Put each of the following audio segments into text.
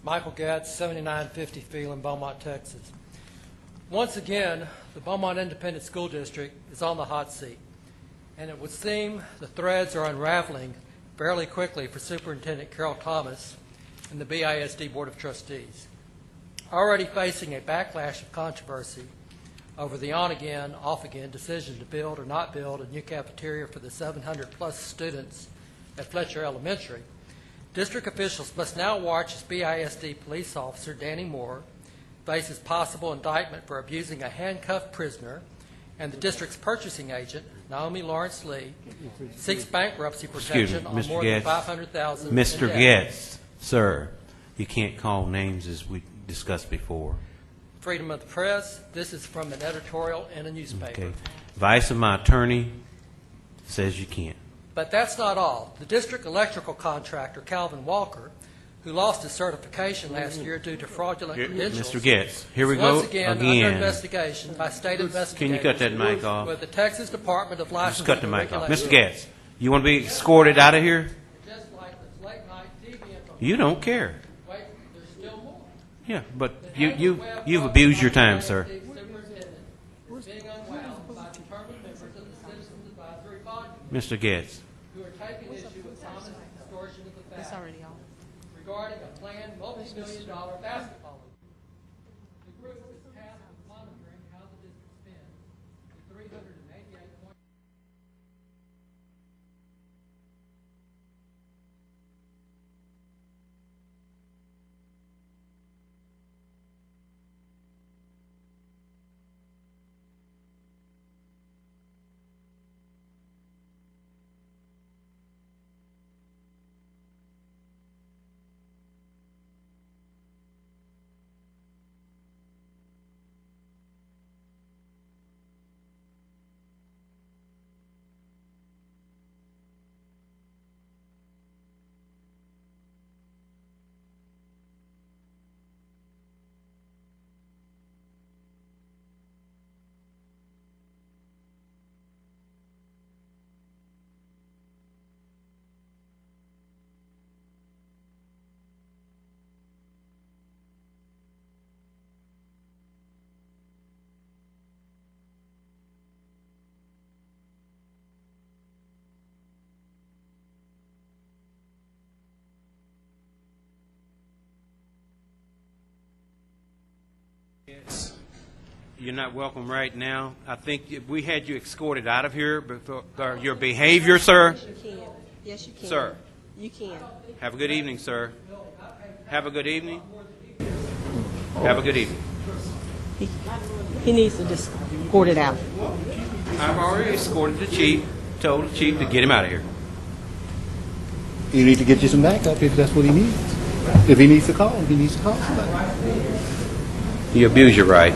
Michael Gatz, 7950 Field in Beaumont, Texas. Once again, the Beaumont Independent School District is on the hot seat, and it would seem the threads are unraveling fairly quickly for Superintendent Carol Thomas and the BISD Board of Trustees. Already facing a backlash of controversy over the on-again, off-again decision to build or not build a new cafeteria for the 700-plus students at Fletcher Elementary, district officials must now watch as BISD police officer Danny Moore faces possible indictment for abusing a handcuffed prisoner, and the district's purchasing agent, Naomi Lawrence Lee, seeks bankruptcy protection on more than $500,000 Mr. in debt. Getz, sir, you can't call names as we discussed before. Freedom of the press. This is from an editorial in a newspaper. Okay. Advice of my attorney says you can't. But that's not all. The district electrical contractor, Calvin Walker, who lost his certification last year due to fraudulent credentials, Mr. Getz, here we is go once again under investigation by state investigators. Can you cut that mic off? With the Texas Department of Just Licensing cut the and mic off. Regulation. Mr. Getz, you want to be escorted out of here? Just like this late night TV info. You don't care. Wait, there's still more. Yeah, but you've abused your time, sir. Superintendent being unwound by determined members of the Citizens Advisory Body Mr. Getz, who are taking issue with Thomas' distortion of the It's facts already on. regarding a planned multi-million-dollar basketball league. The group is tasked with monitoring how the district spends the $388. you're not welcome right now. I think if we had you escorted out of here before your behavior, sir. Yes, you can. Yes, you can. Sir. You can. Have a good evening, sir. Have a good evening. Have a good evening. He needs to just escort it out. I've already escorted the chief, told the chief to get him out of here. You need to get you some backup if that's what he needs. If he needs to call, he needs to call somebody. You abuse your right.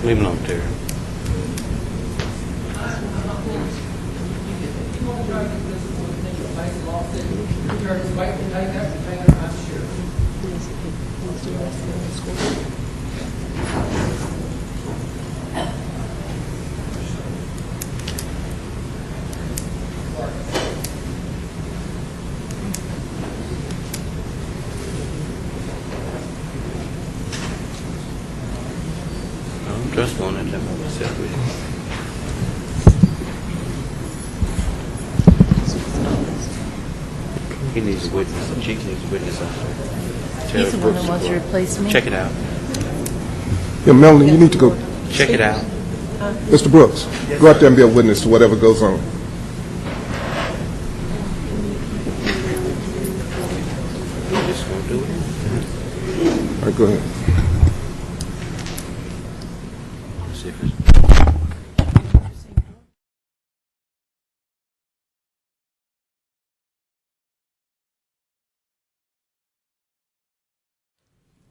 Leave him alone, Terry. Just one at them. He needs a witness. The chief needs a witness out there. He's the one that wants to replace me. Check it out. Yeah, Melanie, you need to go. Check it out. Mr. Brooks, go out there and be a witness to whatever goes on. You just won't do it. All right, go ahead. See if it's-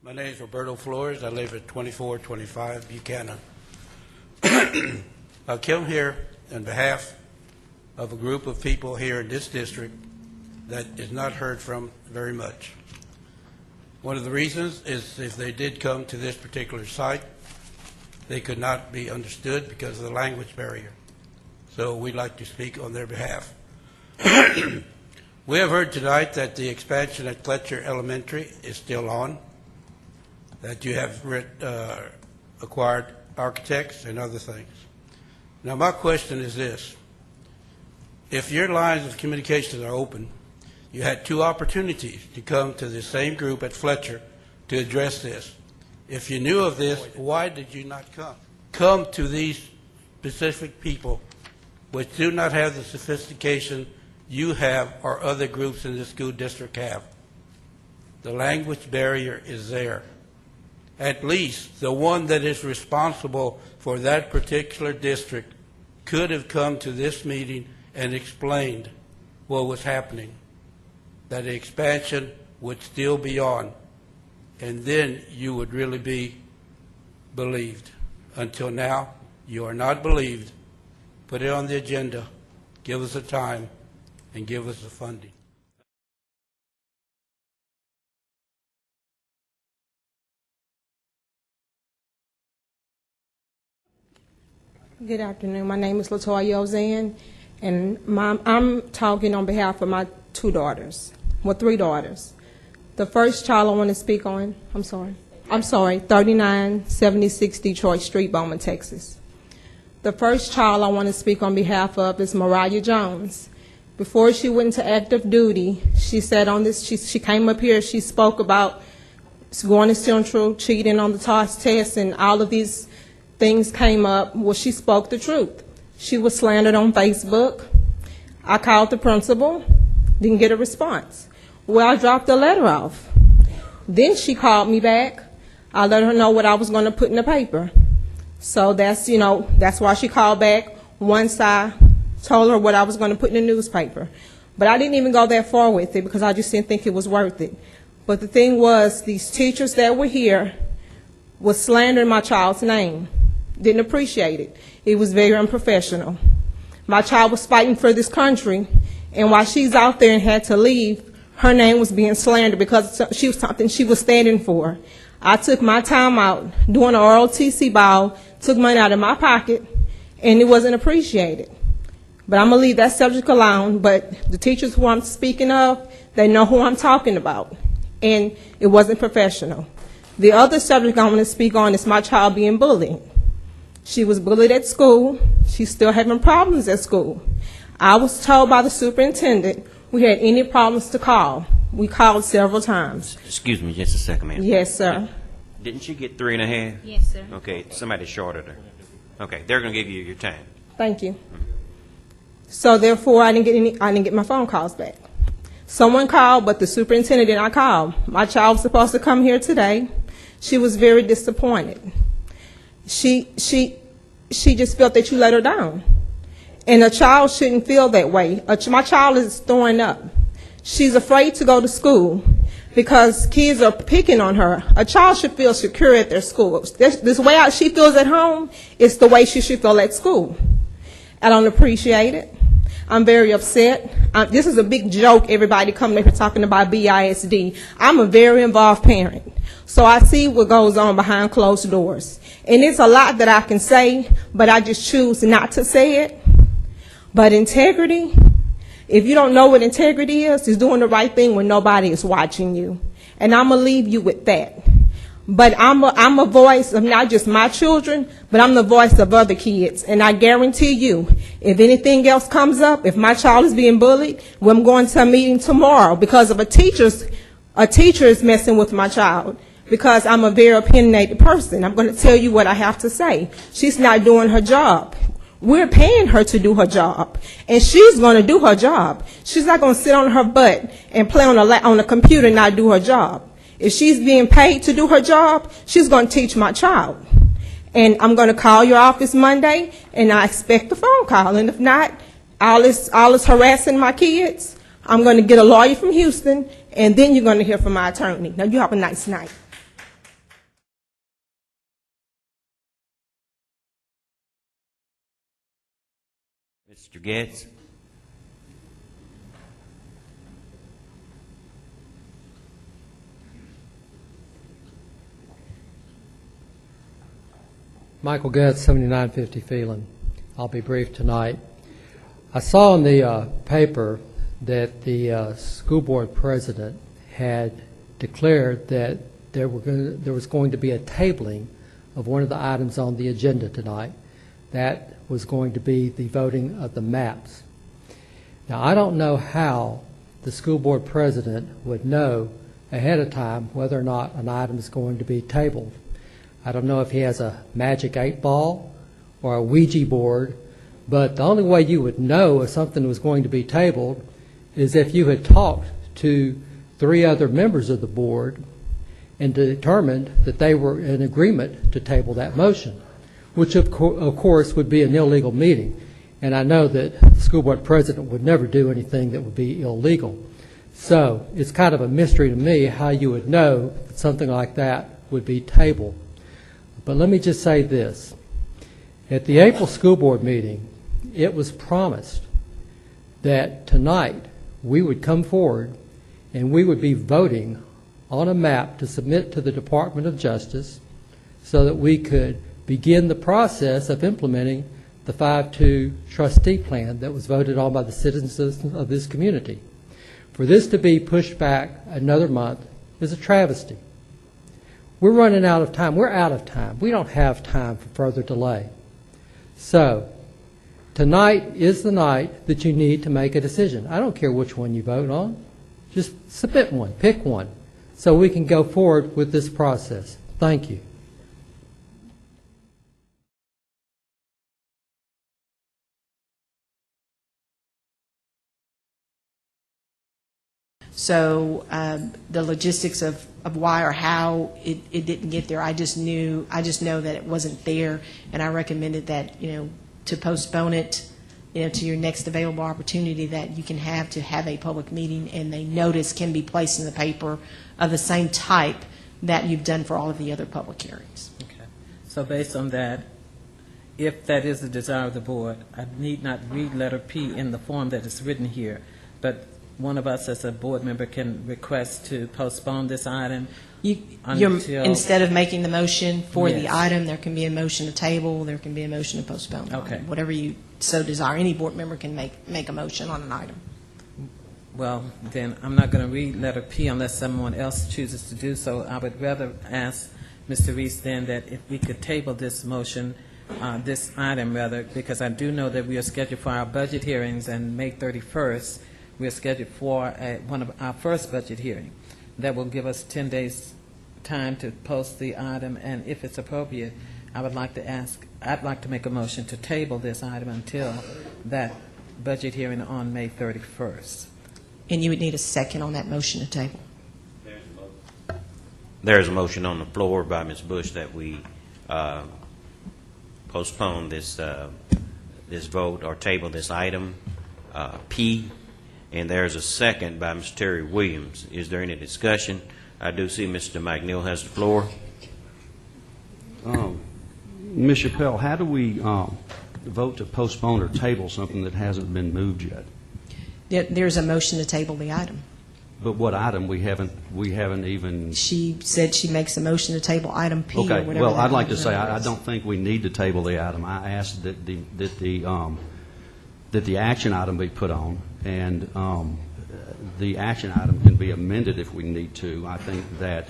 My name is Roberto Flores. I live at 2425 Buchanan. I come here on behalf of a group of people here in this district that is not heard from very much. One of the reasons is if they did come to this particular site, they could not be understood because of the language barrier. so we'd like to speak on their behalf. We have heard tonight that the expansion at Fletcher Elementary is still on, that you have acquired architects and other things. Now, my question is this. If your lines of communication are open, you had two opportunities to come to the same group at Fletcher to address this. If you knew of this, why did you not come? Come to these specific people which do not have the sophistication you have or other groups in the school district have. The language barrier is there. At least the one that is responsible for that particular district could have come to this meeting and explained what was happening, that the expansion would still be on, and then you would really be believed. Until now, you are not believed. Put it on the agenda, give us a time, and give us the funding. Good afternoon. My name is LaToya Ozan, and I'm talking on behalf of my three daughters. The first child I want to speak on, I'm sorry, 3976 Detroit Street, Beaumont, Texas. The first child I want to speak on behalf of is Mariah Jones. Before she went into active duty, she said on this, she came up here, she spoke about going to Central, cheating on the TOS test, and all of these things came up. Well, she spoke the truth. She was slandered on Facebook. I called the principal, didn't get a response. Well, I dropped a letter off. Then she called me back. I let her know what I was going to put in the paper. So that's why she called back once I told her what I was going to put in the newspaper. But I didn't even go that far with it because I just didn't think it was worth it. But the thing was, these teachers that were here was slandering my child's name. Didn't appreciate it. It was very unprofessional. My child was fighting for this country, and while she's out there and had to leave, her name was being slandered because she was something she was standing for. I took my time out doing an ROTC ball, took money out of my pocket, and it wasn't appreciated. But I'm going to leave that subject alone, but the teachers who I'm speaking of, they know who I'm talking about, and it wasn't professional. The other subject I want to speak on is my child being bullied. She was bullied at school. She's still having problems at school. I was told by the superintendent we had any problems to call. We called several times. Excuse me just a second, ma'am. Yes, sir. Didn't she get 3.5? Yes, sir. Okay, somebody shorted her. Okay, they're going to give you your time. Thank you. So therefore, I didn't get my phone calls back. Someone called, but the superintendent did not call. My child was supposed to come here today. She was very disappointed. She just felt that you let her down. And a child shouldn't feel that way. My child is throwing up. She's afraid to go to school because kids are picking on her. A child should feel secure at their schools. This way out she feels at home is the way she should feel at school. I don't appreciate it. I'm very upset. This is a big joke, everybody coming up here talking about BISD. I'm a very involved parent. So I see what goes on behind closed doors. And it's a lot that I can say, but I just choose not to say it. But integrity, if you don't know what integrity is doing the right thing when nobody is watching you. And I'm going to leave you with that. But I'm a voice of not just my children, but I'm the voice of other kids. And I guarantee you, if anything else comes up, if my child is being bullied, well, I'm going to a meeting tomorrow because of a teacher is messing with my child. Because I'm a very opinionated person. I'm going to tell you what I have to say. She's not doing her job. We're paying her to do her job. And she's going to do her job. She's not going to sit on her butt and play on a computer and not do her job. If she's being paid to do her job, she's going to teach my child. And I'm going to call your office Monday, and I expect a phone call. And if not, all this harassing my kids, I'm going to get a lawyer from Houston, and then you're going to hear from my attorney. Now, you have a nice night. Mr. Getz? Michael Getz, 7950 Phelan. I'll be brief tonight. I saw in the paper that the school board president had declared that there was going to be a tabling of one of the items on the agenda tonight. That was going to be the voting of the maps. Now, I don't know how the school board president would know ahead of time whether or not an item is going to be tabled. I don't know if he has a magic 8-ball or a Ouija board, but the only way you would know if something was going to be tabled is if you had talked to 3 other members of the board and determined that they were in agreement to table that motion, which of course would be an illegal meeting. And I know that the school board president would never do anything that would be illegal. So it's kind of a mystery to me how you would know that something like that would be tabled. But let me just say this. At the April school board meeting, it was promised that tonight we would come forward and we would be voting on a map to submit to the Department of Justice so that we could begin the process of implementing the 5-2 trustee plan that was voted on by the citizens of this community. For this to be pushed back another month is a travesty. We're running out of time. We're out of time. We don't have time for further delay. So tonight is the night that you need to make a decision. I don't care which one you vote on. Just submit one. Pick one so we can go forward with this process. Thank you. So the logistics of why or how it didn't get there, I just know that it wasn't there, and I recommended that, to postpone it, to your next available opportunity that you can have to have a public meeting, and a notice can be placed in the paper of the same type that you've done for all of the other public hearings. Okay. So based on that, if that is the desire of the board, I need not read letter P in the form that is written here, but one of us as a board member can request to postpone this item until... Instead of making the motion for the Yes. item, there can be a motion to table, there can be a motion to postpone. the Okay. item. Whatever you so desire. Any board member can make a motion on an item. Well, then I'm not going to read letter P unless someone else chooses to do so. I would rather ask Mr. Reese then that if we could table this motion, this item rather, because I do know that we are scheduled for our budget hearings, and May 31st, we are scheduled for one of our first budget hearing. That will give us 10 days time to post the item, and if it's appropriate, I'd like to make a motion to table this item until that budget hearing on May 31st. And you would need a second on that motion to table. There's a motion on the floor by Ms. Bush that we postpone this vote or table this item, P. And there's a second by Mr. Terry Williams. Is there any discussion? I do see Mr. McNeil has the floor. Ms. Chappelle, how do we vote to postpone or table something that hasn't been moved yet? There's a motion to table the item. But what item? We haven't even... She said she makes a motion to table item P or Okay, whatever. well, that I'd like to item say is. I don't think we need to table the item. I asked that the action item be put on, and the action item can be amended if we need to. I think that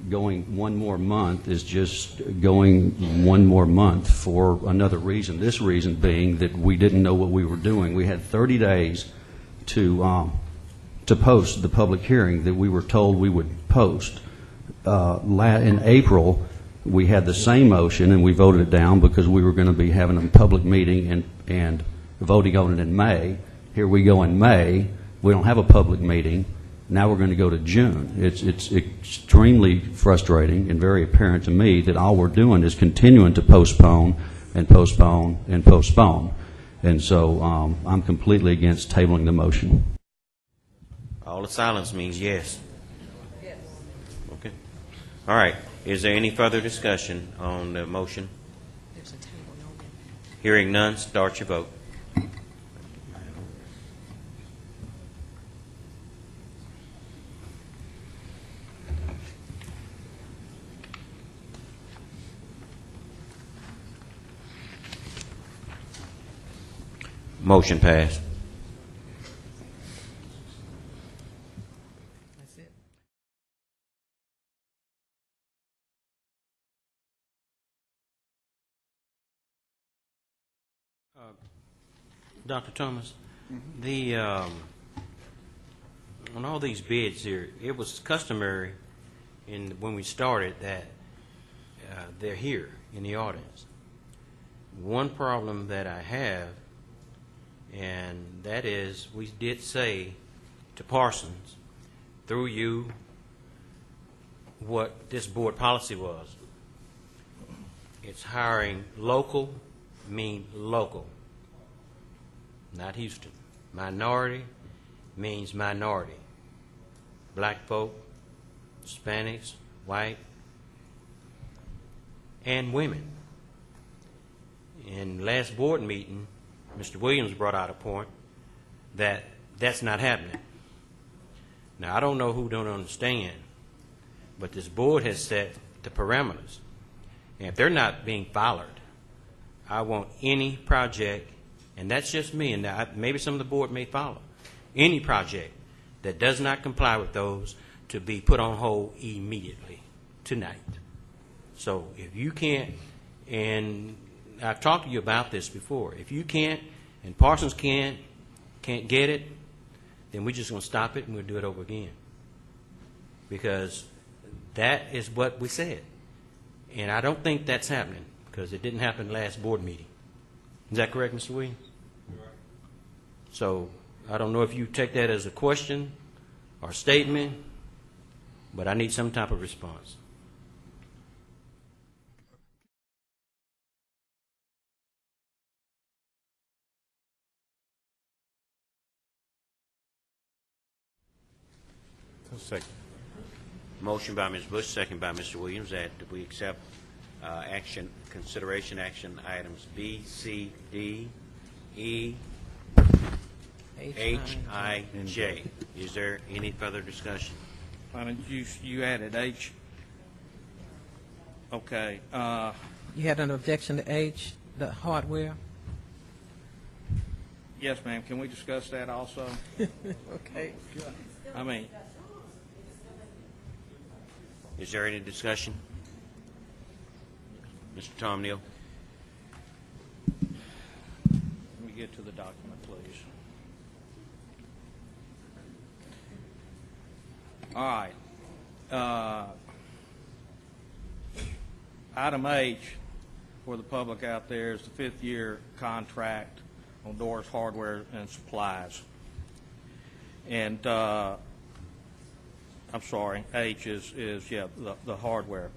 going one more month is just going one more month for another reason. This reason being that we didn't know what we were doing. We had 30 days to post the public hearing that we were told we would post. In April, we had the same motion, and we voted it down because we were going to be having a public meeting and voting on it in May. Here we go in May. We don't have a public meeting. Now we're going to go to June. It's extremely frustrating and very apparent to me that all we're doing is continuing to postpone and postpone and postpone. And so I'm completely against tabling the motion. All the silence means yes. Yes. Okay. All right. Is there any further discussion on the motion? There's a table, no one. Hearing none, start your vote. Motion passed. That's it. Dr. Thomas, the, on all these bids here, it was customary when we started that they're here in the audience. One problem that I have, and that is, we did say to Parsons, through you, what this board policy was. It's hiring local, mean local, not Houston. Minority means minority. Black folk, Hispanics, white, and women. In last board meeting, Mr. Williams brought out a point that that's not happening. Now, I don't know who don't understand, but this board has set the parameters. And if they're not being followed, I want any project, and that's just me, and maybe some of the board may follow, any project that does not comply with those to be put on hold immediately, tonight. So if you can't, and I've talked to you about this before, if you can't, and Parsons can't get it, then we're just going to stop it and we'll do it over again. Because that is what we said. And I don't think that's happening, because it didn't happen last board meeting. Is that correct, Mr. Williams? Correct. So I don't know if you take that as a question or statement, but I need some type of response. Second. Motion by Ms. Bush, second by Mr. Williams, that we accept consideration action items B, C, D, E, H, I, J. Is there any further discussion? You added H. Okay. You had an objection to H, the hardware? Yes, ma'am. Can we discuss that also? Okay. I mean, Is there any discussion? Mr. Tom Neal. let me get to the document, please. All right. Item H for the public out there is the 5th-year contract on doors, hardware, and supplies. And I'm sorry, H is the hardware.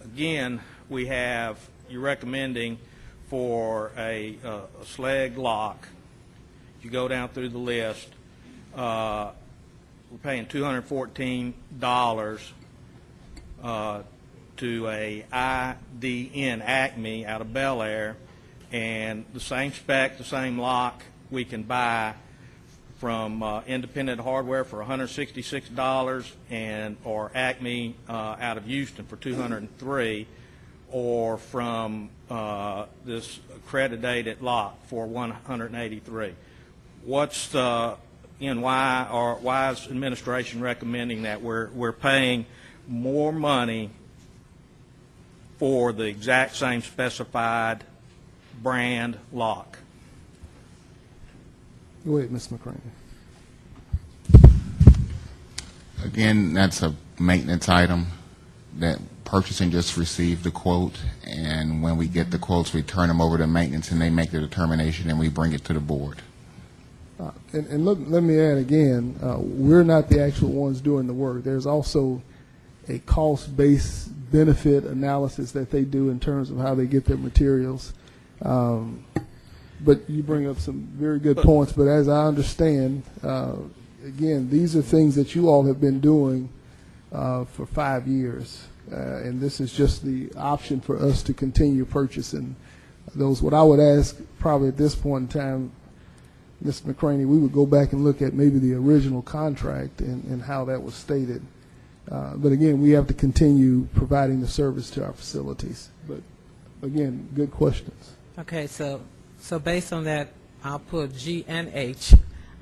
Again, we have, you're recommending for a SLEG lock. You go down through the list, we're paying $214 to a IDN Acme out of Bel Air, and the same spec, the same lock we can buy from Independent Hardware for $166, or Acme out of Houston for $203, or from this accredited lock for $183. What's why is administration recommending that we're paying more money for the exact same specified brand lock? Go ahead, Ms. McCraney. Again, that's a maintenance item that purchasing just received the quote, and when we get the quotes, we turn them over to maintenance, and they make the determination, and we bring it to the board. And let me add again, we're not the actual ones doing the work. There's also a cost-based benefit analysis that they do in terms of how they get their materials. But you bring up some very good points. But as I understand, again, these are things that you all have been doing for 5 years. And this is just the option for us to continue purchasing those. What I would ask probably at this point in time, Ms. McCraney, we would go back and look at maybe the original contract and how that was stated. But again, we have to continue providing the service to our facilities. But again, good questions. Okay, so based on that, I'll pull G and H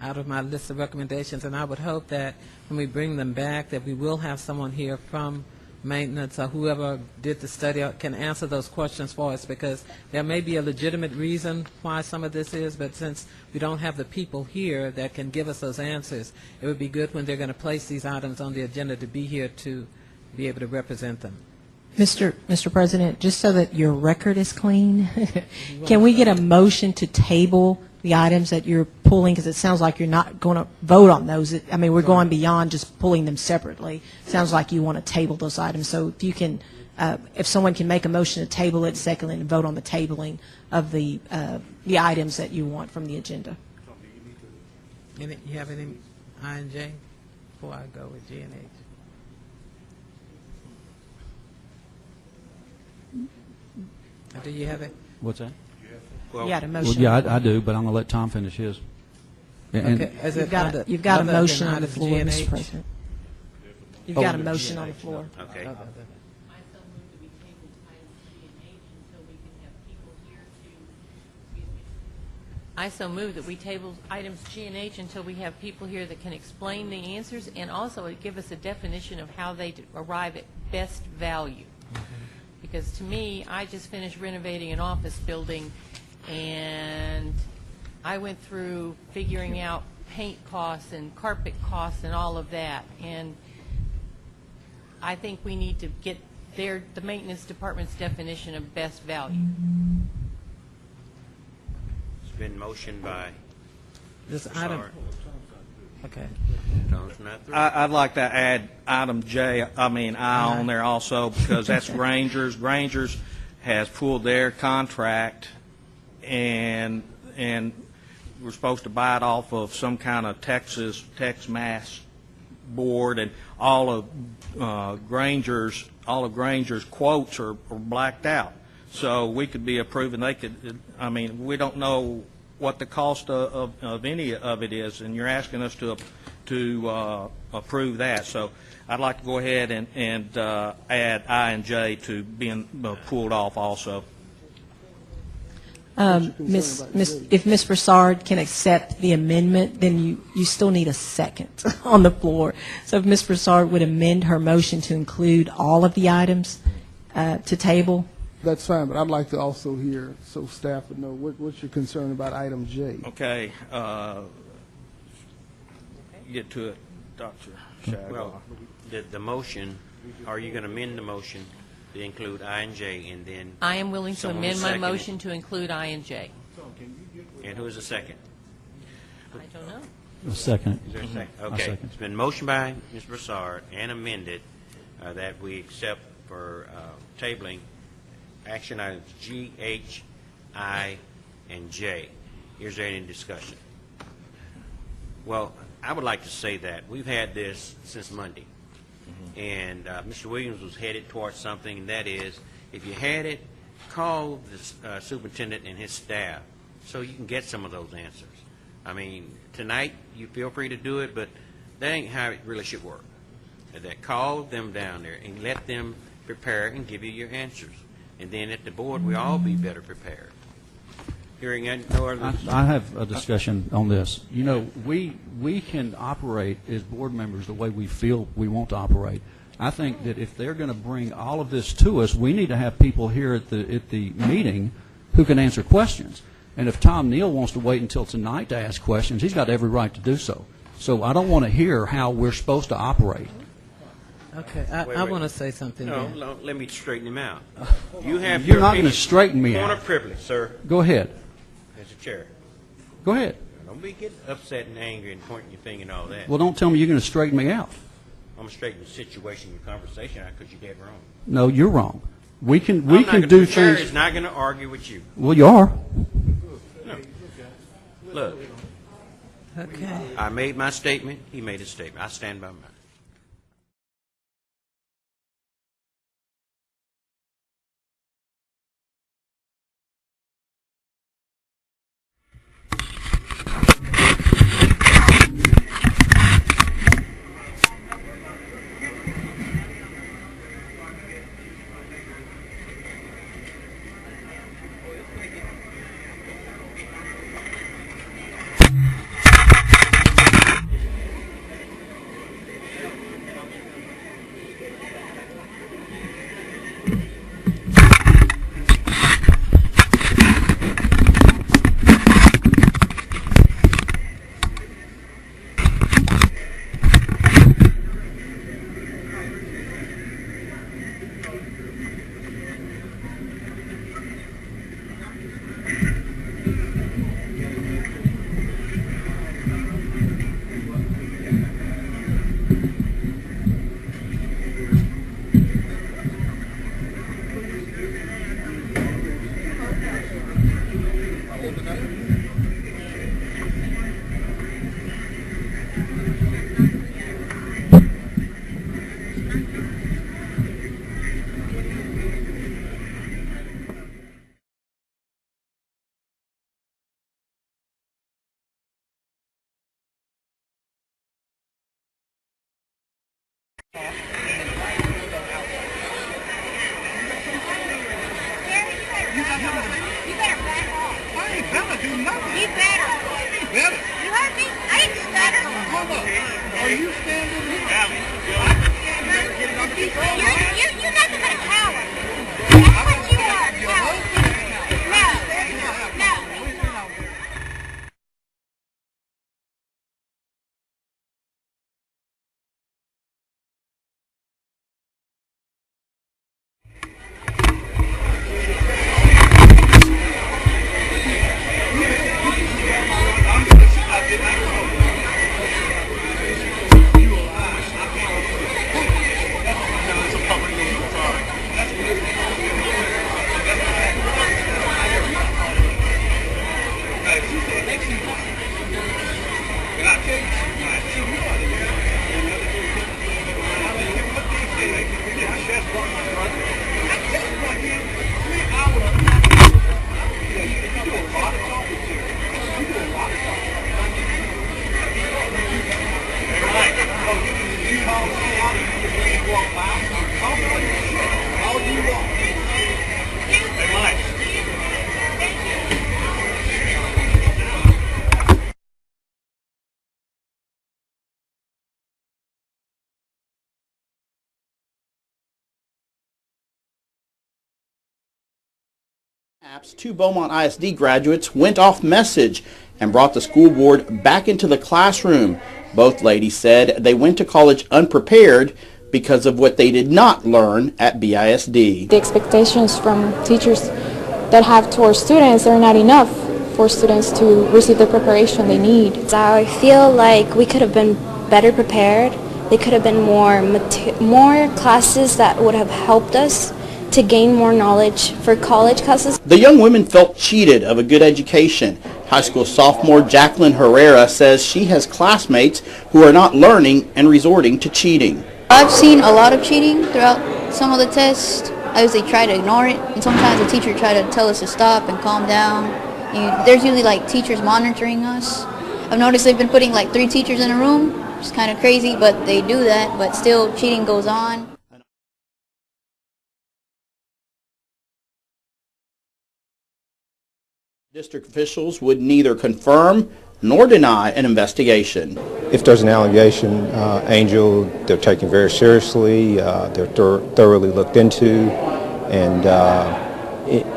out of my list of recommendations, and I would hope that when we bring them back, that we will have someone here from maintenance or whoever did the study can answer those questions for us, because there may be a legitimate reason why some of this is, but since we don't have the people here that can give us those answers, it would be good when they're going to place these items on the agenda to be here to be able to represent them. Mr. President, just so that your record is clean, can we get a motion to table the items that you're pulling? Because it sounds like you're not going to vote on those. I mean, we're going beyond just pulling them separately. Sounds like you want to table those items. So if you can, if someone can make a motion to table it, secondly, and vote on the tabling of the items that you want from the agenda. You have any I and J before I go with G and H? Do you have it? What's that? You had a Well, motion. yeah, I do, but I'm going to let Tom finish his. And- Okay. Is You've it got other- a, you've got a other than motion on the items floor, G and Mr. H? President. You've got a motion on the floor. Okay. I so move that we table items G and H until we can have people here to, excuse me. I so move that we table items G and H until we have people here that can explain the answers and also give us a definition of how they arrive at best value. Because to me, I just finished renovating an office building, and I went through figuring out paint costs and carpet costs and all of that. And I think we need to get the maintenance department's definition of best value. It's been motioned by This Mr. item. Sard. Okay. Tom's not through. I'd like to add item I on there also, because that's Granger's. Granger's has pulled their contract, and we're supposed to buy it off of some kind of Tex-Mass board, and all of Granger's quotes are blacked out. So we could be approving, we don't know what the cost of any of it is, and you're asking us to approve that. So I'd like to go ahead and add I and J to being pulled off also. What's your concern about J? If Ms. Broussard can accept the amendment, then you still need a second on the floor. So if Ms. Broussard would amend her motion to include all of the items to table. That's fine, but I'd like to also hear, so staff would know, what's your concern about item J? Okay. Get to it, Dr. Shagwell. Well, the motion, are you going to amend the motion to include I and J, and then? I am willing to someone will amend my second it? motion to include I and J. And who is the second? I don't know. A second. Is there a second? I'll Okay. second. It's been motioned by Ms. Broussard and amended that we accept for tabling action items G, H, I, and J. Is there any discussion? Well, I would like to say that we've had this since Monday. And Mr. Williams was headed towards something, and that is, if you had it, call the superintendent and his staff so you can get some of those answers. I mean, tonight, you feel free to do it, but that ain't how it really should work. That call them down there and let them prepare and give you your answers. And then at the board, we all be better prepared. Hearing no other... I have a discussion on this. You know, we can operate as board members the way we feel we want to operate. I think that if they're going to bring all of this to us, we need to have people here at the meeting who can answer questions. And if Tom Neal wants to wait until tonight to ask questions, he's got every right to do so. So I don't want to hear how we're supposed to operate. Okay, I Wait. want to say something No, there. no, let me straighten him out. You have You're your not going to opinion. straighten me Point out. of privilege, sir, Go ahead. as a chair. Go ahead. Don't be getting upset and angry and pointing your finger and all that. Well, don't tell me you're going to straighten me out. I'm going to straighten the situation, your conversation out, because you're dead wrong. No, you're wrong. We can The do chair things. is not going to argue with you. Well, you are. No. Look, Okay. I made my statement, he made his statement. I stand by mine. You're nothing but a coward. That's what you are, a coward. No. Two Beaumont ISD graduates went off message and brought the school board back into the classroom. Both ladies said they went to college unprepared because of what they did not learn at BISD. The expectations from teachers that have towards students are not enough for students to receive the preparation they need. I feel like we could have been better prepared. There could have been more classes that would have helped us to gain more knowledge for college classes. The young women felt cheated of a good education. High school sophomore Jacqueline Herrera says she has classmates who are not learning and resorting to cheating. I've seen a lot of cheating throughout some of the tests. I usually try to ignore it, and sometimes the teacher try to tell us to stop and calm down. There's usually like teachers monitoring us. I've noticed they've been putting like 3 teachers in a room. It's kind of crazy, but they do that, but still cheating goes on. District officials would neither confirm nor deny an investigation. If there's an allegation, Angel, they're taken very seriously, they're thoroughly looked into, and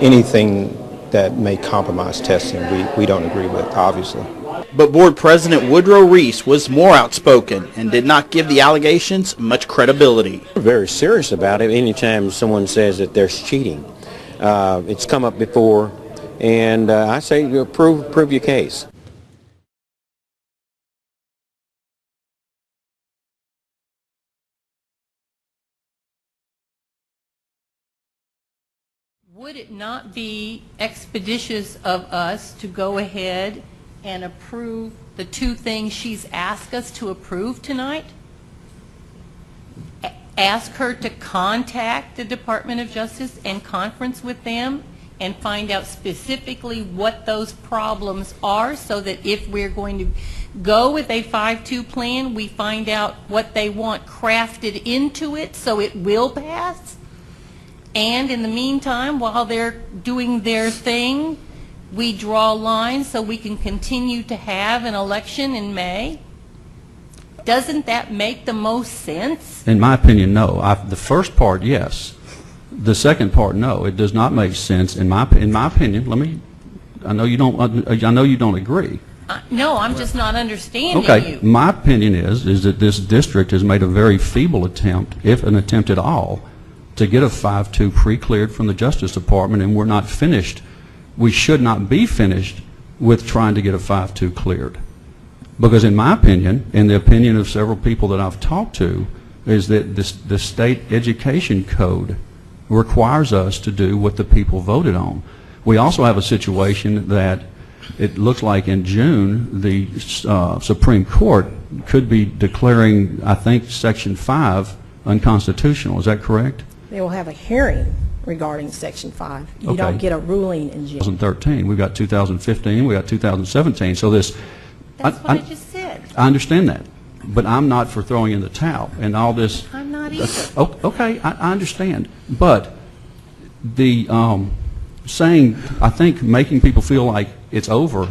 anything that may compromise testing, we don't agree with, obviously. But Board President Woodrow Reese was more outspoken and did not give the allegations much credibility. We're very serious about it anytime someone says that there's cheating. It's come up before, and I say prove your case. Would it not be expeditious of us to go ahead and approve the 2 things she's asked us to approve tonight? Ask her to contact the Department of Justice and conference with them and find out specifically what those problems are, so that if we're going to go with a 5-2 plan, we find out what they want crafted into it so it will pass. And in the meantime, while they're doing their thing, we draw lines so we can continue to have an election in May. Doesn't that make the most sense? In my opinion, no. The first part, yes. The second part, no. It does not make sense. In my opinion, I know you don't agree. No, I'm just not understanding Okay, you. my opinion is that this district has made a very feeble attempt, if an attempt at all, to get a 5-2 pre-cleared from the Justice Department, and we're not finished. We should not be finished with trying to get a 5-2 cleared. Because in my opinion, and the opinion of several people that I've talked to, is that the state education code requires us to do what the people voted on. We also have a situation that it looks like in June the Supreme Court could be declaring, I think, Section 5 unconstitutional. Is that correct? They will have a hearing regarding Section 5. You don't get a ruling in June. 2013. We've got 2015. We've got 2017. So this... That's what I just said. I understand that. But I'm not for throwing in the towel and all this... I'm not either. Okay, I understand. But the saying, I think, making people feel like it's over.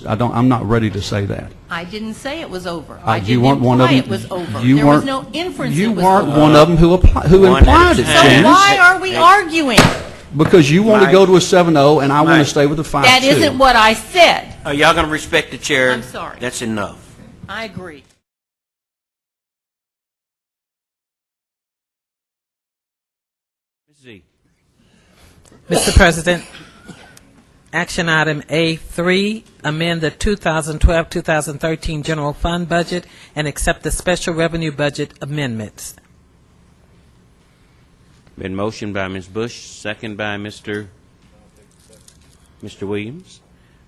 I'm not ready to say that. I didn't say it was over. I You didn't weren't one of imply them. it was over. You There was weren't- no inference You it was weren't over. one of them who implied it, So Janice. why are we arguing? Because you want to Mike. go to a 7-0, and I want to Mike. stay with a 5-2. That isn't what I said. Are y'all going to respect the chair? I'm sorry. That's enough. I agree. Ms. Z. Mr. President, action item A3, amend the 2012-2013 general fund budget and accept the special revenue budget amendments. Been motioned by Ms. Bush, second by Mr. Williams,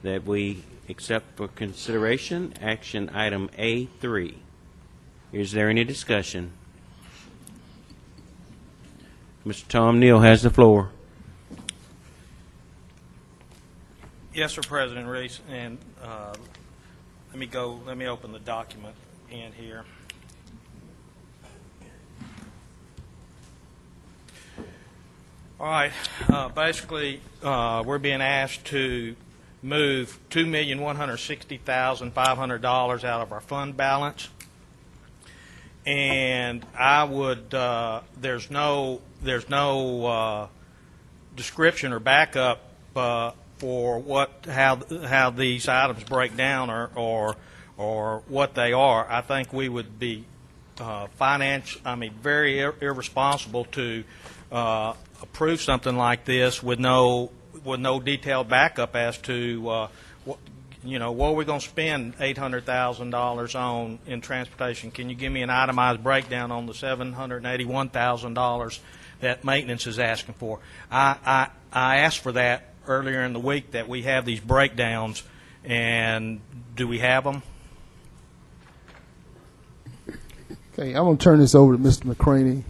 that we accept for consideration action item A3. Is there any discussion? Mr. Tom Neal has the floor. Yes, sir, President Reese, and let me open the document in here. All right, basically, we're being asked to move $2,160,500 out of our fund balance, and I would there's no description or backup for how these items break down or what they are. I think we would be very irresponsible to approve something like this with no detailed backup as to what are we going to spend $800,000 on in transportation. Can you give me an itemized breakdown on the $781,000 that maintenance is asking for? I asked for that earlier in the week, that we have these breakdowns, and do we have them? Okay, I'm going to turn this over to Mr. McCraney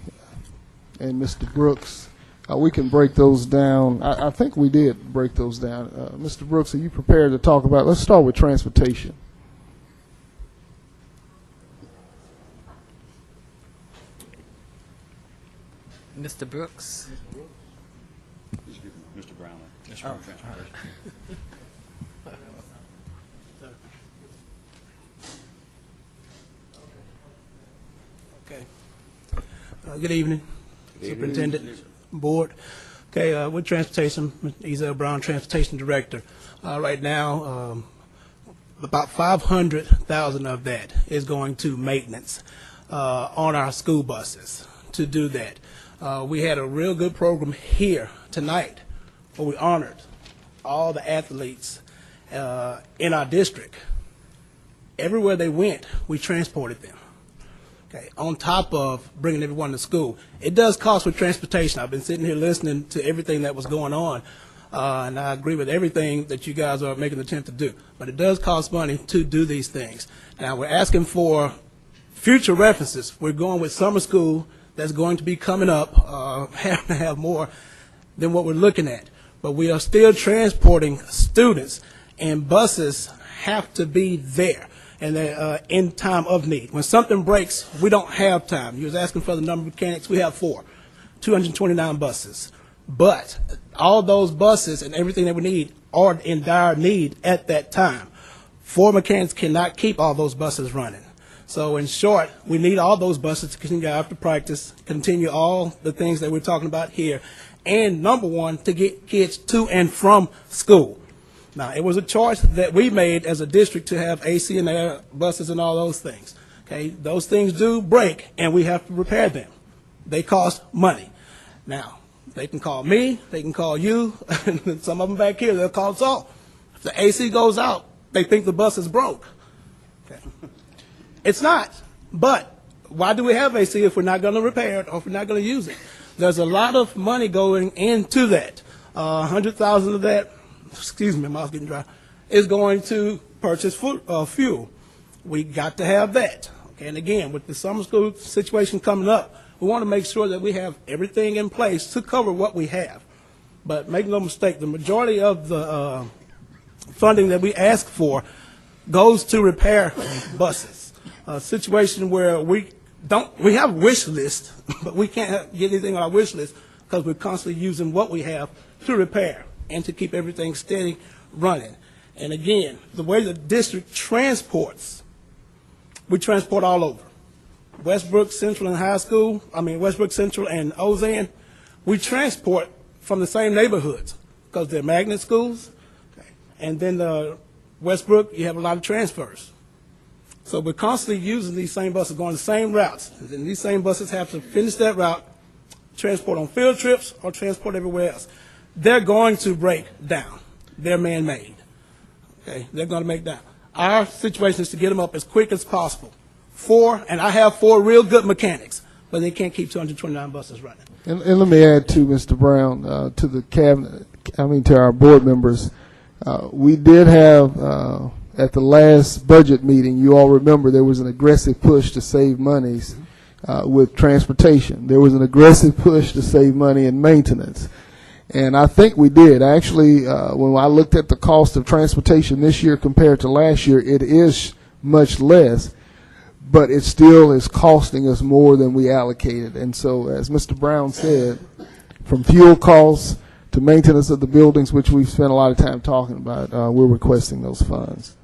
and Mr. Brooks. We can break those down. I think we did break those down. Mr. Brooks, are you prepared to talk about? Let's start with transportation. Mr. Brooks? Mr. Brownlee. Okay. Good evening, Superintendent, Board. Okay, with Transportation, Ezell Brown, Transportation Director. Right now, about $500,000 of that is going to maintenance on our school buses to do that. We had a real good program here tonight where we honored all the athletes in our district. Everywhere they went, we transported them. Okay, on top of bringing everyone to school. It does cost for transportation. I've been sitting here listening to everything that was going on, and I agree with everything that you guys are making an attempt to do. But it does cost money to do these things. Now, we're asking for future references. We're going with summer school that's going to be coming up, having to have more than what we're looking at. But we are still transporting students, and buses have to be there. And they're in time of need. When something breaks, we don't have time. You was asking for the number of mechanics. We have 229 buses. But all those buses and everything that we need are in dire need at that time. 4 mechanics cannot keep all those buses running. So in short, we need all those buses to continue after practice, continue all the things that we're talking about here, and number one, to get kids to and from school. Now, it was a choice that we made as a district to have AC in their buses and all those things. Okay, those things do break, and we have to repair them. They cost money. Now, they can call me, they can call you, and some of them back here, they'll call us all. If the AC goes out, they think the bus is broke. Okay. It's not, but why do we have AC if we're not going to repair it or if we're not going to use it? There's a lot of money going into that. 100,000 of that, excuse me, my mouth's getting dry, is going to purchase fuel. We got to have that. Okay, and again, with the summer school situation coming up, we want to make sure that we have everything in place to cover what we have. But make no mistake, the majority of the funding that we ask for goes to repair buses. A situation where we have a wish list, but we can't get anything on our wish list because we're constantly using what we have to repair and to keep everything steady running. And again, the way the district transports, we transport all over. Westbrook Central and Westbrook Central and Ozan, we transport from the same neighborhoods because they're magnet schools. And then Westbrook, you have a lot of transfers. So we're constantly using these same buses, going the same routes. And these same buses have to finish that route, transport on field trips or transport everywhere else. They're going to break down. They're man-made. Okay, they're going to make down. Our situation is to get them up as quick as possible. And I have 4 real good mechanics, but they can't keep 229 buses running. And let me add to Mr. Brown, to the cabinet, to our board members. We did have, at the last budget meeting, you all remember there was an aggressive push to save monies with transportation. There was an aggressive push to save money in maintenance. And I think we did. Actually, when I looked at the cost of transportation this year compared to last year, it is much less, but it still is costing us more than we allocated. And so, as Mr. Brown said, from fuel costs to maintenance of the buildings, which we've spent a lot of time talking about, we're requesting those funds.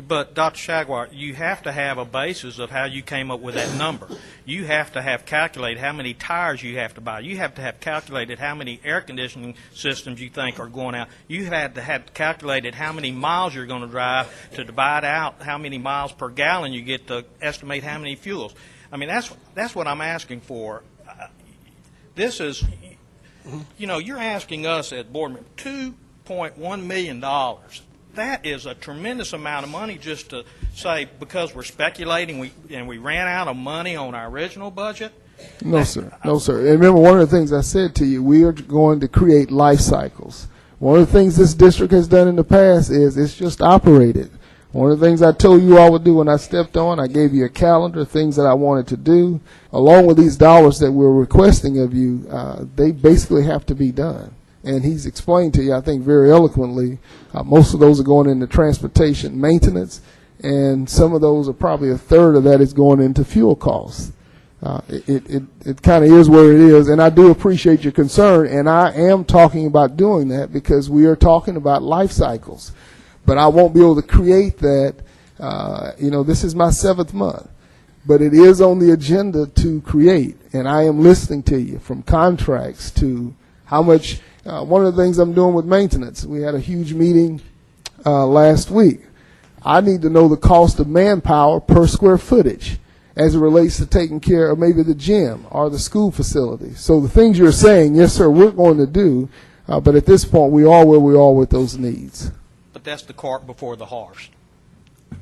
But, Dr. Shagwar, you have to have a basis of how you came up with that number. You have to have calculated how many tires you have to buy. You have to have calculated how many air conditioning systems you think are going out. You have to have calculated how many miles you're going to drive to divide out how many miles per gallon you get to estimate how many fuels. I mean, that's what I'm asking for. This is, you're asking us at board member $2.1 million. That is a tremendous amount of money just to say because we're speculating we ran out of money on our original budget. No, sir. No, sir. And remember, one of the things I said to you, we are going to create life cycles. One of the things this district has done in the past is it's just operated. One of the things I told you all would do when I stepped on, I gave you a calendar, things that I wanted to do. Along with these dollars that we're requesting of you, they basically have to be done. And he's explained to you, I think, very eloquently, most of those are going into transportation maintenance, and some of those are probably a third of that is going into fuel costs. It kind of is where it is, and I do appreciate your concern, and I am talking about doing that because we are talking about life cycles. But I won't be able to create that. This is my 7th month, but it is on the agenda to create, and I am listening to you from contracts to how much. One of the things I'm doing with maintenance, we had a huge meeting last week. I need to know the cost of manpower per square footage as it relates to taking care of maybe the gym or the school facility. So the things you're saying, yes, sir, we're going to do, but at this point, we are where we are with those needs. But that's the cart before the horse.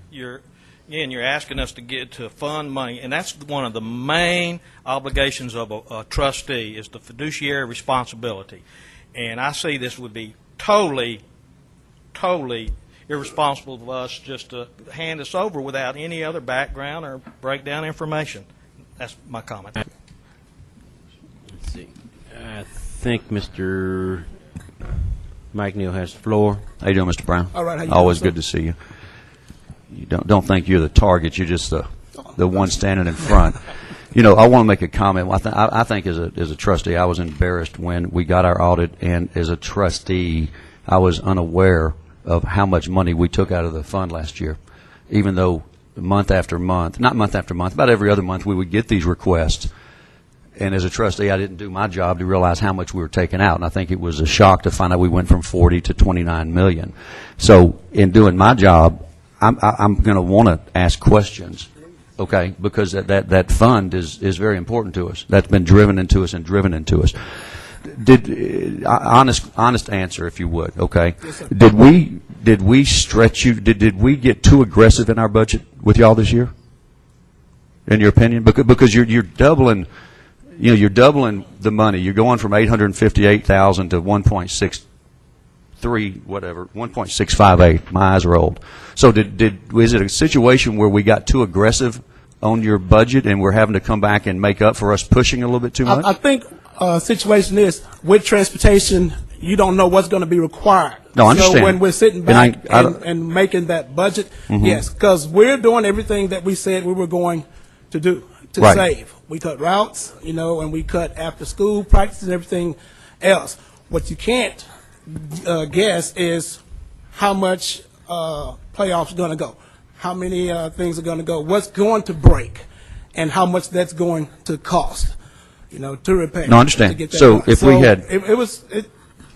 You're asking us to fund money, and that's one of the main obligations of a trustee is the fiduciary responsibility. And I see this would be totally irresponsible of us just to hand this over without any other background or breakdown information. That's my comment. Let's see. I think Mr. Mike Neal has the floor. How you doing, Mr. Brown? All right. How you Always doing, good to see you. You don't think you're the target. You're just the one standing in front. I want to make a comment. I think as a trustee, I was embarrassed when we got our audit, and as a trustee, I was unaware of how much money we took out of the fund last year, even though month after month, not month after month, about every other month, we would get these requests. And as a trustee, I didn't do my job to realize how much we were taking out. And I think it was a shock to find out we went from 40 to 29 million. So in doing my job, I'm going to want to ask questions. Okay, because that fund is very important to us. That's been driven into us. Honest answer, if you would. Okay, yes, did we stretch you? Did we get too aggressive in our budget with y'all this year? In your opinion, because you're doubling, you're doubling the money. You're going from 858,000 to 1.63, whatever, 1.658. My eyes are old. So is it a situation where we got too aggressive on your budget and we're having to come back and make up for us pushing a little bit too much? I think situation is with transportation, you don't know what's going to be required. No, I understand. So when we're sitting back and making that budget, yes, because we're doing everything that we said we were going to do to save. We cut routes, and we cut after school practice and everything else. What you can't guess is how much playoffs going to go? How many things are going to go? What's going to break? And how much that's going to cost, to repair. No, I understand. To get that So right. if we had-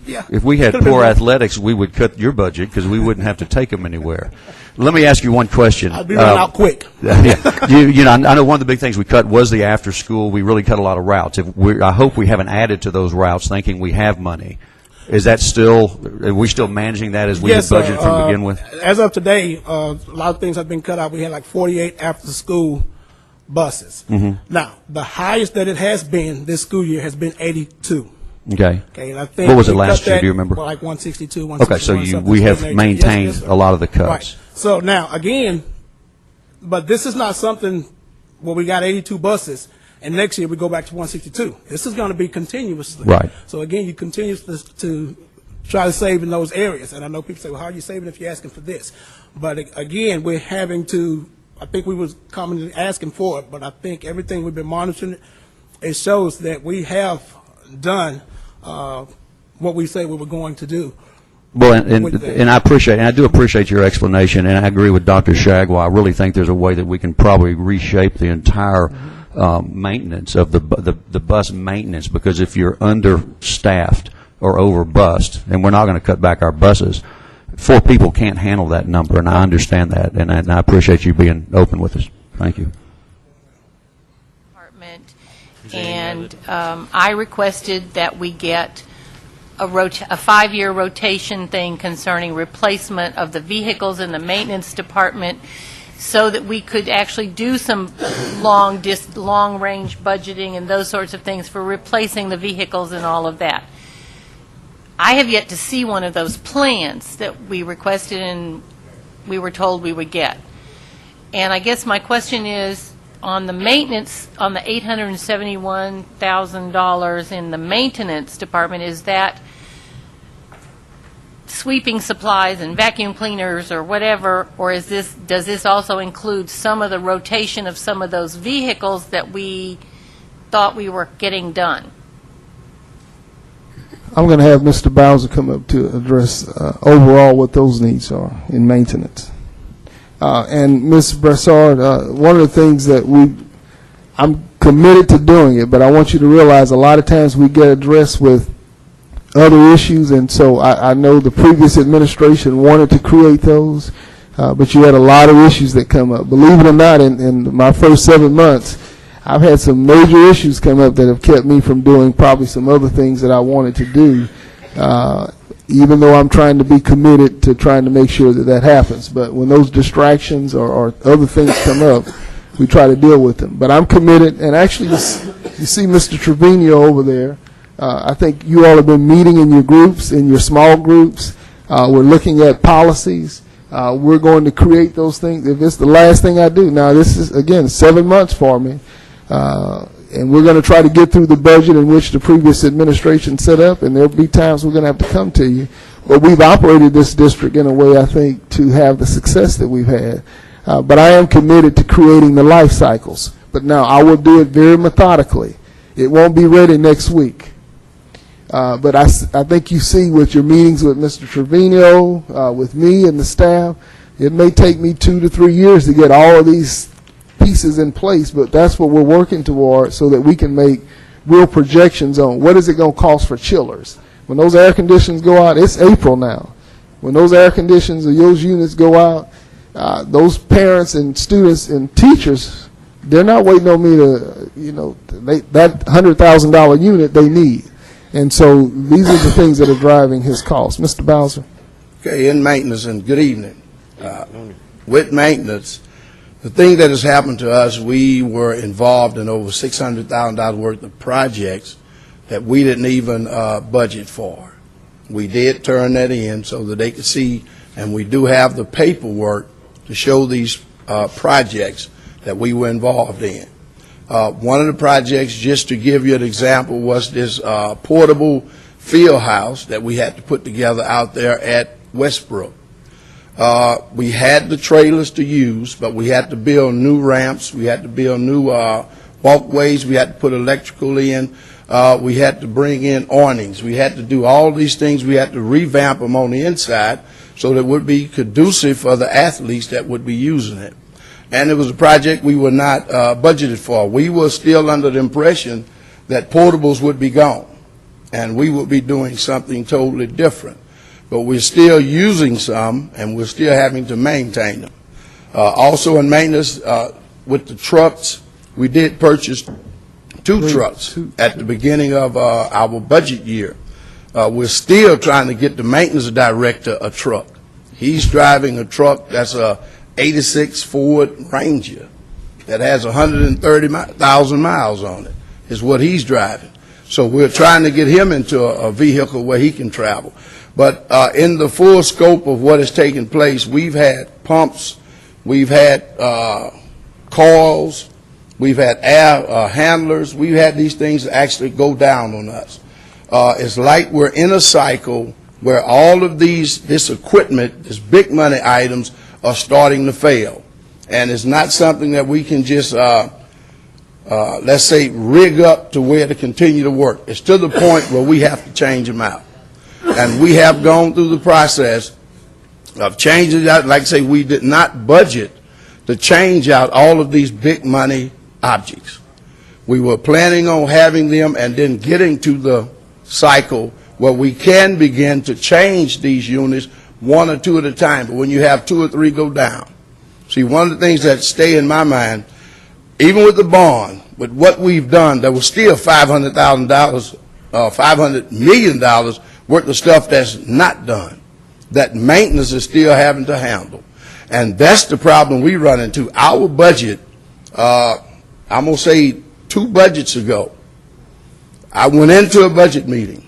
yeah. If we had Could've been poor done. athletics, we would cut your budget because we wouldn't have to take them anywhere. Let me ask you one question. I'd be running out quick. Yeah. I know one of the big things we cut was the after school. We really cut a lot of routes. I hope we haven't added to those routes thinking we have money. Is that still, are we still managing that as we Yes, had budgeted sir. from begin with? As of today, a lot of things have been cut out. We had like 48 after-school buses. Mm-hmm. Now, the highest that it has been this school year has been 82. Okay. Okay, and I think What was it we last cut year? that Do you remember? for like 162, Okay, so 161, we have something. maintained Yes, sir. a lot of the cuts. Right. So now, again, but this is not something where we got 82 buses, and next year we go back to 162. This is going to be continuously. Right. So again, you continue to try to save in those areas. And I know people say, well, how are you saving if you're asking for this? But again, we're having to, I think we was commonly asking for it, but I think everything we've been monitoring, it shows that we have done what we say we were going to do. Well, and I appreciate, and I do appreciate your explanation, and I agree with Dr. Shagwell. I really think there's a way that we can probably reshape the entire maintenance of the bus maintenance, because if you're understaffed or overbussed, and we're not going to cut back our buses, 4 people can't handle that number, and I understand that, and I appreciate you being open with us. Thank you. And I requested that we get a 5-year rotation thing concerning replacement of the vehicles in the maintenance department, so that we could actually do some long-range budgeting and those sorts of things for replacing the vehicles and all of that. I have yet to see one of those plans that we requested and we were told we would get. And I guess my question is, on the maintenance, on the $871,000 in the maintenance department, is that sweeping supplies and vacuum cleaners or whatever, or does this also include some of the rotation of some of those vehicles that we thought we were getting done? I'm going to have Mr. Bowser come up to address overall what those needs are in maintenance. And Ms. Brassard, one of the things that I'm committed to doing it, but I want you to realize a lot of times we get addressed with other issues, and so I know the previous administration wanted to create those, but you had a lot of issues that come up. Believe it or not, in my first 7 months, I've had some major issues come up that have kept me from doing probably some other things that I wanted to do, even though I'm trying to be committed to trying to make sure that that happens. But when those distractions or other things come up, we try to deal with them. But I'm committed, and actually you see Mr. Trevino over there. I think you all have been meeting in your groups, in your small groups. We're looking at policies. We're going to create those things. If it's the last thing I do, now this is, again, 7 months for me. And we're going to try to get through the budget in which the previous administration set up, and there'll be times we're going to have to come to you. But we've operated this district in a way, I think, to have the success that we've had. But I am committed to creating the life cycles. But now I will do it very methodically. It won't be ready next week. But I think you see with your meetings with Mr. Trevino, with me and the staff, it may take me 2 to 3 years to get all of these pieces in place, but that's what we're working toward, so that we can make real projections on what is it going to cost for chillers. When those air conditions go out, it's April now. When those air conditions or those units go out, those parents and students and teachers, they're not waiting on me to, that $100,000 unit they need. And so these are the things that are driving his costs. Mr. Bowser. Okay, in maintenance, and good evening. With maintenance, the thing that has happened to us, we were involved in over $600,000 worth of projects that we didn't even budget for. We did turn that in so that they could see, and we do have the paperwork to show these projects that we were involved in. One of the projects, just to give you an example, was this portable field house that we had to put together out there at Westbrook. We had the trailers to use, but we had to build new ramps, we had to build new walkways, we had to put electrical in. We had to bring in awnings. We had to do all these things. We had to revamp them on the inside so that it would be conducive for the athletes that would be using it. And it was a project we were not budgeted for. We were still under the impression that portables would be gone, and we would be doing something totally different. But we're still using some, and we're still having to maintain them. Also in maintenance, with the trucks, we did purchase 2 trucks at the beginning of our budget year. We're still trying to get the maintenance director a truck. He's driving a truck that's a 86 Ford Ranger that has 130,000 miles on it, is what he's driving. So we're trying to get him into a vehicle where he can travel. But in the full scope of what has taken place, we've had pumps, we've had coils, we've had air handlers, we've had these things actually go down on us. It's like we're in a cycle where all of this equipment, these big money items, are starting to fail. And it's not something that we can just, let's say, rig up to where to continue to work. It's to the point where we have to change them out. And we have gone through the process of changing out. Like I say, we did not budget to change out all of these big money objects. We were planning on having them and then getting to the cycle where we can begin to change these units 1 or 2 at a time. But when you have 2 or 3 go down, see, one of the things that stay in my mind, even with the bond, with what we've done, there was still $500,000, $500 million worth of stuff that's not done, that maintenance is still having to handle. And that's the problem we run into. Our budget, I'm going to say 2 budgets ago, I went into a budget meeting.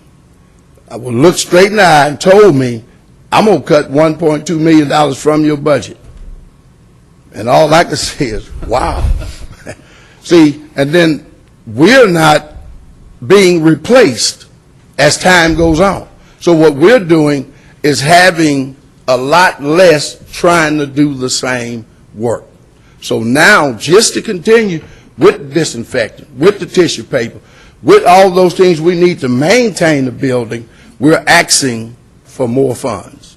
I would look straight in the eye and told me, I'm going to cut $1.2 million from your budget. And all I can say is, wow. See, and then we're not being replaced as time goes on. So what we're doing is having a lot less trying to do the same work. So now, just to continue with the disinfectant, with the tissue paper, with all those things we need to maintain the building, we're asking for more funds.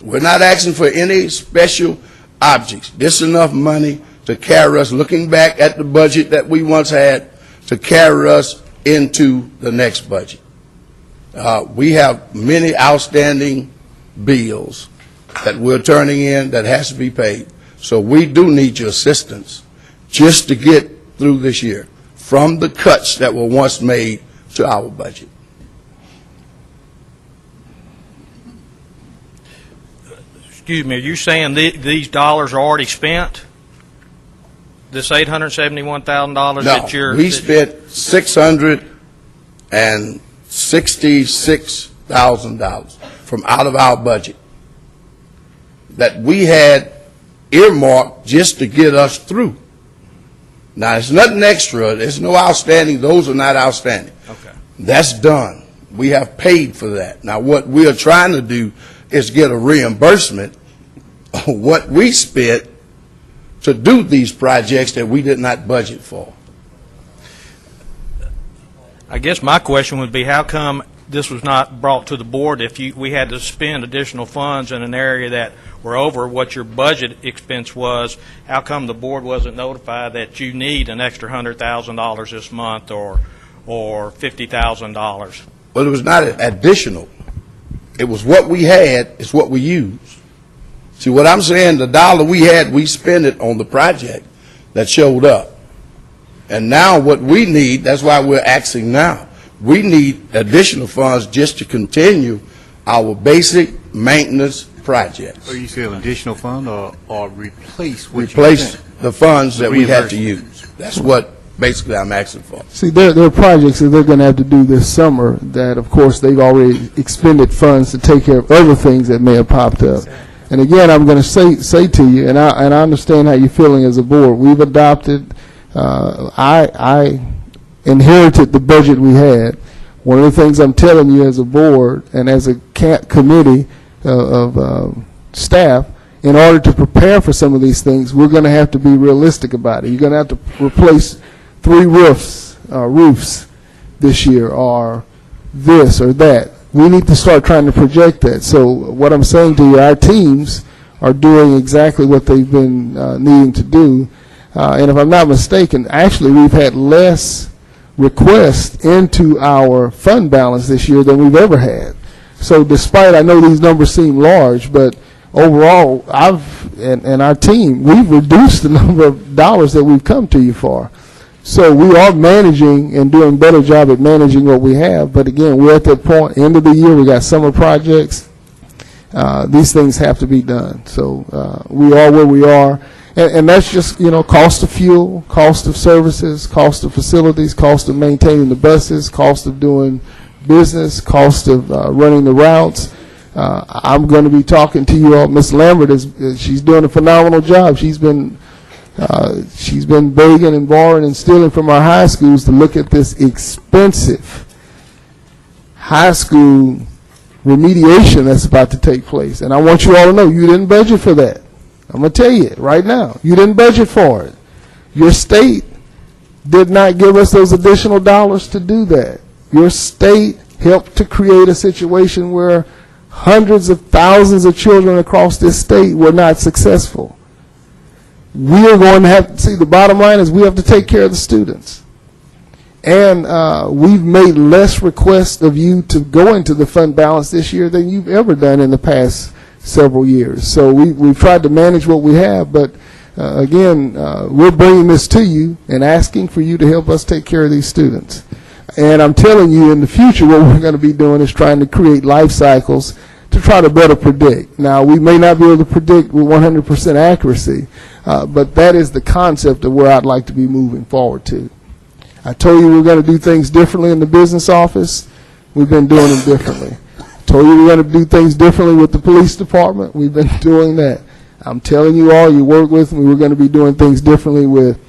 We're not asking for any special objects. This is enough money to carry us, looking back at the budget that we once had, to carry us into the next budget. We have many outstanding bills that we're turning in that has to be paid. So we do need your assistance just to get through this year from the cuts that were once made to our budget. Excuse me, are you saying these dollars are already spent? This $871,000 that you're... No, we spent $666,000 from out of our budget that we had earmarked just to get us through. Now, there's nothing extra. There's no outstanding. Those are not outstanding. Okay. That's done. We have paid for that. Now, what we are trying to do is get a reimbursement of what we spent to do these projects that we did not budget for. I guess my question would be, how come this was not brought to the board if we had to spend additional funds in an area that were over what your budget expense was? How come the board wasn't notified that you need an extra $100,000 this month or $50,000? Well, it was not additional. It was what we had is what we used. See, what I'm saying, the dollar we had, we spent it on the project that showed up. And now what we need, that's why we're asking now, we need additional funds just to continue our basic maintenance projects. So you said additional fund or replace what Replace the funds that we had to use. That's what basically I'm asking for. See, there are projects that they're going to have to do this summer that, of course, they've already expended funds to take care of other things that may have popped up. And again, I'm going to say to you, and I understand how you're feeling as a board. We've adopted, I inherited the budget we had. One of the things I'm telling you as a board and as a committee of staff, in order to prepare for some of these things, we're going to have to be realistic about it. You're going to have to replace 3 roofs this year or this or that. We need to start trying to project that. So what I'm saying to you, our teams are doing exactly what they've been needing to do. And if I'm not mistaken, actually we've had less requests into our fund balance this year than we've ever had. So despite, I know these numbers seem large, but overall, and our team, we've reduced the number of dollars that we've come to you for. So we are managing and doing a better job at managing what we have. But again, we're at that point, end of the year, we got summer projects. These things have to be done. So we are where we are. And that's just, cost of fuel, cost of services, cost of facilities, cost of maintaining the buses, cost of doing business, cost of running the routes. I'm going to be talking to you all. Ms. Lambert, she's doing a phenomenal job. She's been begging and borrowing and stealing from our high schools to look at this expensive high school remediation that's about to take place. And I want you all to know you didn't budget for that. I'm going to tell you right now, you didn't budget for it. Your state did not give us those additional dollars to do that. Your state helped to create a situation where hundreds of thousands of children across this state were not successful. We are going to have to see, the bottom line is we have to take care of the students. And we've made less requests of you to go into the fund balance this year than you've ever done in the past several years. So we've tried to manage what we have, but again, we're bringing this to you and asking for you to help us take care of these students. And I'm telling you, in the future, what we're going to be doing is trying to create life cycles to try to better predict. Now, we may not be able to predict with 100% accuracy, but that is the concept of where I'd like to be moving forward to. I told you we're going to do things differently in the business office. We've been doing them differently. I told you we're going to do things differently with the police department. We've been doing that. I'm telling you all, you work with me, we're going to be doing things differently with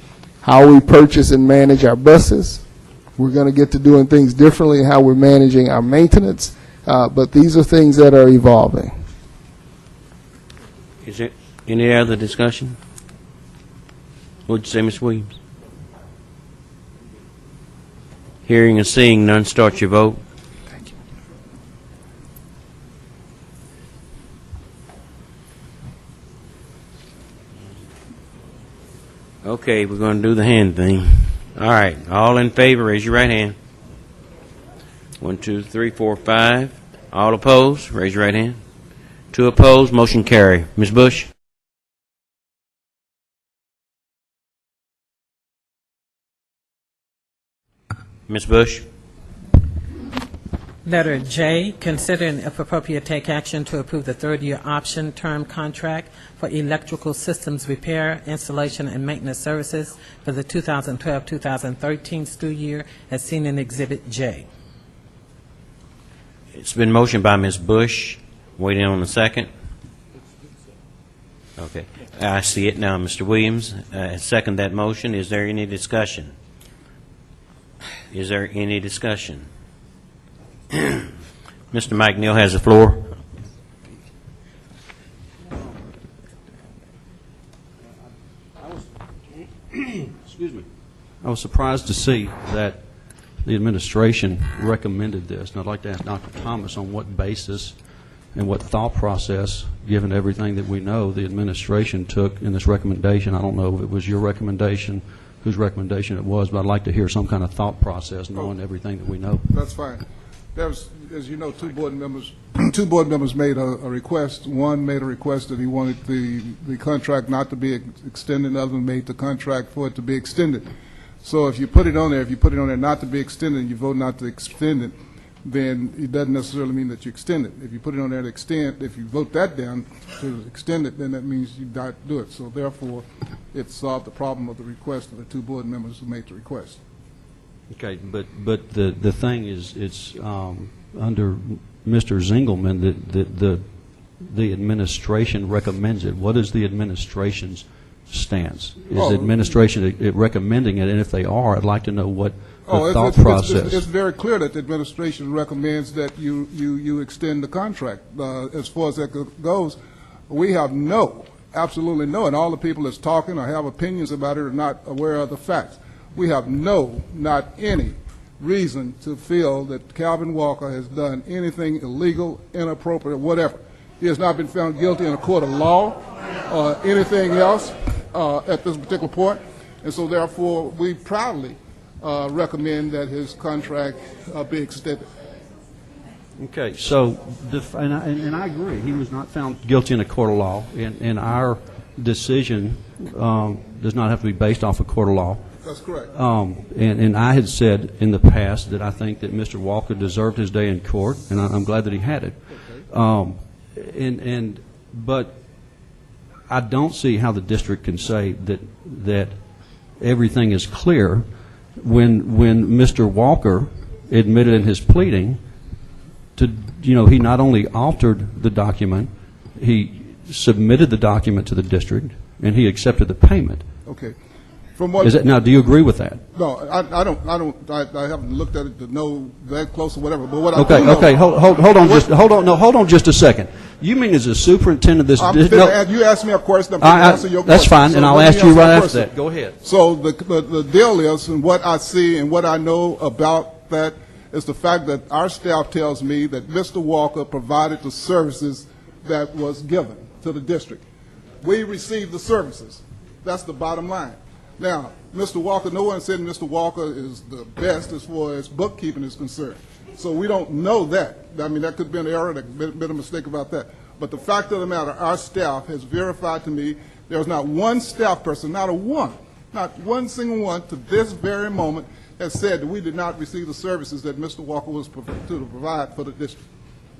how we purchase and manage our buses. We're going to get to doing things differently in how we're managing our maintenance, but these are things that are evolving. Is there any other discussion? What would you say, Ms. Williams? Hearing and seeing none, start your vote. Thank you. Okay, we're going to do the hand thing. All right, all in favor, raise your right hand. 1, 2, 3, 4, 5. All opposed, raise your right hand. 2 opposed, motion carry. Ms. Bush? Ms. Bush? Letter J, considering if appropriate, take action to approve the third-year option term contract for electrical systems repair, installation, and maintenance services for the 2012-2013 school year as seen in Exhibit J. It's been motioned by Ms. Bush. Waiting on a second. Okay. I see it now, Mr. Williams. Second that motion. Is there any discussion? Is there any discussion? Mr. McNeil has the floor. Excuse me. I was surprised to see that the administration recommended this, and I'd like to ask Dr. Thomas on what basis and what thought process, given everything that we know, the administration took in this recommendation. I don't know if it was your recommendation, whose recommendation it was, but I'd like to hear some kind of thought process knowing everything that we know. That's fine. There was, as you know, two board members made a request. One made a request that he wanted the contract not to be extended. The other one made the contract for it to be extended. So if you put it on there, not to be extended, and you vote not to extend it, then it doesn't necessarily mean that you extend it. If you put it on there to extend, if you vote that down to extend it, then that means you don't do it. So therefore, it solved the problem of the request of the two board members who made the request. Okay, but the thing is, it's under Mr. Zingelman that the administration recommends it. What is the administration's stance? Is the administration recommending it? And if they are, I'd like to know what the thought process. It's very clear that the administration recommends that you extend the contract. As far as that goes, we have absolutely no, and all the people that's talking or have opinions about it are not aware of the facts. We have not any reason to feel that Calvin Walker has done anything illegal, inappropriate, or whatever. He has not been found guilty in a court of law or anything else at this particular point, and so therefore we proudly recommend that his contract be extended. Okay, so, and I agree, he was not found guilty in a court of law, and our decision does not have to be based off a court of law. That's correct. And I had said in the past that I think that Mr. Walker deserved his day in court, and I'm glad that he had it. But I don't see how the district can say that everything is clear when Mr. Walker admitted in his pleading to, he not only altered the document, he submitted the document to the district, and he accepted the payment. Okay. From what Now, do you agree with that? No, I don't. I haven't looked at it to know that close or whatever. But what Okay, I do know, okay, hold on just a second. You mean as a superintendent of this district? you asked me a question. I'm going to answer your question. That's fine, So and I'll let me ask you answer right the after question. that. Go ahead. So the deal is, and what I see and what I know about that is the fact that our staff tells me that Mr. Walker provided the services that was given to the district. We received the services. That's the bottom line. Now, Mr. Walker, no one said Mr. Walker is the best as far as bookkeeping is concerned. So we don't know that. I mean, that could be an error, there could have been a mistake about that. But the fact of the matter, our staff has verified to me there's not one staff person, not one single one to this very moment has said that we did not receive the services that Mr. Walker was to provide for the district.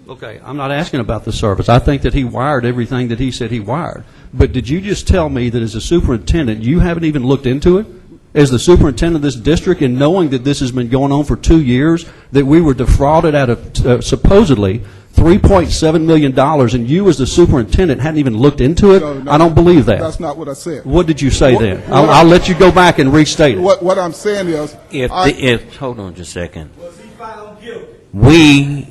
Okay, I'm not asking about the service. I think that he wired everything that he said he wired. But did you just tell me that as a superintendent, you haven't even looked into it? As the superintendent of this district, and knowing that this has been going on for 2 years, that we were defrauded out of supposedly $3.7 million, and you as the superintendent hadn't even looked into it? No, I don't believe that. That's not what I said. What did you say then? I'll let you go back and restate it. What I'm saying is... Hold on just a second. We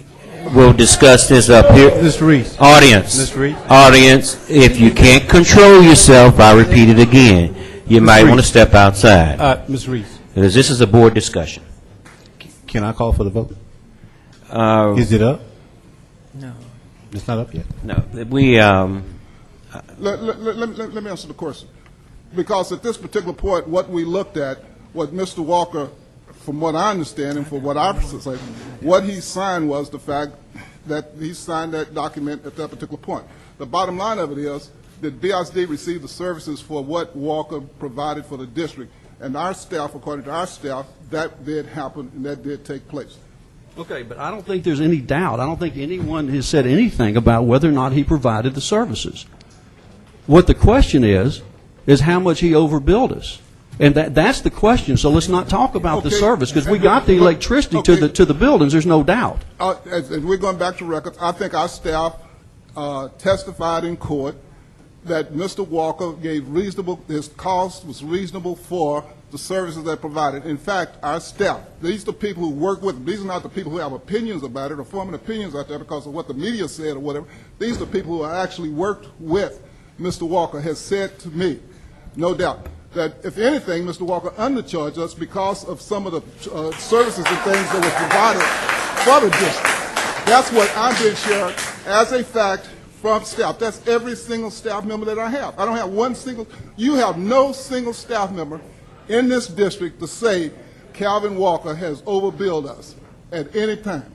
will discuss this up here. Mr. Reese. Audience. Mr. Reese. Audience, if you can't control yourself, I repeat it again. You might want to step outside. Mr. Reese. Because this is a board discussion. Can I call for the vote? Is it up? No. It's not up yet? No. We, Let me answer the question. Because at this particular point, what we looked at, what Mr. Walker, from what I understand and from what I say, what he signed was the fact that he signed that document at that particular point. The bottom line of it is that BSD received the services for what Walker provided for the district. And our staff, according to our staff, that did happen and that did take place. Okay, but I don't think there's any doubt. I don't think anyone has said anything about whether or not he provided the services. What the question is how much he overbilled us. And that's the question. So let's not talk about the service, because we got the electricity to the buildings. There's no doubt. And we're going back to records. I think our staff testified in court that Mr. Walker gave his cost was reasonable for the services that provided. In fact, our staff, these are the people who work with him. These are not the people who have opinions about it or forming opinions out there because of what the media said or whatever. These are the people who actually worked with Mr. Walker has said to me, no doubt, that if anything, Mr. Walker undercharged us because of some of the services and things that were provided for the district. That's what I'm being shared as a fact from staff. That's every single staff member that I have. I don't have one single, you have no single staff member in this district to say Calvin Walker has overbilled us at any time.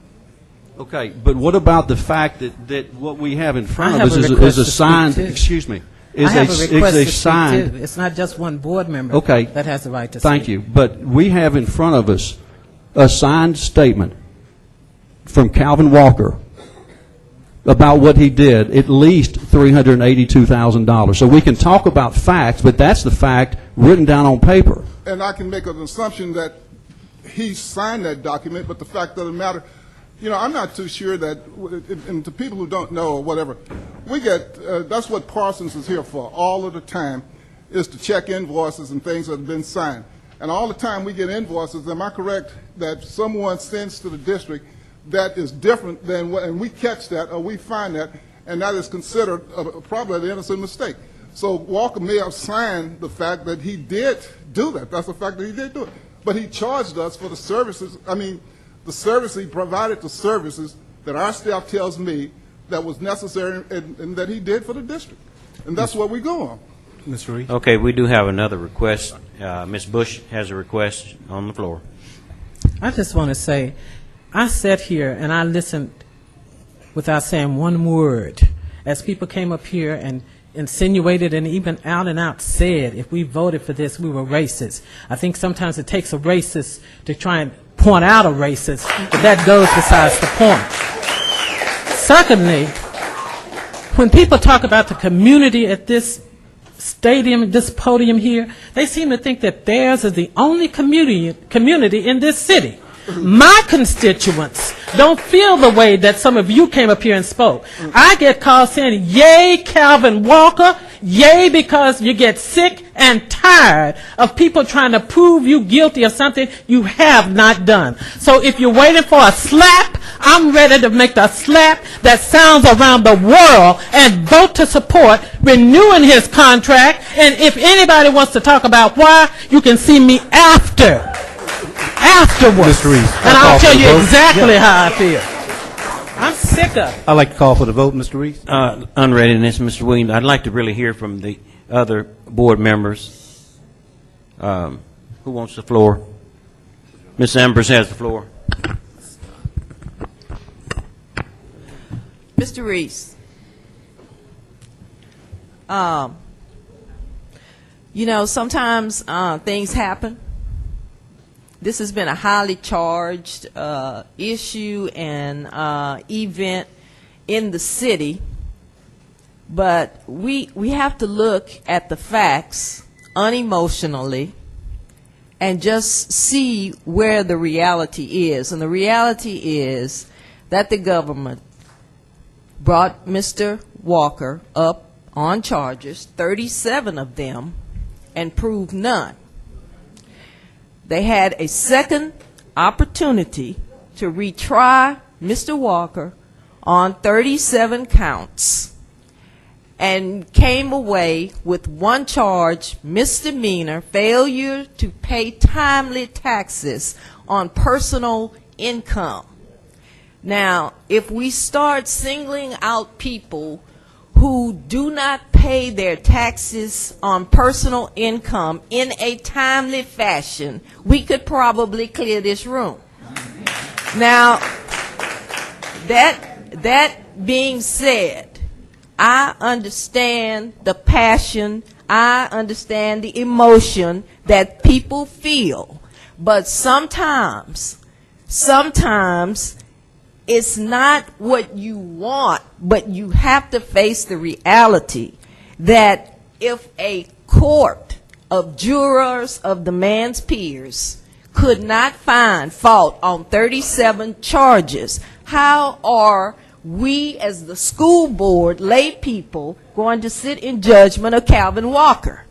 Okay, but what about the fact that what we have in front of us is a signed, excuse me, is a signed. It's not just one board member that has the right to speak. Thank you. But we have in front of us a signed statement from Calvin Walker about what he did, at least $382,000. So we can talk about facts, but that's the fact written down on paper. And I can make an assumption that he signed that document, but the fact of the matter, I'm not too sure that, and to people who don't know or whatever, we get, that's what Parsons is here for all of the time, is to check invoices and things that have been signed. And all the time we get invoices, am I correct, that someone sends to the district that is different than what, and we catch that or we find that, and that is considered probably an innocent mistake. So Walker may have signed the fact that he did do that. That's the fact that he did do it. but he charged us for the services, the service he provided, the services that our staff tells me that was necessary and that he did for the district. And that's what we go on. Mr. Reed? Okay, we do have another request. Ms. Bush has a request on the floor. I just want to say, I sat here and I listened without saying one word as people came up here and insinuated and even out and out said if we voted for this, we were racist. I think sometimes it takes a racist to try and point out a racist, but that goes besides the point. Secondly, when people talk about the community at this stadium, this podium here, they seem to think that theirs is the only community in this city. My constituents don't feel the way that some of you came up here and spoke. I get calls saying, yay, Calvin Walker, yay, because you get sick and tired of people trying to prove you guilty of something you have not done. So if you're waiting for a slap, I'm ready to make the slap that sounds around the world and vote to support renewing his contract. And if anybody wants to talk about why, you can see me afterwards. Mr. Reed, And I'll tell you exactly how I feel. I'm sick of it. I'd like to call for the vote, Mr. Reed. Unreadiness, Mr. Williams. I'd like to really hear from the other board members. Who wants the floor? Ms. Ambers has the floor. Mr. Reese, sometimes things happen. This has been a highly charged issue and event in the city, but we have to look at the facts unemotionally and just see where the reality is. And the reality is that the government brought Mr. Walker up on charges, 37 of them, and proved none. They had a second opportunity to retry Mr. Walker on 37 counts and came away with one charge, misdemeanor, failure to pay timely taxes on personal income. Now, if we start singling out people who do not pay their taxes on personal income in a timely fashion, we could probably clear this room. Now, that being said, I understand the passion, I understand the emotion that people feel, but sometimes it's not what you want, but you have to face the reality that if a court of jurors of the man's peers could not find fault on 37 charges, how are we as the school board, lay people, going to sit in judgment of Calvin Walker?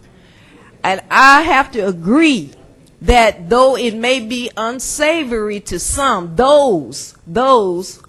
And I have to agree that though it may be unsavory to some, those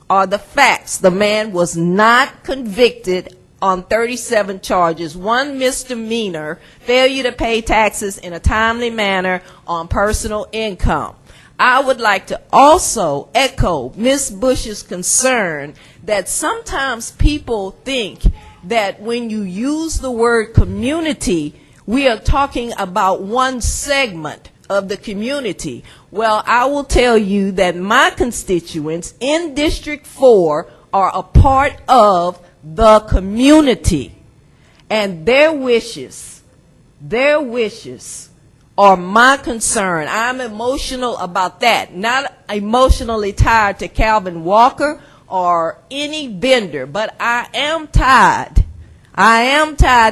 are the facts. The man was not convicted on 37 charges, one misdemeanor, failure to pay taxes in a timely manner on personal income. I would like to also echo Ms. Bush's concern that sometimes people think that when you use the word community, we are talking about one segment of the community. Well, I will tell you that my constituents in District 4 are a part of the community, and their wishes are my concern. I'm emotional about that, not emotionally tied to Calvin Walker or any vendor, but I am tied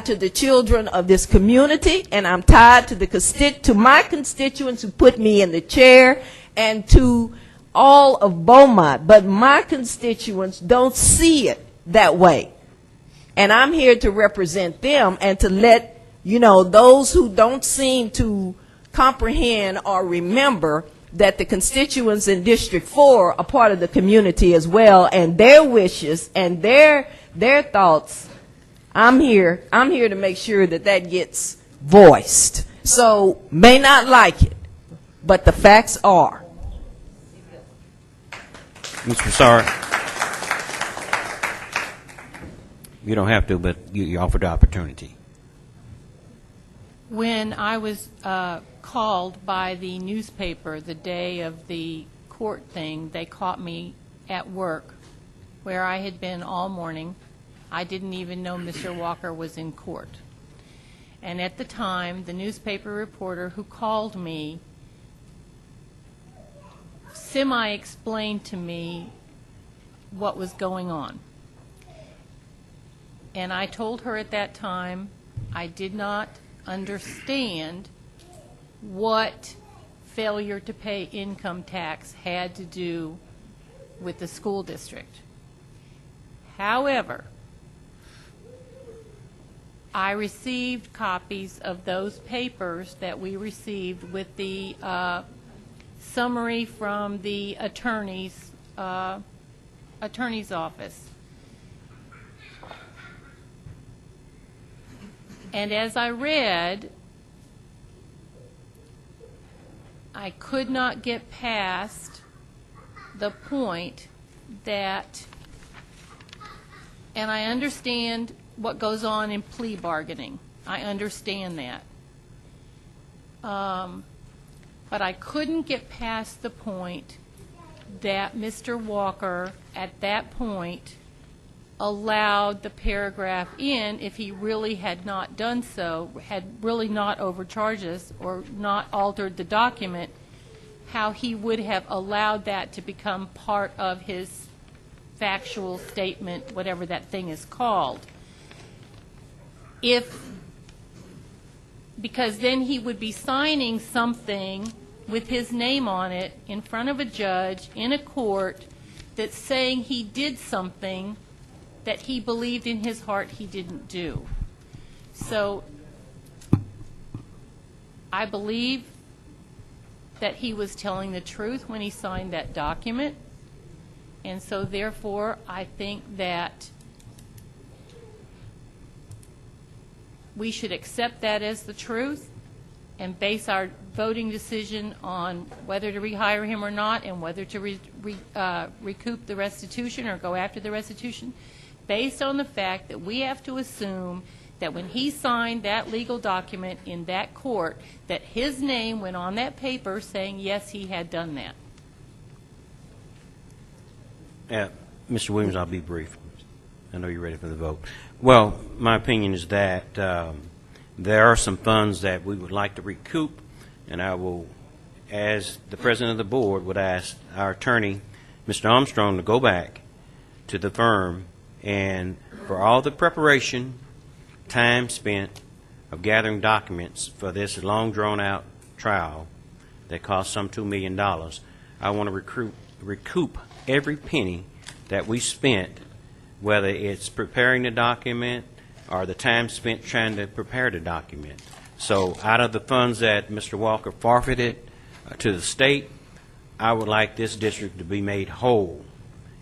to the children of this community, and I'm tied to my constituents who put me in the chair and to all of Beaumont. But my constituents don't see it that way. And I'm here to represent them and to let, those who don't seem to comprehend or remember that the constituents in District 4 are part of the community as well, and their wishes and their thoughts. I'm here to make sure that gets voiced. So, may not like it, but the facts are. Ms. Broussard? You don't have to, but you offered the opportunity. When I was called by the newspaper the day of the court thing, they caught me at work where I had been all morning. I didn't even know Mr. Walker was in court. And at the time, the newspaper reporter who called me semi-explained to me what was going on. And I told her at that time I did not understand what failure to pay income tax had to do with the school district. However, I received copies of those papers that we received with the summary from the attorney's office. And as I read, I could not get past the point that, and I understand what goes on in plea bargaining. I understand that. But I couldn't get past the point that Mr. Walker, at that point, allowed the paragraph in, if he really had not done so, had really not overcharged us or not altered the document, how he would have allowed that to become part of his factual statement, whatever that thing is called. Because then he would be signing something with his name on it in front of a judge in a court that's saying he did something that he believed in his heart he didn't do. So I believe that he was telling the truth when he signed that document, and so therefore I think that we should accept that as the truth and base our voting decision on whether to rehire him or not, and whether to recoup the restitution or go after the restitution, based on the fact that we have to assume that when he signed that legal document in that court, that his name went on that paper saying, yes, he had done that. Mr. Williams, I'll be brief. I know you're ready for the vote. Well, my opinion is that there are some funds that we would like to recoup, and I will, as the president of the board, would ask our attorney, Mr. Armstrong, to go back to the firm and for all the preparation, time spent of gathering documents for this long drawn-out trial that cost some $2 million, I want to recoup every penny that we spent, whether it's preparing the document or the time spent trying to prepare the document. So out of the funds that Mr. Walker forfeited to the state, I would like this district to be made whole.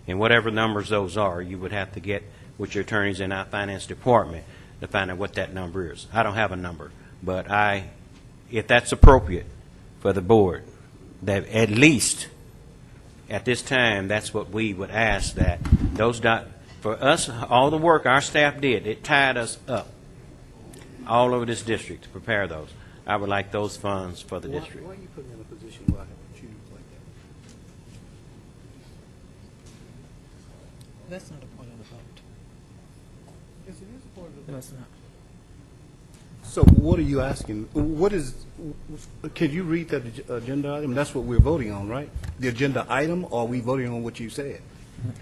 And whatever numbers those are, you would have to get with your attorneys in our finance department to find out what that number is. I don't have a number, but if that's appropriate for the board, that at least at this time, that's what we would ask, that those for us, all the work our staff did, it tied us up all over this district to prepare those. I would like those funds for the district. Why are you putting in a position where I have to choose like that? That's not a point of the vote. Yes, it is a point of the vote. No, it's not. So what are you asking? Can you read that agenda item? That's what we're voting on, right? The agenda item, or are we voting on what you said?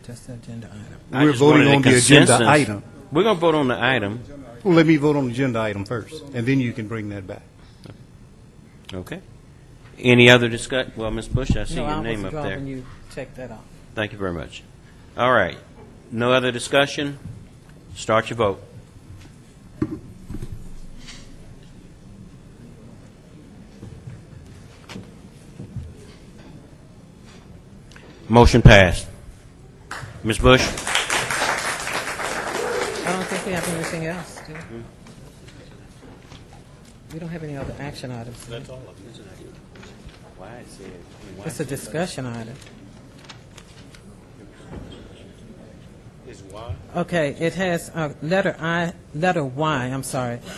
Just the agenda item. We're voting on the agenda item. We're going to vote on the item. Well, let me vote on the agenda item first, and then you can bring that back. Okay. Any other discussion? Well, Ms. Bush, I see No, your name up I was there. when you check that off. Thank you very much. All right. No other discussion? Start your vote. Motion passed. Ms. Bush? I don't think we have anything else, do we? We don't have any other action items. That's all of them, isn't it? It's a discussion item. Is why? Okay, it has letter Y,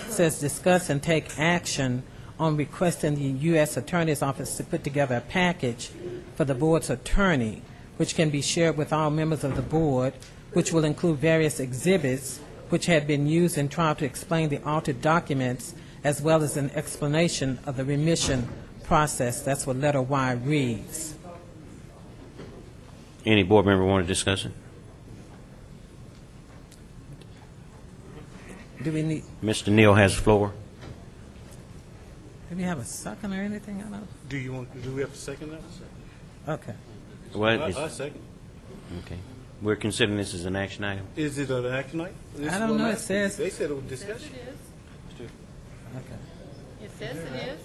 says discuss and take action on requesting the U.S. Attorney's Office to put together a package for the board's attorney, which can be shared with all members of the board, which will include various exhibits which had been used in trial to explain the altered documents, as well as an explanation of the remission process. That's what letter Y reads. Any board member want to discuss it? Do we need, Mr. Neal has the floor. do we have a second or anything? I don't. Do we have to second that? Okay. Well, I second. okay. We're considering this as an action item. Is it an action item? I don't know. It says. They said it was discussion. Okay. It says it is.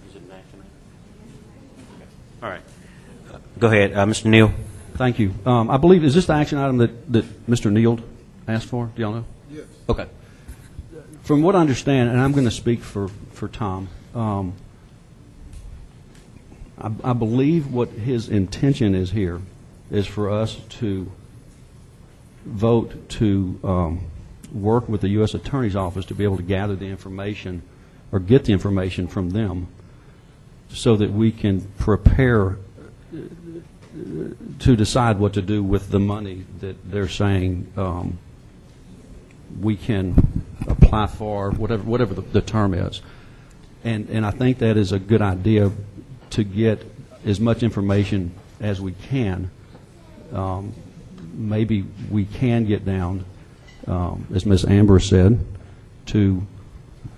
Is it an action item? All right. Go ahead, Mr. Neal. Thank you. I believe, is this the action item that Mr. Neal asked for? Do y'all know? Yes. Okay. From what I understand, and I'm going to speak for Tom, I believe what his intention is here is for us to vote to work with the U.S. Attorney's Office to be able to gather the information or get the information from them so that we can prepare to decide what to do with the money that they're saying we can apply for, whatever the term is. And I think that is a good idea to get as much information as we can. Maybe we can get down, as Ms. Amber said, to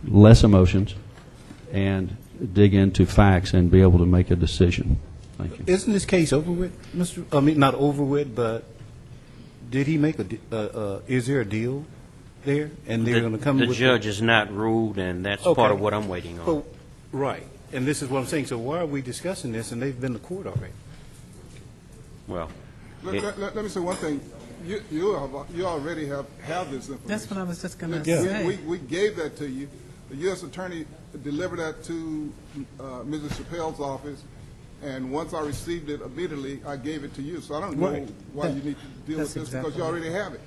less emotions and dig into facts and be able to make a decision. Thank you. Isn't this case over with, Mr.? I mean, not over with, but did he make is there a deal there? And they're going to come The with judge is not ruled, and that's Okay. part of what I'm waiting on. So, right. And this is what I'm saying. So why are we discussing this, and they've been to court already? Well, Let me say one thing. You already have this information. That's what I was just going to Yeah. say. We gave that to you. The U.S. Attorney delivered that to Mrs. Chappelle's office, and once I received it immediately, I gave it to you. So I don't know Right. why you need to deal with That's this exactly because you already have it.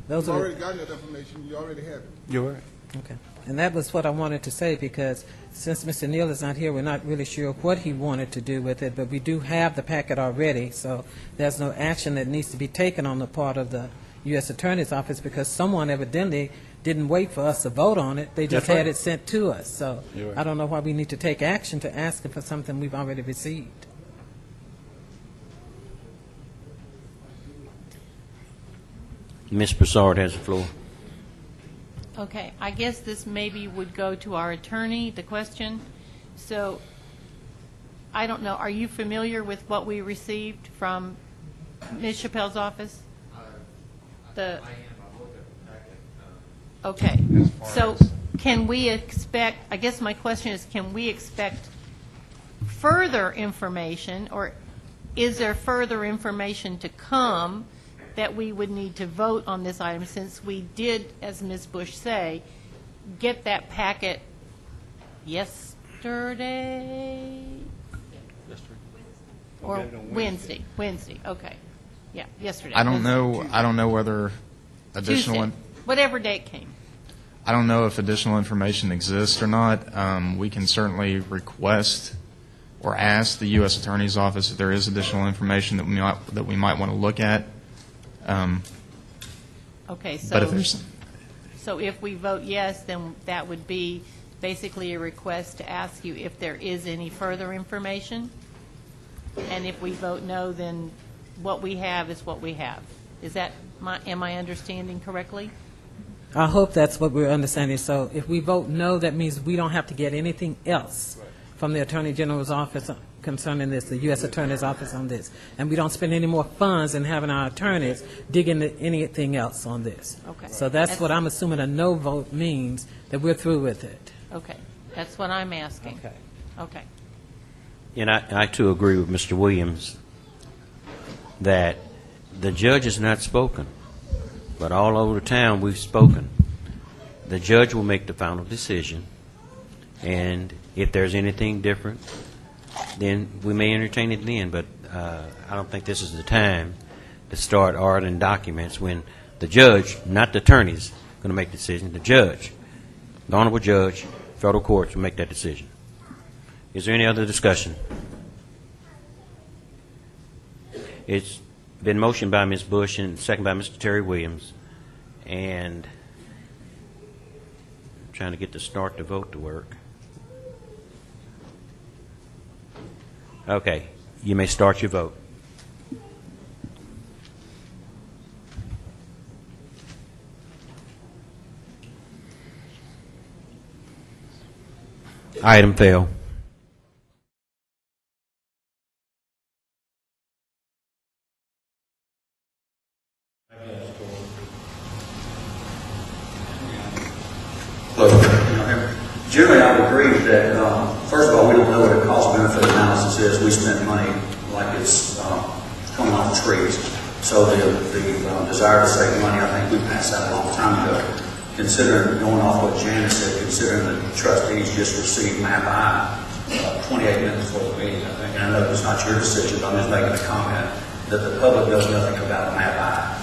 Those You've are already gotten that information. You already have it. You're right. okay. And that was what I wanted to say, because since Mr. Neal is not here, we're not really sure what he wanted to do with it, but we do have the packet already, so there's no action that needs to be taken on the part of the U.S. Attorney's Office, because someone evidently didn't wait for us to vote on it. They just That's right. had it sent to us. So You're right. I don't know why we need to take action to ask for something we've already received. Ms. Broussard has the floor. Okay, I guess this maybe would go to our attorney, the question. So, I don't know, are you familiar with what we received from Ms. Chappelle's office? Okay, so can we expect, I guess my question is, can we expect further information, or is there further information to come that we would need to vote on this item, since we did, as Ms. Bush say, get that packet yesterday? Or Wednesday, okay. Yeah, yesterday. I don't know whether additional, Tuesday, whatever date came. I don't know if additional information exists or not. We can certainly request or ask the U.S. Attorney's Office if there is additional information that we might want to look at. Okay, But if there's, so if we vote yes, then that would be basically a request to ask you if there is any further information. And if we vote no, then what we have is what we have. Is that, am I understanding correctly? I hope that's what we're understanding. So if we vote no, that means we don't have to get anything else from the Attorney General's office concerning this, the U.S. Attorney's Office on this. And we don't spend any more funds in having our attorneys dig into anything else on this. Okay. So that's what I'm assuming a no vote means, that we're through with it. Okay, that's what I'm asking. Okay. Okay. And I too agree with Mr. Williams that the judge has not spoken, but all over the town we've spoken. The judge will make the final decision, And if there's anything different, then we may entertain it then. But I don't think this is the time to start ordering documents when the judge, not the attorneys, going to make the decision. The judge, the honorable judge, federal courts will make that decision. Is there any other discussion? It's been motioned by Ms. Bush and seconded by Mr. Terry Williams. And I'm trying to get the start the vote to work. Okay, you may start your vote. Item failed. Generally, I would agree that, first of all, we don't know what a cost-benefit analysis is. We spend money like it's coming off the trees. So the desire to save money, I think we passed that a long time ago. Considering, going off what Janice said, considering the trustees just received MAP-I 28 minutes before the meeting, I think, and I know it's not your decision, but I'm just making a comment that the public knows nothing about MAP-I.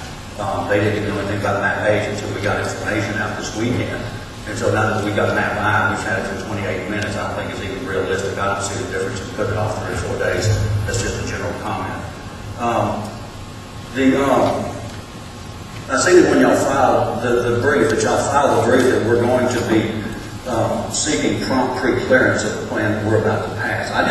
They didn't know anything about MAP-H until we got information out this weekend. And so now that we got MAP-I, we've had it for 28 minutes, I don't think it's even realistic. I don't see the difference in putting it off 3 or 4 days. That's just a general comment. I see that when y'all filed the brief, that y'all filed the brief that we're going to be seeking prompt pre-clearance of the plan that we're about to pass. I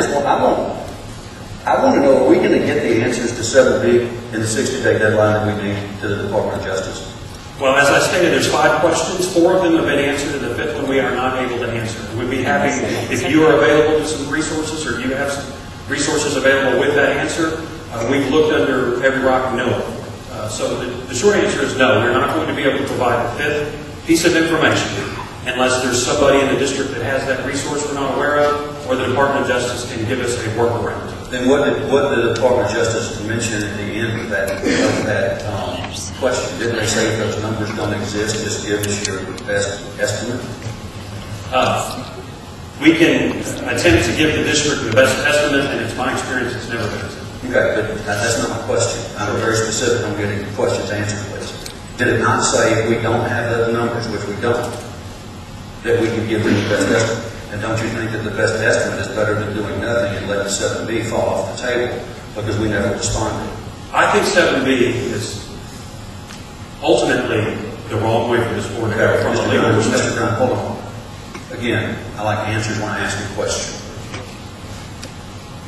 want to know, are we going to get the answers to 7B in the 60-day deadline that we need to the Department of Justice? Well, as I stated, there's 5 questions. 4 of them have been answered, and the 5th one we are not able to answer. We'd be happy if you are available to some resources, or you have some resources available with that answer. We've looked under every rock we know of. So the short answer is no. We're not going to be able to provide the 5th piece of information unless there's somebody in the district that has that resource we're not aware of, or the Department of Justice can give us a workaround. Then what did the Department of Justice mention at the end of that question? Didn't they say if those numbers don't exist, just give us your best estimate? We can attempt to give the district the best estimate, and it's my experience it's never been. Okay, but that's not my question. I'm very specific on getting the questions answered, please. Did it not say if we don't have those numbers, which we don't, that we can give them the best estimate? And don't you think that the best estimate is better than doing nothing and letting 7B fall off the table because we never responded? I think 7B is ultimately the wrong way for this board to go from a legal perspective. Mr. Brown, hold on. Again, I like answers when I ask a question.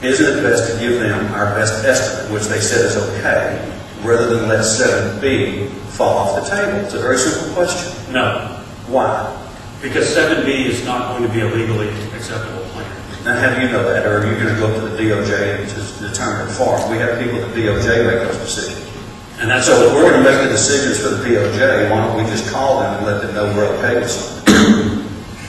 Isn't it best to give them our best estimate, which they said is okay, rather than let 7B fall off the table? It's a very simple question. No. Why? Because 7B is not going to be a legally acceptable plan. Now, how do you know that? Or are you going to go to the DOJ to determine it for them? We have people at the DOJ make those decisions. And that's so if we're going to make the decisions for the DOJ, why don't we just call them and let them know we're okay with something?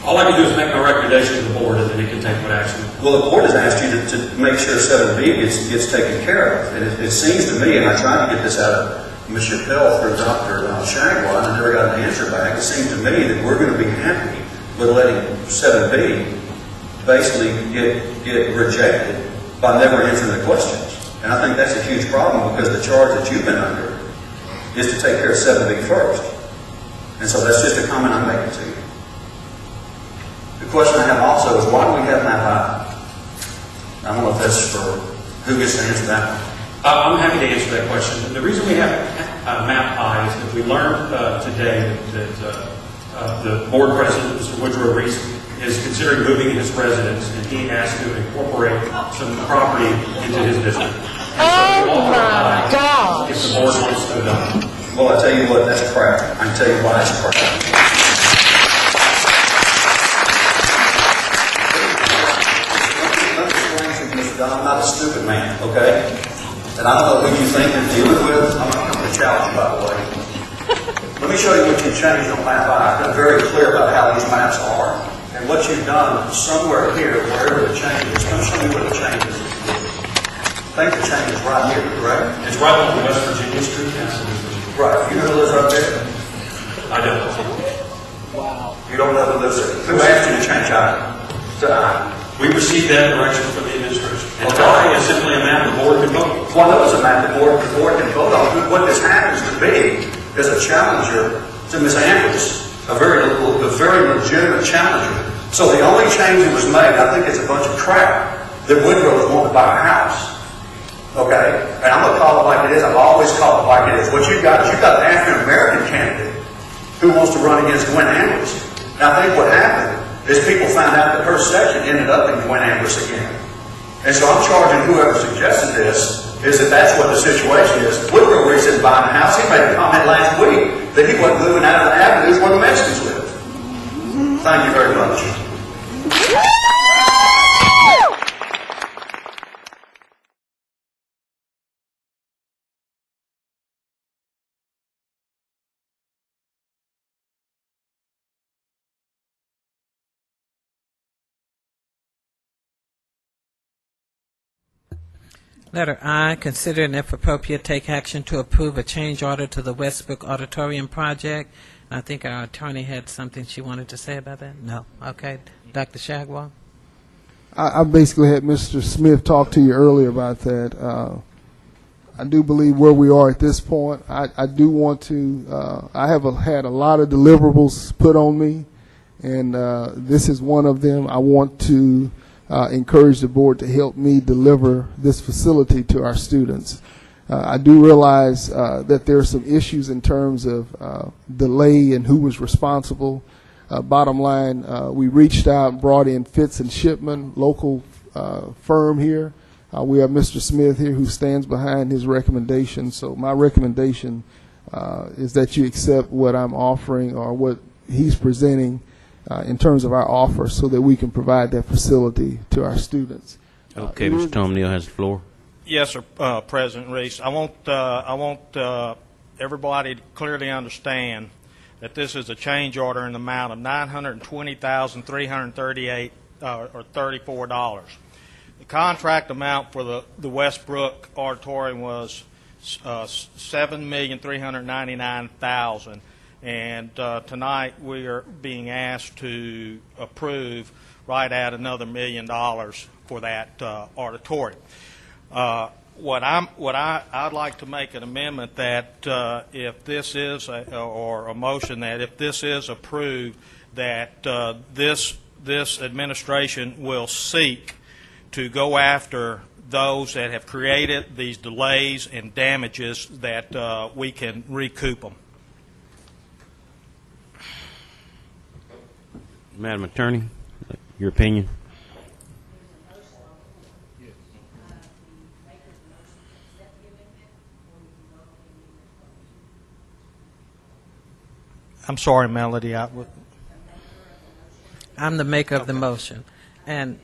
All I can do is make my recommendation to the board, and then it can take what action. Well, the board has asked you to make sure 7B gets taken care of. And it seems to me, and I tried to get this out of Ms. Chappelle through Dr. Shagwa, and I never got an answer back. It seems to me that we're going to be happy with letting 7B basically get rejected by never answering the questions. And I think that's a huge problem because the charge that you've been under is to take care of 7B first. And so that's just a comment I'm making to you. The question I have also is why do we have MAP-I? I don't know if that's for who gets to answer that one. I'm happy to answer that question. The reason we have MAP-I is that we learned today that the board president, Mr. Woodrow Reese, is considering moving his residence, and he asked to incorporate some property into his district. Oh my gosh! If the board wants to adopt. Well, I tell you what, that's crap. I can tell you why it's crap. I'm not a stupid man, okay? And I don't know who you think you're dealing with. I'm not going to challenge you, by the way. Let me show you what you changed on MAP-I. I've been very clear about how these maps are. And what you've done somewhere here, wherever the change is, let me show you where the change is. I think the change is right here, correct? It's right on West Virginia Street. Right. You know who lives up there? I don't. Wow. You don't know who lives there. Who asked you to change item? We received that direction from the administration. And tonight is simply a map the board can vote on. Well, that was a map the board can vote on. What this happens to be is a challenger to Ms. Ambrose, a very legitimate challenger. So the only change that was made, I think it's a bunch of crap, that Woodrow's wanting to buy a house. Okay? And I'm going to call it like it is. I've always called it like it is. What you've got is you've got an African-American candidate who wants to run against Gwen Ambrose. And I think what happened is people found out that her section ended up in Gwen Ambrose again. And so I'm charging whoever suggested this is that that's what the situation is. Woodrow Reese isn't buying a house. He made a comment last week that he wasn't moving out of the avenues where the Mexicans live. Thank you very much. Letter I, consider and if appropriate, take action to approve a change order to the Westbrook Auditorium project. I think our attorney had something she wanted to say about that. No. Okay. Dr. Shagwell? I basically had Mr. Smith talk to you earlier about that. I do believe where we are at this point, I do want to, I have had a lot of deliverables put on me, and this is one of them. I want to encourage the board to help me deliver this facility to our students. I do realize that there are some issues in terms of delay and who was responsible. Bottom line, we reached out and brought in Fitz and Shipman, local firm here. We have Mr. Smith here who stands behind his recommendation. So my recommendation is that you accept what I'm offering or what he's presenting in terms of our offer so that we can provide that facility to our students. Okay, Mr. Tom Neal has the floor. Yes, sir, President Reese. I want everybody to clearly understand that this is a change order in the amount of $920,338 or $34. The contract amount for the Westbrook Auditorium was $7,399,000, and tonight we are being asked to approve right at another $1 million for that auditorium. I'd like to make an amendment that if this is or a motion that if this is approved, that this administration will seek to go after those that have created these delays and damages, that we can recoup them. Madam Attorney, your opinion? I'm sorry, Melody. I'm the maker of the motion. And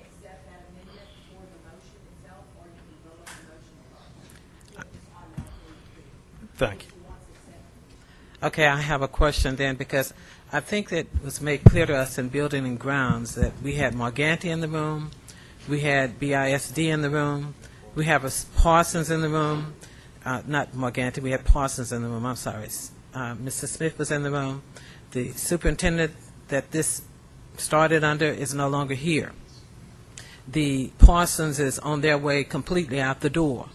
thank you. okay, I have a question then, because I think that was made clear to us in Building and Grounds that we had Morganti in the room, we had BISD in the room, we have Parsons in the room, not Morganti, we had Parsons in the room, I'm sorry. Mr. Smith was in the room. The superintendent that this started under is no longer here. The Parsons is on their way completely out the door.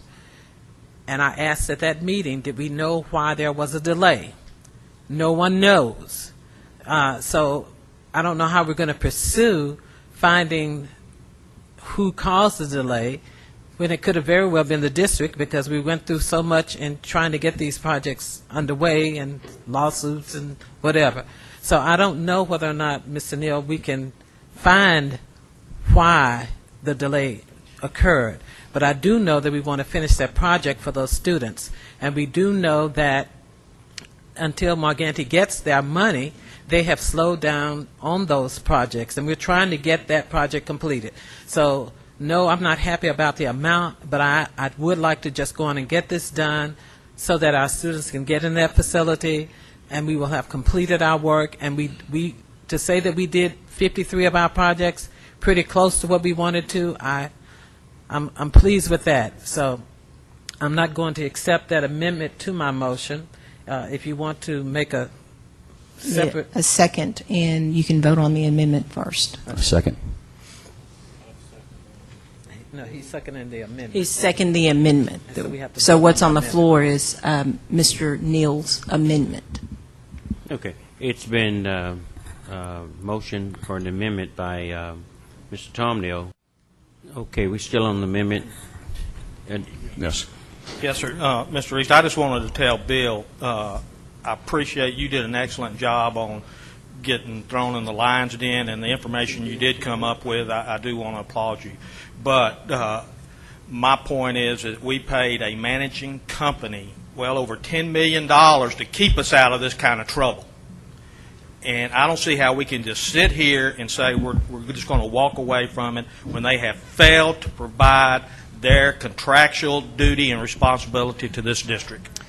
And I asked at that meeting, did we know why there was a delay? No one knows. So I don't know how we're going to pursue finding who caused the delay when it could have very well been the district, because we went through so much in trying to get these projects underway and lawsuits and whatever. So I don't know whether or not, Mr. Neal, we can find why the delay occurred. But I do know that we want to finish that project for those students. And we do know that until Morganti gets their money, they have slowed down on those projects. And we're trying to get that project completed. So no, I'm not happy about the amount, but I would like to just go on and get this done so that our students can get in that facility and we will have completed our work. And we to say that we did 53 of our projects, pretty close to what we wanted to, I'm pleased with that. So I'm not going to accept that amendment to my motion. If you want to make a separate... A second, and you can vote on the amendment first. Second. No, he's seconding the amendment. He's second the amendment. So we have to So vote what's on on the the floor is Mr. Neal's amendment. Okay. It's been motion for an amendment by Mr. Tom Neal. Okay, we still on the amendment? Yes. Yes, sir. Mr. Reese, I just wanted to tell Bill, I appreciate you did an excellent job on getting thrown in the lion's den, and the information you did come up with, I do want to applaud you. But my point is that we paid a managing company well over $10 million to keep us out of this kind of trouble. And I don't see how we can just sit here and say we're just going to walk away from it when they have failed to provide their contractual duty and responsibility to this district.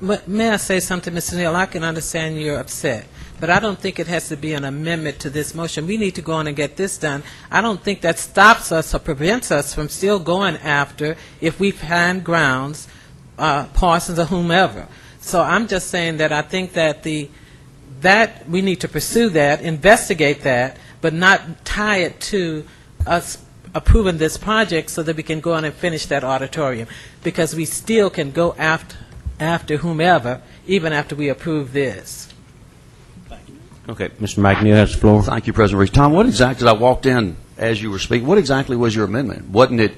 May I say something, Mr. Neal? I can understand you're upset, but I don't think it has to be an amendment to this motion. We need to go on and get this done. I don't think that stops us or prevents us from still going after, if we find grounds, Parsons or whomever. So I'm just saying that I think that that we need to pursue that, investigate that, but not tie it to us approving this project so that we can go on and finish that auditorium, because we still can go after whomever, even after we approve this. Okay, Mr. McNeil has the floor. Thank you, President Reese. Tom, what exactly, as I walked in as you were speaking, what exactly was your amendment? Wasn't it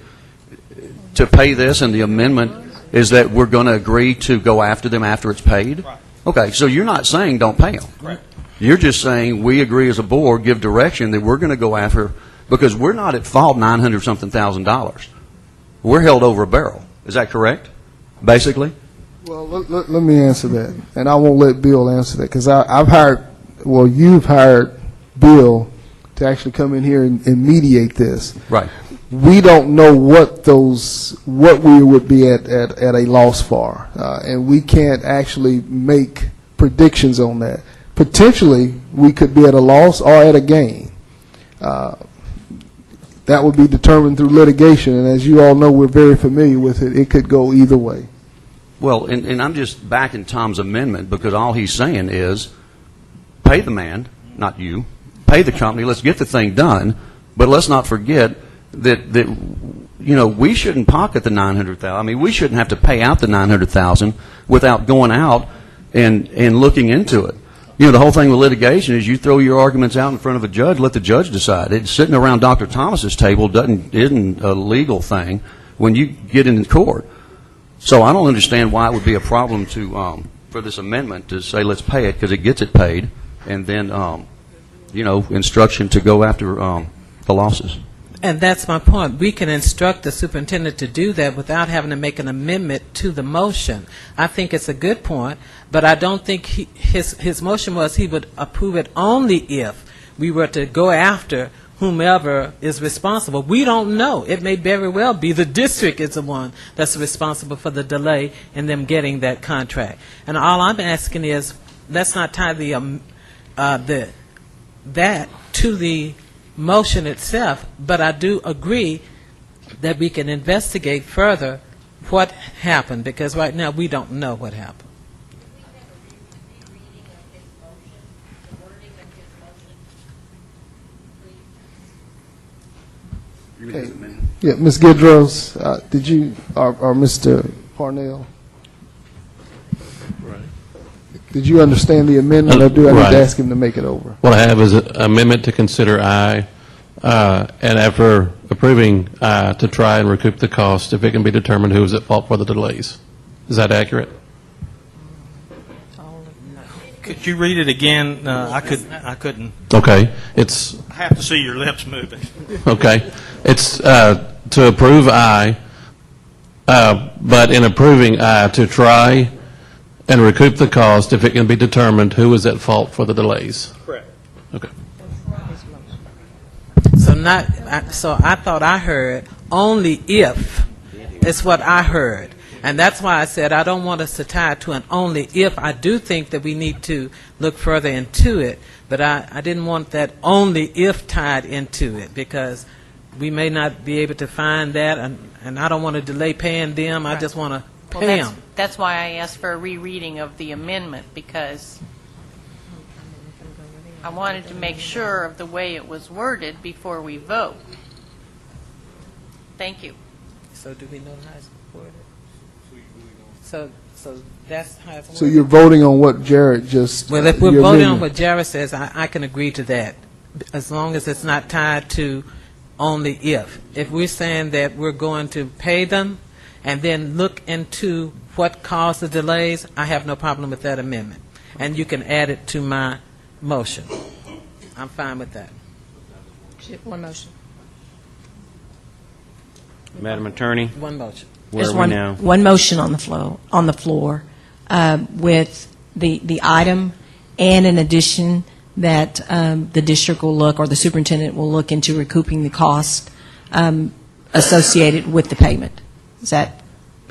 to pay this, and the amendment is that we're going to agree to go after them after it's paid? Right. Okay, so you're not saying don't pay them. Right. You're just saying we agree as a board, give direction that we're going to go after, because we're not at fault $900-something thousand. We're held over a barrel. Is that correct, basically? Well, let me answer that, and I won't let Bill answer that, because you've hired Bill to actually come in here and mediate this. Right. We don't know what we would be at a loss for, and we can't actually make predictions on that. Potentially, we could be at a loss or at a gain. That would be determined through litigation, and as you all know, we're very familiar with it. It could go either way. Well, and I'm just backing Tom's amendment, because all he's saying is pay the man, not you, pay the company, let's get the thing done, but let's not forget that we shouldn't pocket the $900,000. I mean, we shouldn't have to pay out the $900,000 without going out and looking into it. The whole thing with litigation is you throw your arguments out in front of a judge, let the judge decide. It's sitting around Dr. Thomas's table isn't a legal thing when you get in court. So I don't understand why it would be a problem for this amendment to say let's pay it, because it gets it paid, and then instruction to go after the losses. And that's my point. We can instruct the superintendent to do that without having to make an amendment to the motion. I think it's a good point, but I don't think his motion was he would approve it only if we were to go after whomever is responsible. We don't know. It may very well be the district is the one that's responsible for the delay in them getting that contract. And all I'm asking is, let's not tie that to the motion itself, but I do agree that we can investigate further what happened, because right now we don't know what happened. Okay. Yeah, Ms. Gidros, did you, or Mr. Parnell? Right. Did you understand the amendment, or do I need Right. to ask him to make it over? What I have is an amendment to consider I, and after approving I, to try and recoup the cost if it can be determined who is at fault for the delays. Is that accurate? Could you read it again? I couldn't. Okay. It's I have to see your lips moving. okay. It's to approve I, but in approving I, to try and recoup the cost if it can be determined who is at fault for the delays. Correct. Okay. So I thought I heard only if is what I heard. And that's why I said I don't want us to tie it to an only if. I do think that we need to look further into it, but I didn't want that only if tied into it, because we may not be able to find that, and I don't want to delay paying them. I just want to pay them. That's why I asked for a rereading of the amendment, because I wanted to make sure of the way it was worded before we vote. Thank you. So do we know how it's worded? So that's how it's worded? So you're voting on what Jared just... Well, if we're your voting on amendment. what Jared says, I can agree to that, as long as it's not tied to only if. If we're saying that we're going to pay them and then look into what caused the delays, I have no problem with that amendment. And you can add it to my motion. I'm fine with that. One motion. Madam Attorney, One motion. where There's are we now? one motion on the floor, with the item, and in addition, that the district will look, or the superintendent will look into recouping the cost associated with the payment. Is that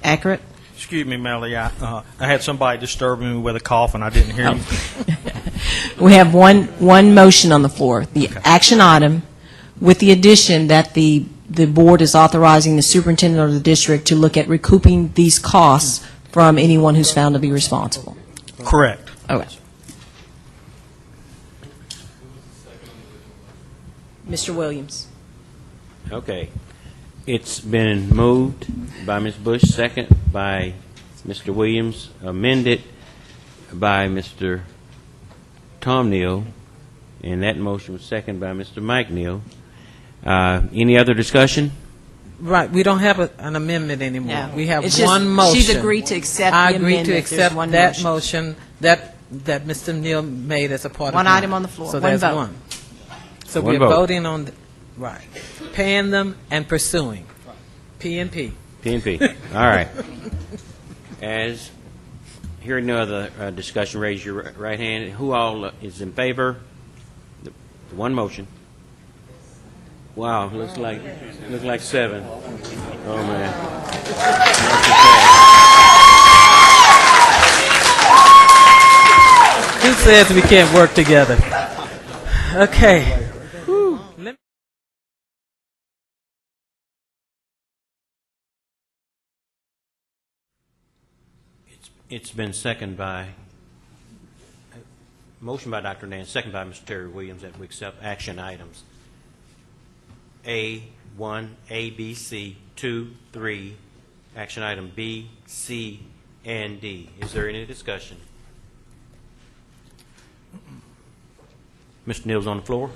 accurate? Excuse me, Melly, I had somebody disturbing me with a cough, and I didn't hear you. We have one motion on the floor, the action item, with the addition that the board is authorizing the superintendent or the district to look at recouping these costs from anyone who's found to be responsible. Correct. Okay. Mr. Williams. Okay. It's been moved by Ms. Bush, second by Mr. Williams, amended by Mr. Tom Neal, and that motion was seconded by Mr. Mike Neal. Any other discussion? Right, we don't have an amendment anymore. No. We have It's just- one motion. she's agreed to accept the I agree to amendment. There's accept one that motion that Mr. Neal made as a part of One mine. item on the floor. So One there's vote. one. So One we're vote. voting on, right, paying them and pursuing. P&P. P&P. All right. As hearing no other discussion, raise your right hand. Who all is in favor? The one motion. Wow, looks like 7. Oh man. Who says we can't work together? Okay. It's been seconded by, motion by Dr. Nance, second by Mr. Terry Williams, that we accept action items A1, A, B, C, 2, 3, action item B, C, and D. Is there any discussion? Mr. Neal's on the floor.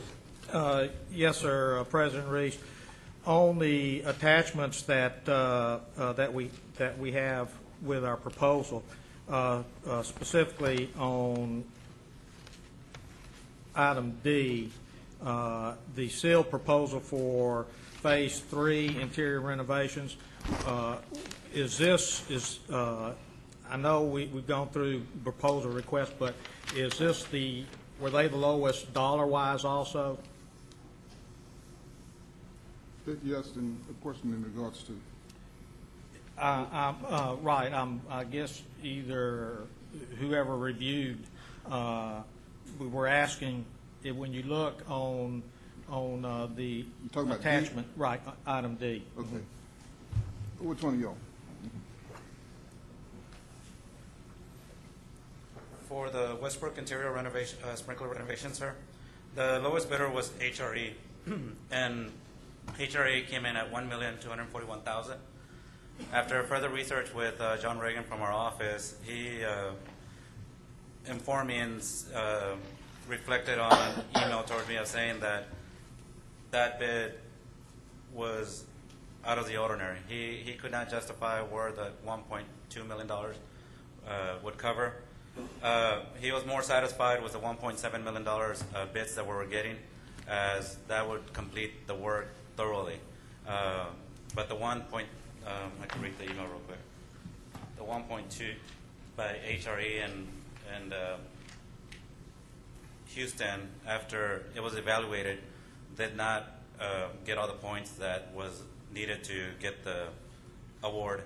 Yes, sir, President Reese. On the attachments that we have with our proposal, specifically on item D, the sealed proposal for Phase 3 interior renovations, I know we've gone through proposal requests, but is this were they the lowest dollar-wise also? Yes, and a question in regards to... Right, I guess either whoever reviewed, we were asking, when you look on the talking about D? attachment, right, item D. Okay. Which one of y'all? For the Westbrook interior renovation, sprinkler renovation, sir, the lowest bidder was HRE, and HRE came in at $1,241,000. After further research with John Reagan from our office, he informed me and reflected on an email towards me of saying that bid was out of the ordinary. He could not justify where the $1.2 million would cover. He was more satisfied with the $1.7 million bids that we were getting, as that would complete the work thoroughly. But the I can read the email real quick. The 1.2 by HRE and Houston, after it was evaluated, did not get all the points that was needed to get the award.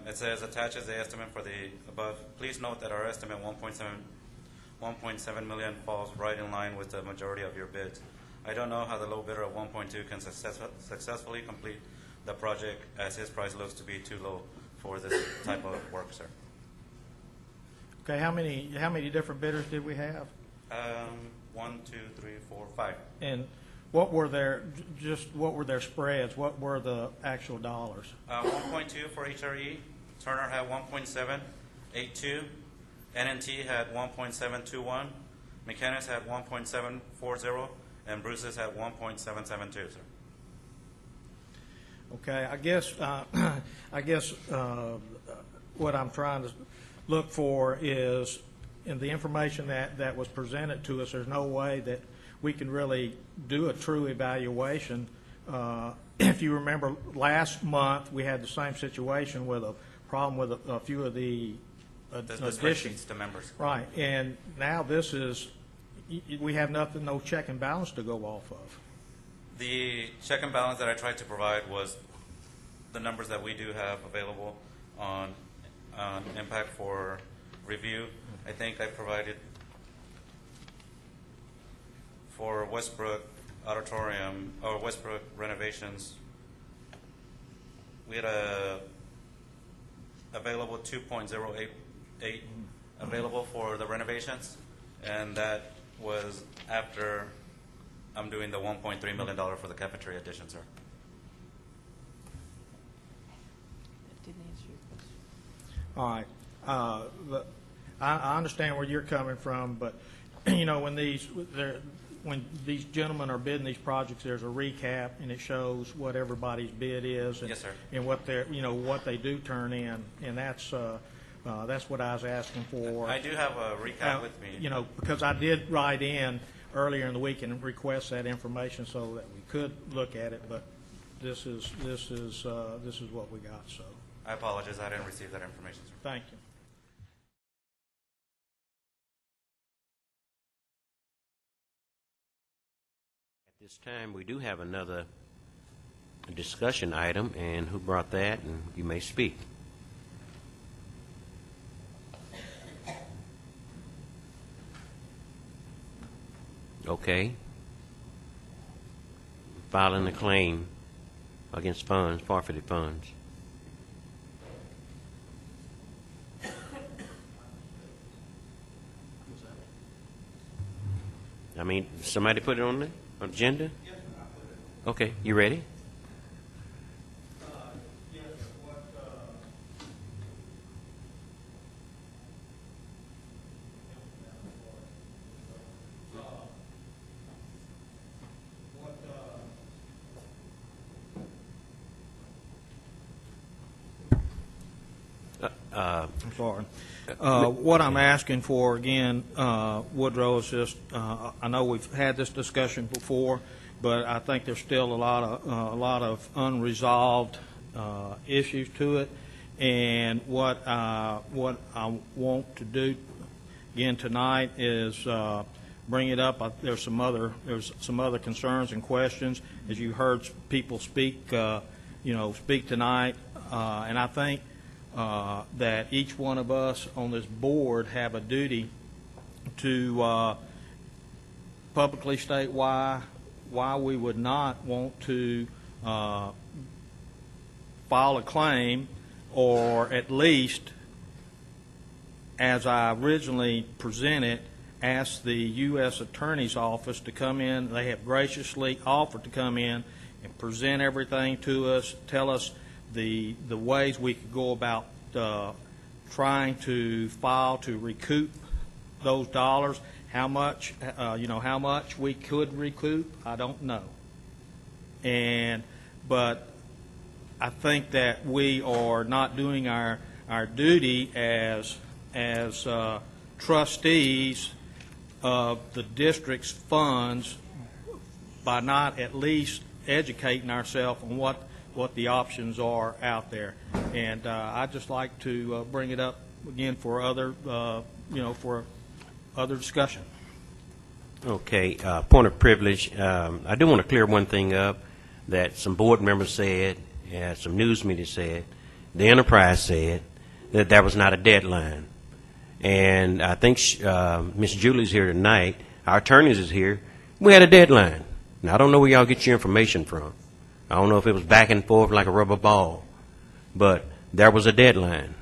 It says, attaches the estimate for the above. Please note that our estimate 1.7 million falls right in line with the majority of your bids. I don't know how the low bidder of 1.2 can successfully complete the project, as his price looks to be too low for this type of work, sir. Okay, how many different bidders did we have? 1, 2, 3, 4, 5. And What were their, what were their spreads? What were the actual dollars? 1.2 for HRE. Turner had 1.782. NNT had 1.721. Mechanics had 1.740. And Bruce's had 1.772, sir. Okay, I guess what I'm trying to look for is, in the information that was presented to us, there's no way that we can really do a true evaluation. If you remember, last month we had the same situation with a problem with a few of the additions to members. Right, and now this is, we have nothing, no check and balance to go off of. The check and balance that I tried to provide was the numbers that we do have available on impact for review. I think I provided for Westbrook Auditorium or Westbrook renovations. We had available 2.088 available for the renovations, and that was after I'm doing the $1.3 million for the cafeteria addition, sir. Didn't answer your question. All right. I understand where you're coming from, but you know, when these gentlemen are bidding these projects, there's a recap and it shows what everybody's bid is. And, yes, sir. And what they're, you know, what they do turn in, and that's what I was asking for. I do have a recap with me. You know, because I did write in earlier in the week and request that information so that we could look at it, but this is what we got. So I apologize, I didn't receive that information, sir. Thank you. At this time, we do have another discussion item, and who brought that? And you may speak. Okay. Filing a claim against funds, forfeited funds. I mean, somebody put it on the agenda? Okay, you ready? I'm sorry. What I'm asking for, again, Woodrow, is just, I know we've had this discussion before, but I think there's still a lot of unresolved issues to it. And what I want to do again tonight is bring it up. There's some other concerns and questions, as you heard people speak tonight, and I think that each one of us on this board have a duty to publicly state why we would not want to file a claim, or at least, as I originally presented, ask the U.S. Attorney's Office to come in. They have graciously offered to come in and present everything to us, tell us the ways we could go about trying to file to recoup those dollars. How much, how much we could recoup, I don't know. But I think that we are not doing our duty as trustees of the district's funds by not at least educating ourselves on what the options are out there. And I'd just like to bring it up again for other discussion. Okay, point of privilege. I do want to clear one thing up that some board members said, some news media said, the Enterprise said that there was not a deadline. And I think Ms. Julie's here tonight. Our attorneys is here. We had a deadline. Now, I don't know where y'all get your information from. I don't know if it was back and forth like a rubber ball. But there was a deadline.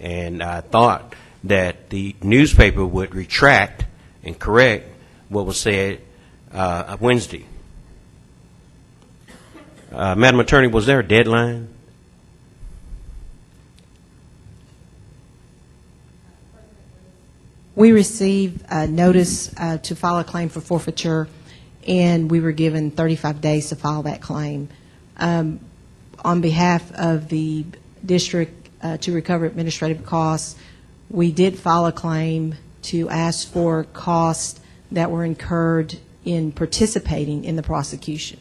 And I thought that the newspaper would retract and correct what was said Wednesday. Madam Attorney, was there a deadline? We received a notice to file a claim for forfeiture, and we were given 35 days to file that claim. On behalf of the district to recover administrative costs, we did file a claim to ask for costs that were incurred in participating in the prosecution.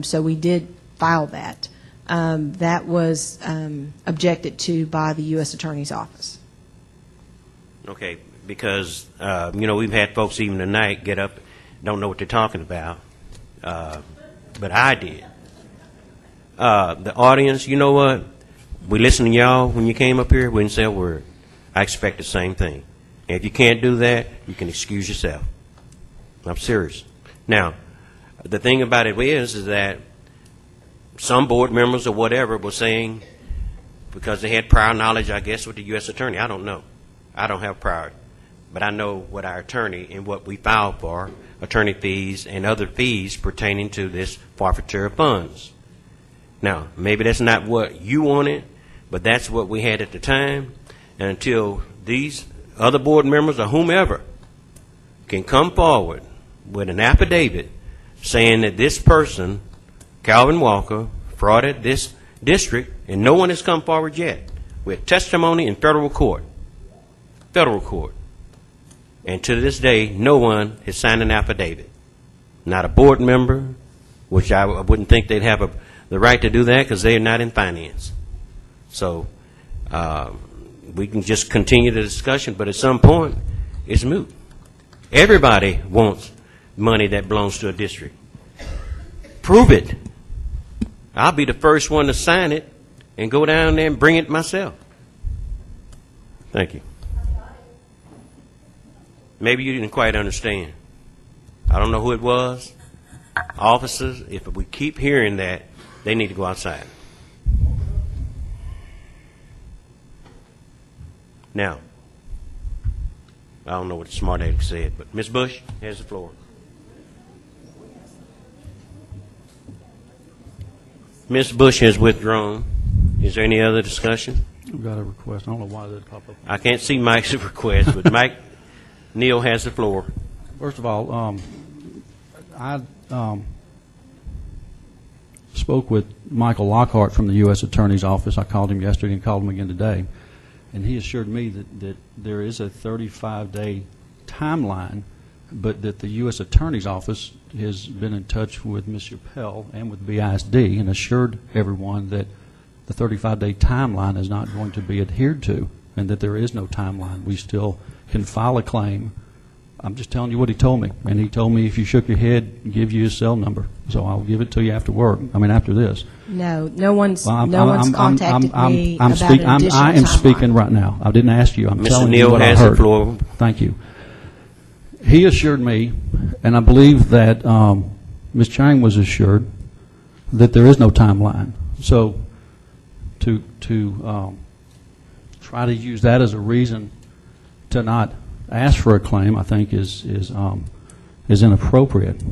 So we did file that. That was objected to by the U.S. Attorney's Office. Okay, because, we've had folks even tonight get up, don't know what they're talking about, but I did. The audience, you know what? We listened to y'all when you came up here. We didn't say a word. I expect the same thing. And if you can't do that, you can excuse yourself. I'm serious. Now, the thing about it is that some board members or whatever were saying, because they had prior knowledge, I guess, with the U.S. Attorney. I don't know. I don't have prior. But I know what our attorney and what we filed for, attorney fees and other fees pertaining to this forfeiture of funds. Now, maybe that's not what you wanted, but that's what we had at the time. And until these other board members or whomever can come forward with an affidavit saying that this person, Calvin Walker, frauded this district, and no one has come forward yet with testimony in federal court. Federal court. And to this day, no one has signed an affidavit. Not a board member, which I wouldn't think they'd have the right to do that because they are not in finance. So we can just continue the discussion, but at some point, it's moot. Everybody wants money that belongs to a district. Prove it. I'll be the first one to sign it and go down there and bring it myself. Thank you. Maybe you didn't quite understand. I don't know who it was. Officers, if we keep hearing that, they need to go outside. Now, I don't know what the smart aleck said, but Ms. Bush has the floor. Ms. Bush has withdrawn. Is there any other discussion? I've got a request. I don't know why that popped up. I can't see Mike's request, but Mike Neal has the floor. First of all, I spoke with Michael Lockhart from the U.S. Attorney's Office. I called him yesterday and called him again today. And he assured me that there is a 35-day timeline, but that the U.S. Attorney's Office has been in touch with Ms. Chappelle and with BISD and assured everyone that the 35-day timeline is not going to be adhered to and that there is no timeline. We still can file a claim. I'm just telling you what he told me. And he told me if you shook your head, give you his cell number. So I'll give it to you after work. I mean, after this. No one's contacted me about an additional I am timeline. speaking right now. I didn't ask you. I'm Mr. telling Neal you what I has the heard. floor. Thank you. He assured me, and I believe that Ms. Chang was assured, that there is no timeline. So to try to use that as a reason to not ask for a claim, I think is inappropriate.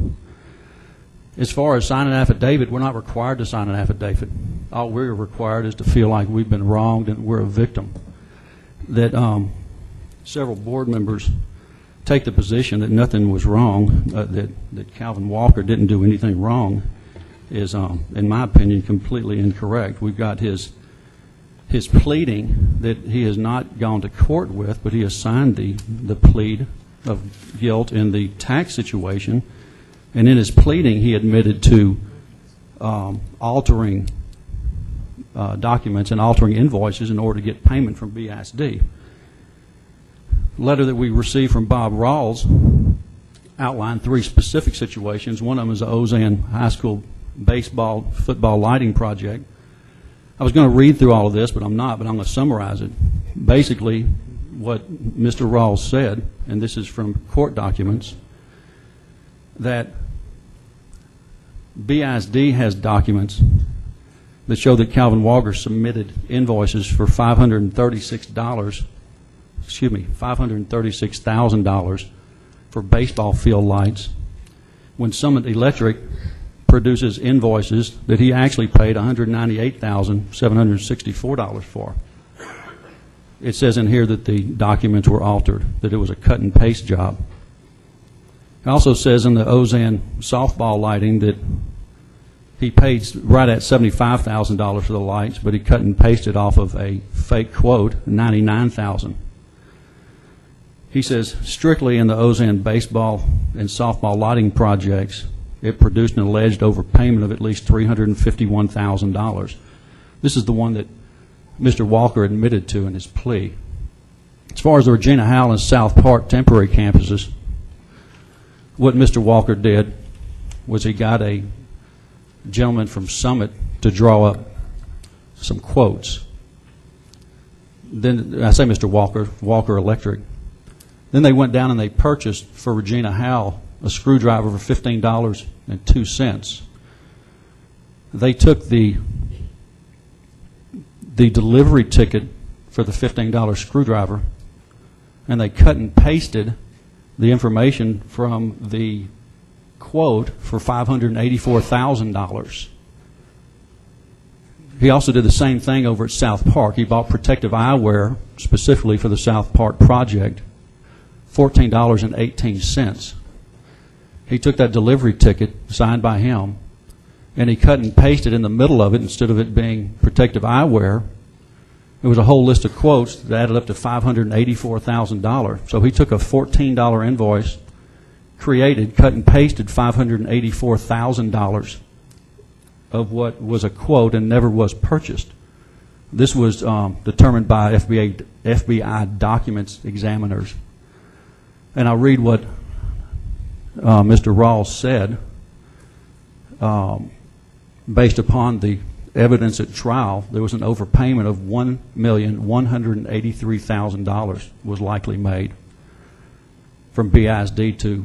As far as signing an affidavit, we're not required to sign an affidavit. All we're required is to feel like we've been wronged and we're a victim. That several board members take the position that nothing was wrong, that Calvin Walker didn't do anything wrong, is, in my opinion, completely incorrect. We've got his pleading that he has not gone to court with, but he has signed the plea of guilt in the tax situation. And in his pleading, he admitted to altering documents and altering invoices in order to get payment from BISD. The letter that we received from Bob Rawls outlined 3 specific situations. One of them is the Ozan High School baseball, football lighting project. I was going to read through all of this, but I'm not, but I'm going to summarize it. Basically, what Mr. Rawls said, and this is from court documents, that BISD has documents that show that Calvin Walker submitted invoices for $536,000 for baseball field lights when Summit Electric produces invoices that he actually paid $198,764 for. It says in here that the documents were altered, that it was a cut and paste job. It also says in the Ozan softball lighting that he paid right at $75,000 for the lights, but he cut and pasted off of a fake quote, $99,000. He says strictly in the Ozan baseball and softball lighting projects, it produced an alleged overpayment of at least $351,000. This is the one that Mr. Walker admitted to in his plea. As far as the Regina Howell and South Park temporary campuses, what Mr. Walker did was he got a gentleman from Summit to draw up some quotes. Then, I say Mr. Walker, Walker Electric. Then they went down and they purchased for Regina Howell a screwdriver for $15.02. They took the delivery ticket for the $15 screwdriver and they cut and pasted the information from the quote for $584,000. He also did the same thing over at South Park. He bought protective eyewear specifically for the South Park project, $14.18. He took that delivery ticket signed by him and he cut and pasted in the middle of it, instead of it being protective eyewear, it was a whole list of quotes that added up to $584,000. So he took a $14 invoice, created, cut and pasted $584,000 of what was a quote and never was purchased. This was determined by FBI documents examiners. And I'll read what Mr. Rawls said based upon the evidence at trial. There was an overpayment of $1,183,000 was likely made from BISD to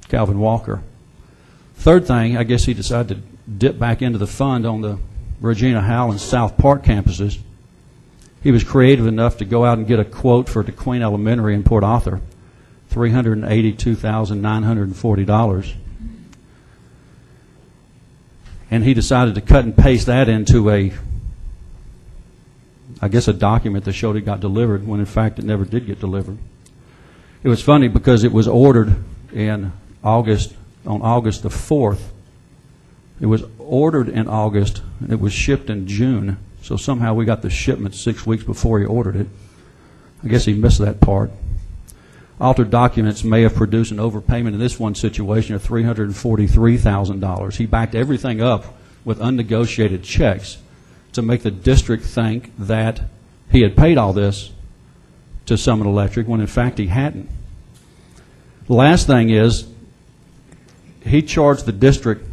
Calvin Walker. Third thing, I guess he decided to dip back into the fund on the Regina Howell and South Park campuses. He was creative enough to go out and get a quote for DeQueen Elementary in Port Arthur, $382,940. And he decided to cut and paste that into a document that showed it got delivered, when in fact it never did get delivered. It was funny because it was ordered in August, on August the 4th. It was ordered in August, and it was shipped in June. So somehow we got the shipment 6 weeks before he ordered it. I guess he missed that part. Altered documents may have produced an overpayment in this one situation of $343,000. He backed everything up with unnegotiated checks to make the district think that he had paid all this to Summit Electric when in fact he hadn't. The last thing is he charged the district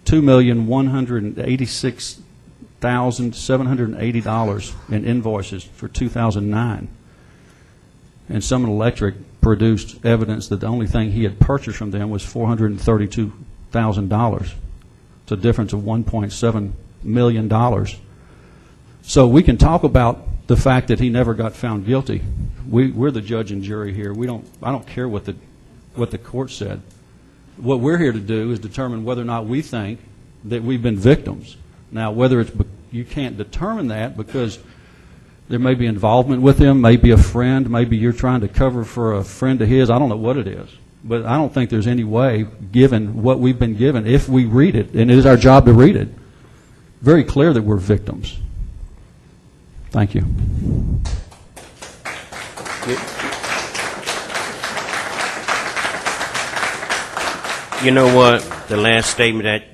$2,186,780 in invoices for 2009. And Summit Electric produced evidence that the only thing he had purchased from them was $432,000. It's a difference of $1.7 million. So we can talk about the fact that he never got found guilty. We're the judge and jury here. I don't care what the court said. What we're here to do is determine whether or not we think that we've been victims. Now, whether it's you can't determine that because there may be involvement with him, maybe a friend, maybe you're trying to cover for a friend of his. I don't know what it is. But I don't think there's any way, given what we've been given, if we read it, and it is our job to read it, very clear that we're victims. Thank you. You know what? The last statement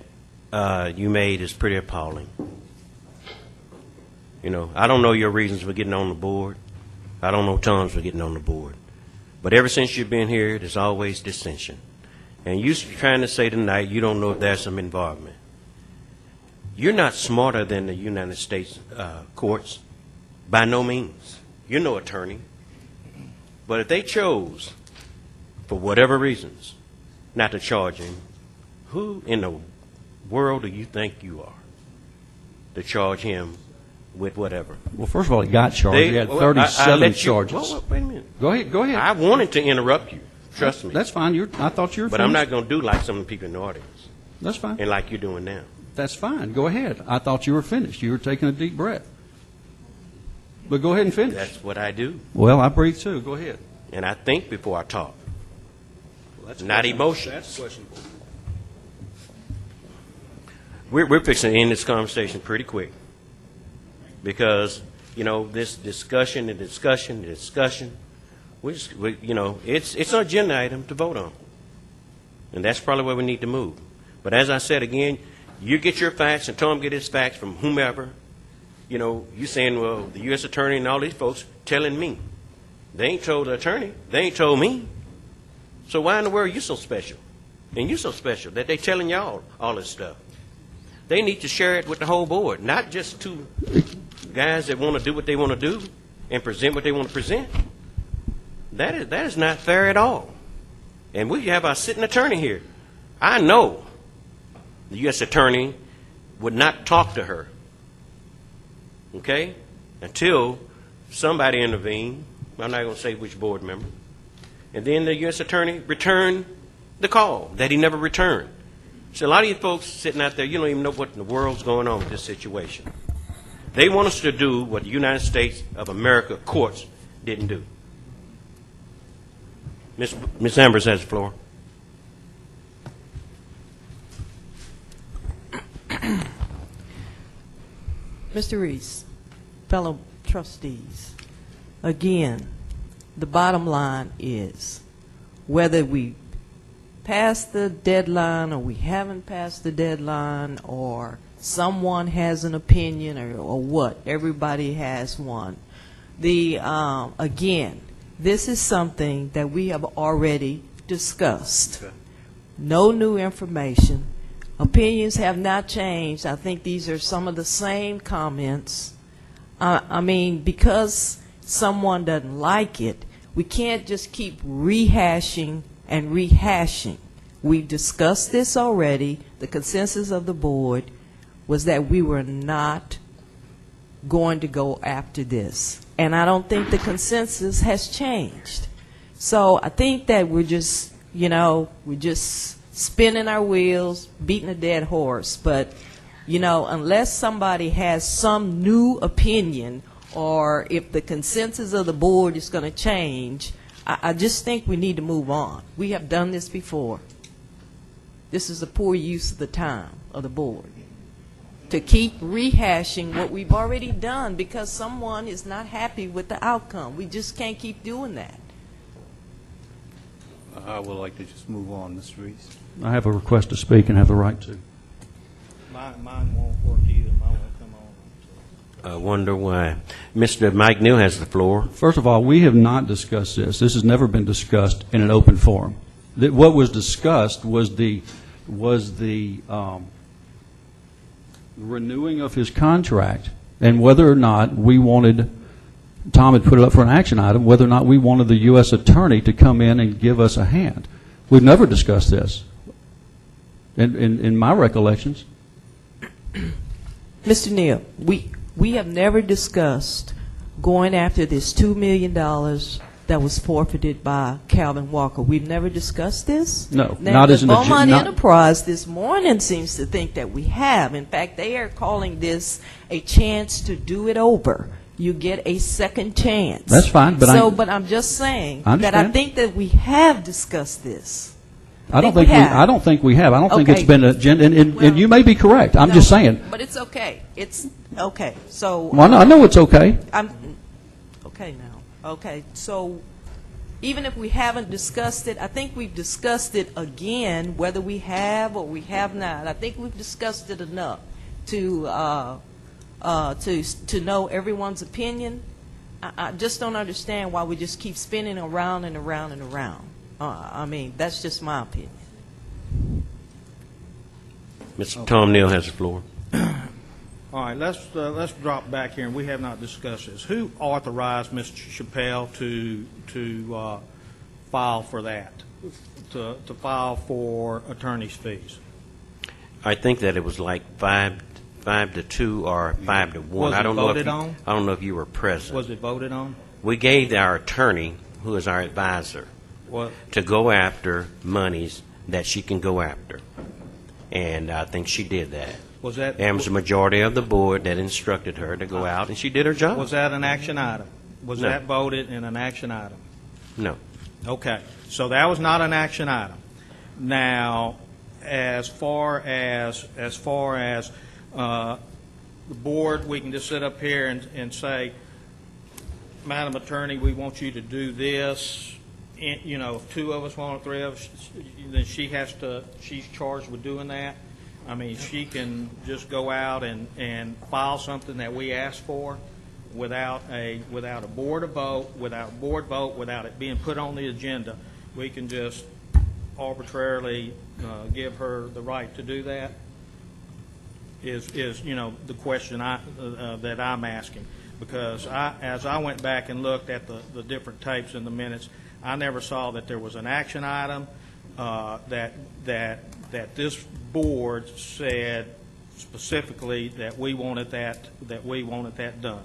that you made is pretty appalling. You know, I don't know your reasons for getting on the board. I don't know Tom's for getting on the board. But ever since you've been here, there's always dissension. And you're trying to say tonight you don't know if there's some involvement. You're not smarter than the United States courts. By no means. You're no attorney. But if they chose, for whatever reasons, not to charge him, who in the world do you think you are to charge him with whatever? Well, first of all, he got charged. He had 37 charges. Wait a minute. Go ahead. I wanted to interrupt you. Trust me. That's fine. I thought you were But I'm not going to do like some of the people in the audience. That's fine. And like you're doing now. That's fine. Go ahead. I thought you were finished. You were taking a deep breath. But go ahead and finish. That's what I do. Well, I breathe too. Go ahead. And I think before I talk. Not emotions. That's questionable. We're fixing to end this conversation pretty quick. Because, you know, this discussion, it's an agenda item to vote on. And that's probably where we need to move. But as I said again, you get your facts and Tom get his facts from whomever. You know, you saying, well, the U.S. Attorney and all these folks telling me. They ain't told the attorney. They ain't told me. So why in the world are you so special? And you so special that they telling y'all all this stuff. They need to share it with the whole board, not just two guys that want to do what they want to do and present what they want to present. That is not fair at all. And we have our sitting attorney here. I know the U.S. Attorney would not talk to her, okay, until somebody intervened. I'm not going to say which board member. And then the U.S. Attorney returned the call that he never returned. So a lot of you folks sitting out there, you don't even know what in the world's going on with this situation. They want us to do what the United States of America courts didn't do. Ms. Ambers has the floor. Mr. Reese, fellow trustees, again, the bottom line is whether we pass the deadline or we haven't passed the deadline or someone has an opinion or what, everybody has one. Again, this is something that we have already discussed. Okay. No new information. Opinions have not changed. I think these are some of the same comments. I mean, because someone doesn't like it, we can't just keep rehashing and rehashing. We've discussed this already. The consensus of the board was that we were not going to go after this. And I don't think the consensus has changed. So I think that we're just, we're just spinning our wheels, beating a dead horse. But, unless somebody has some new opinion or if the consensus of the board is going to change, I just think we need to move on. We have done this before. This is a poor use of the time of the board to keep rehashing what we've already done because someone is not happy with the outcome. We just can't keep doing that. I would like to just move on, Mr. Reese. I have a request to speak and have the right to. Mine won't work either. Mine won't come on. I wonder why. Mr. Mike Neal has the floor. First of all, we have not discussed this. This has never been discussed in an open forum. What was discussed was the renewing of his contract and whether or not we wanted, Tom had put it up for an action item, whether or not we wanted the U.S. Attorney to come in and give us a hand. We've never discussed this in my recollections. Mr. Neal, we have never discussed going after this $2 million that was forfeited by Calvin Walker. We've never discussed this? No, now, not as an agenda. Beaumont not Enterprise this morning seems to think that we have. In fact, they are calling this a chance to do it over. You get a second chance. That's fine, but but I'm just saying that I understand. think that we have discussed this. I don't think we have. I don't think Okay. it's been and you may be correct. I'm just saying. But it's okay. It's okay. So Well, I know it's okay. Okay now. Okay. So even if we haven't discussed it, I think we've discussed it again, whether we have or we have not. I think we've discussed it enough to know everyone's opinion. I just don't understand why we just keep spinning around and around and around. I mean, that's just my opinion. Mr. Tom Neal has the floor. All right, let's drop back here, and we have not discussed this. Who authorized Mr. Chappelle to file for that, to file for attorney's fees? I think that it was like 5-2 or 5-1. Was it voted on? I don't know if you were present. Was it voted on? We gave our attorney, who is our advisor, What? to go after monies that she can go after. and I think she did that. Was that? And it was a majority of the board that instructed her to go out, and she did her job. Was that an action item? Was No. that voted in an action item? No. Okay, so that was not an action item. Now, as far as the board, we can just sit up here and say, Madam Attorney, we want you to do this. And, you know, if two of us want, or three of us, then she's charged with doing that. I mean, she can just go out and file something that we asked for without a board vote, without it being put on the agenda. We can just arbitrarily give her the right to do that. Is you know, the question that I'm asking, because as I went back and looked at the different tapes in the minutes, I never saw that there was an action item that this board said specifically that we wanted that done.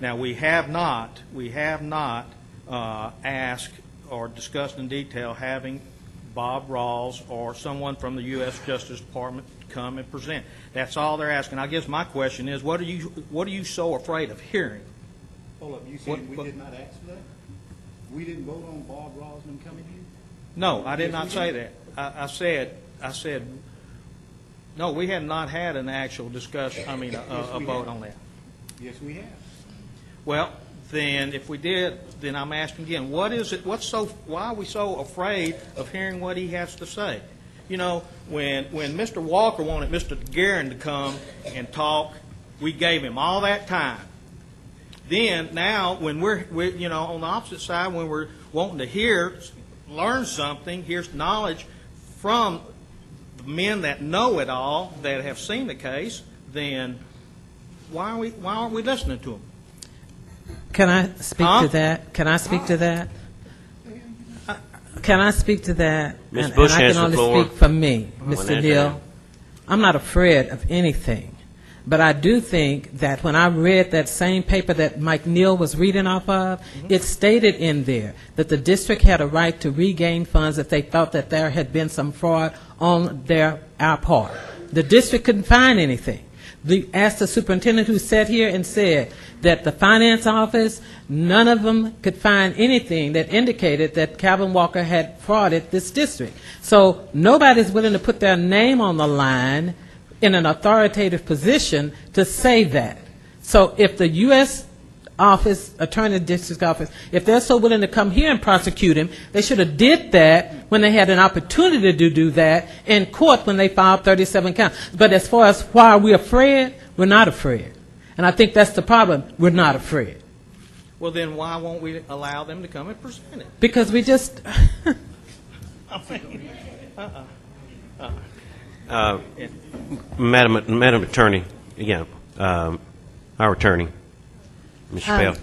Now, we have not asked or discussed in detail having Bob Rawls or someone from the U.S. Justice Department come and present. That's all they're asking. I guess my question is, what are you so afraid of hearing? Hold up, you said we did not ask for that? We didn't vote on Bob Rawls and coming here? No, I did not say that. I said, no, we have not had an actual discussion, a vote on that. Yes, we have. Well, then, if we did, then I'm asking again, why are we so afraid of hearing what he has to say? You know, when Mr. Walker wanted Mr. Guerin to come and talk, we gave him all that time. Then, now, when we're you know, on the opposite side, when we're wanting to learn something, here's knowledge from the men that know it all, that have seen the case, then why aren't we listening to them? Can I speak to that? Can I speak to that? Can I speak to that? Ms. Bush and I has can the only floor. speak for me, When Mr. that's Neal. done. I'm not afraid of anything. But I do think that when I read that same paper that Mike Neal was reading off of, it stated in there that the district had a right to regain funds if they thought that there had been some fraud on our part. The district couldn't find anything. Asked the superintendent who sat here and said that the finance office, none of them could find anything that indicated that Calvin Walker had frauded this district. So nobody's willing to put their name on the line in an authoritative position to say that. So if the U.S. office, attorney district office, if they're so willing to come here and prosecute him, they should have did that when they had an opportunity to do that in court when they filed 37 counts. But as far as why are we afraid, we're not afraid. And I think that's the problem. We're not afraid. Well, then why won't we allow them to come and present it? Because we just... Madam Attorney, yeah, our attorney, Ms. Spell.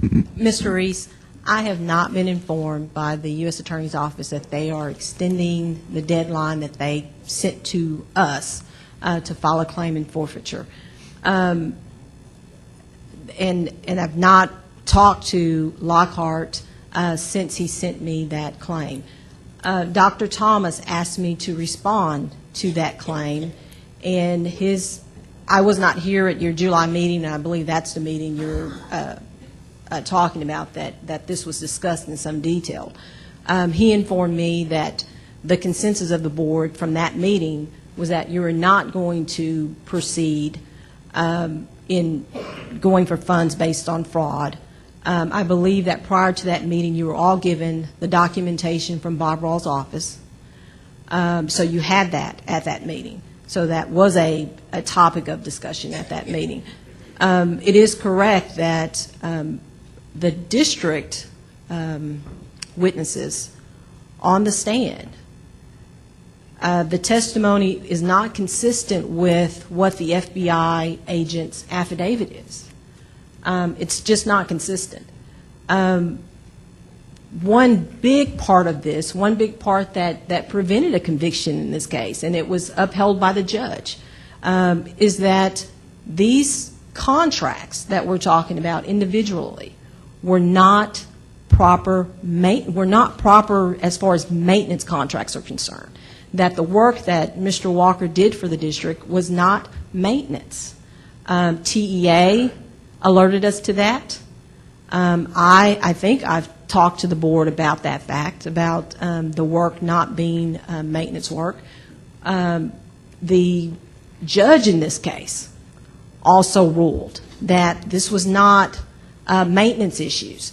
Mr. Reese, I have not been informed by the U.S. Attorney's Office that they are extending the deadline that they sent to us to file a claim in forfeiture. And I've not talked to Lockhart since he sent me that claim. Dr. Thomas asked me to respond to that claim, and I was not here at your July meeting, and I believe that's the meeting you're talking about, that this was discussed in some detail. He informed me that the consensus of the board from that meeting was that you were not going to proceed in going for funds based on fraud. I believe that prior to that meeting, you were all given the documentation from Bob Rawls' office. So you had that at that meeting. So that was a topic of discussion at that meeting. It is correct that the district witnesses on the stand, the testimony is not consistent with what the FBI agent's affidavit is. It's just not consistent. One big part of this, one big part that prevented a conviction in this case, and it was upheld by the judge, is that these contracts that we're talking about individually were not proper as far as maintenance contracts are concerned. that the work that Mr. Walker did for the district was not maintenance. TEA alerted us to that. I think I've talked to the board about that fact, about the work not being maintenance work. The judge in this case also ruled that this was not maintenance issues.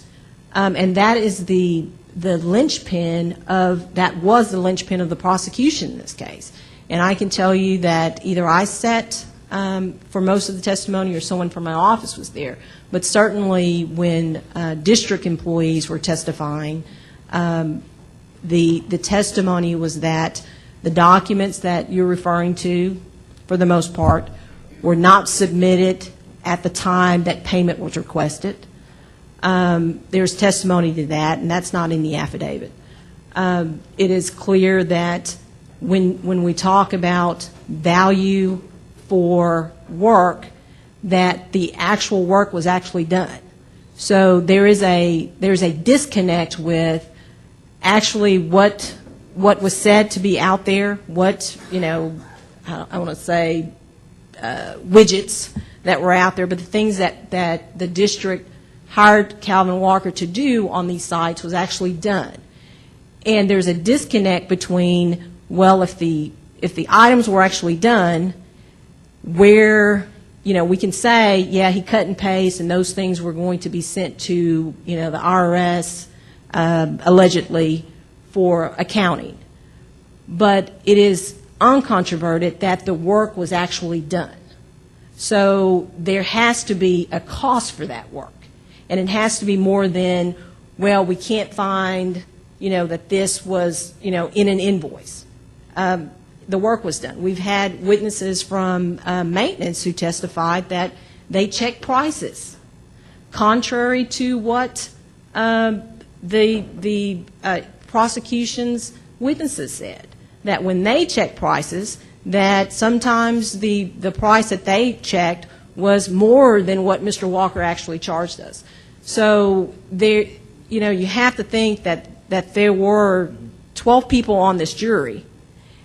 And that is the linchpin of, that was the linchpin of the prosecution in this case. And I can tell you that either I sat for most of the testimony or someone from my office was there. But certainly when district employees were testifying, the testimony was that the documents that you're referring to, for the most part, were not submitted at the time that payment was requested. There's testimony to that, and that's not in the affidavit. It is clear that when we talk about value for work, that the actual work was actually done. So there's a disconnect with actually what was said to be out there, what, I want to say widgets that were out there, but the things that the district hired Calvin Walker to do on these sites was actually done. And there's a disconnect between, well, if the items were actually done, where, we can say, yeah, he cut and paste and those things were going to be sent to, the IRS, allegedly, for accounting. But it is uncontroverted that the work was actually done. So there has to be a cost for that work. And it has to be more than, well, we can't find, that this was, in an invoice. The work was done. We've had witnesses from maintenance who testified that they checked prices, contrary to what the prosecution's witnesses said, that when they checked prices, that sometimes the price that they checked was more than what Mr. Walker actually charged us. So there, you have to think that there were 12 people on this jury,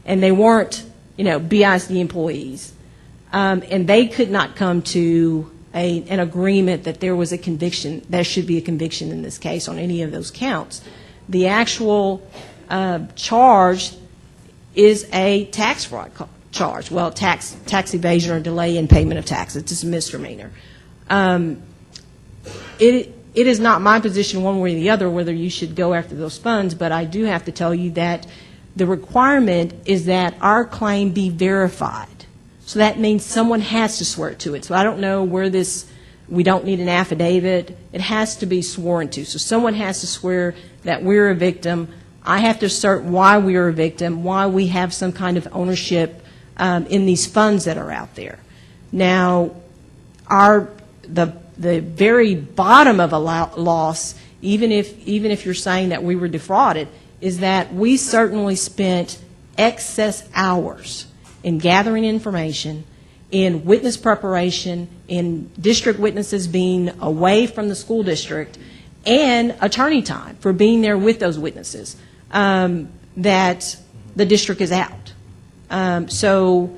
and they weren't, BISD employees, and they could not come to an agreement that there was a conviction, there should be a conviction in this case on any of those counts. The actual charge is a tax fraud charge. Well, tax evasion or delay in payment of taxes. It's a misdemeanor. It is not my position one way or the other whether you should go after those funds, but I do have to tell you that the requirement is that our claim be verified. So that means someone has to swear to it. So I don't know where we don't need an affidavit. It has to be sworn to. So someone has to swear that we're a victim. I have to assert why we are a victim, why we have some kind of ownership in these funds that are out there. Now, the very bottom of a loss, even if you're saying that we were defrauded, is that we certainly spent excess hours in gathering information, in witness preparation, in district witnesses being away from the school district, and attorney time for being there with those witnesses, that the district is out. So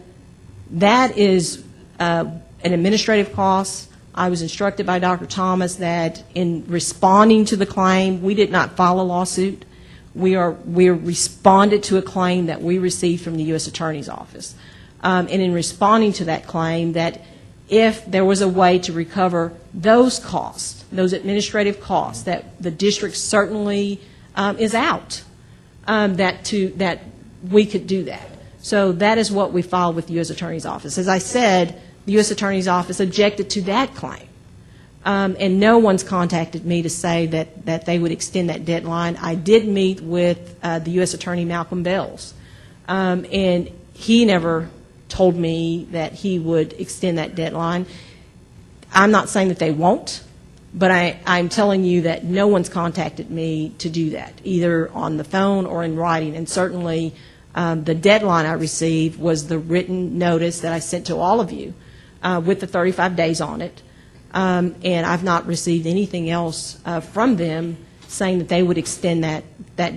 that is an administrative cost. I was instructed by Dr. Thomas that in responding to the claim, we did not file a lawsuit. We responded to a claim that we received from the U.S. Attorney's Office. And in responding to that claim, that if there was a way to recover those costs, those administrative costs, that the district certainly is out, that we could do that. So that is what we filed with the U.S. Attorney's Office. As I said, the U.S. Attorney's Office objected to that claim. And no one's contacted me to say that they would extend that deadline. I did meet with the U.S. Attorney Malcolm Bells, and he never told me that he would extend that deadline. I'm not saying that they won't, but I'm telling you that no one's contacted me to do that, either on the phone or in writing. And certainly the deadline I received was the written notice that I sent to all of you with the 35 days on it. And I've not received anything else from them saying that they would extend that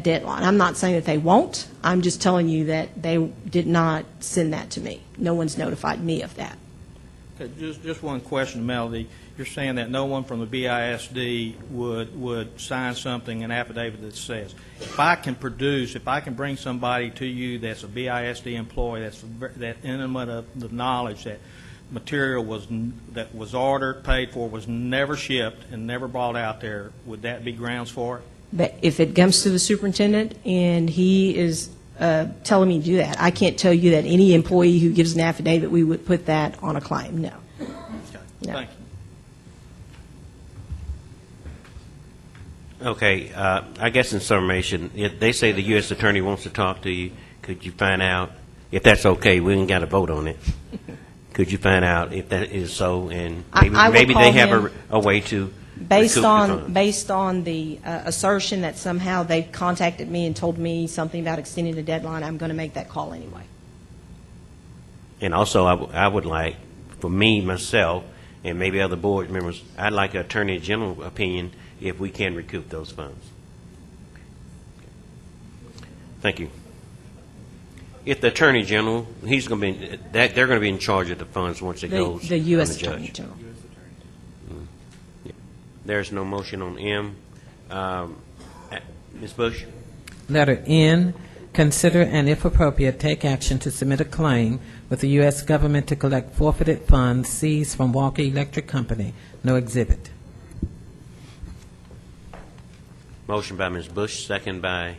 deadline. I'm not saying that they won't. I'm just telling you that they did not send that to me. No one's notified me of that. Okay, just one question, Melody. You're saying that no one from the BISD would sign something, an affidavit that says, if I can bring somebody to you that's a BISD employee, that intimate of the knowledge that material that was ordered, paid for, was never shipped and never brought out there, would that be grounds for it? But if it comes to the superintendent and he is telling me to do that, I can't tell you that any employee who gives an affidavit, we would put that on a claim. No. Okay. No. Thank you. Okay, I guess in summation, if they say the U.S. Attorney wants to talk to you, could you find out, if that's okay, we ain't got to vote on it, could you find out if that is so, and maybe they have a way to Based recoup the on funds? the assertion that somehow they contacted me and told me something about extending the deadline, I'm going to make that call anyway. And also, I would like, for me, myself, and maybe other board members, I'd like an Attorney General opinion if we can recoup those funds. Thank you. If the Attorney General, he's going to be, they're going to be in charge of the funds once it goes The U.S. on the Attorney judge. General. Yeah. There's no motion on M. Ms. Bush? Letter N, consider and if appropriate, take action to submit a claim with the U.S. government to collect forfeited funds seized from Walker Electric Company. No exhibit. Motion by Ms. Bush, second by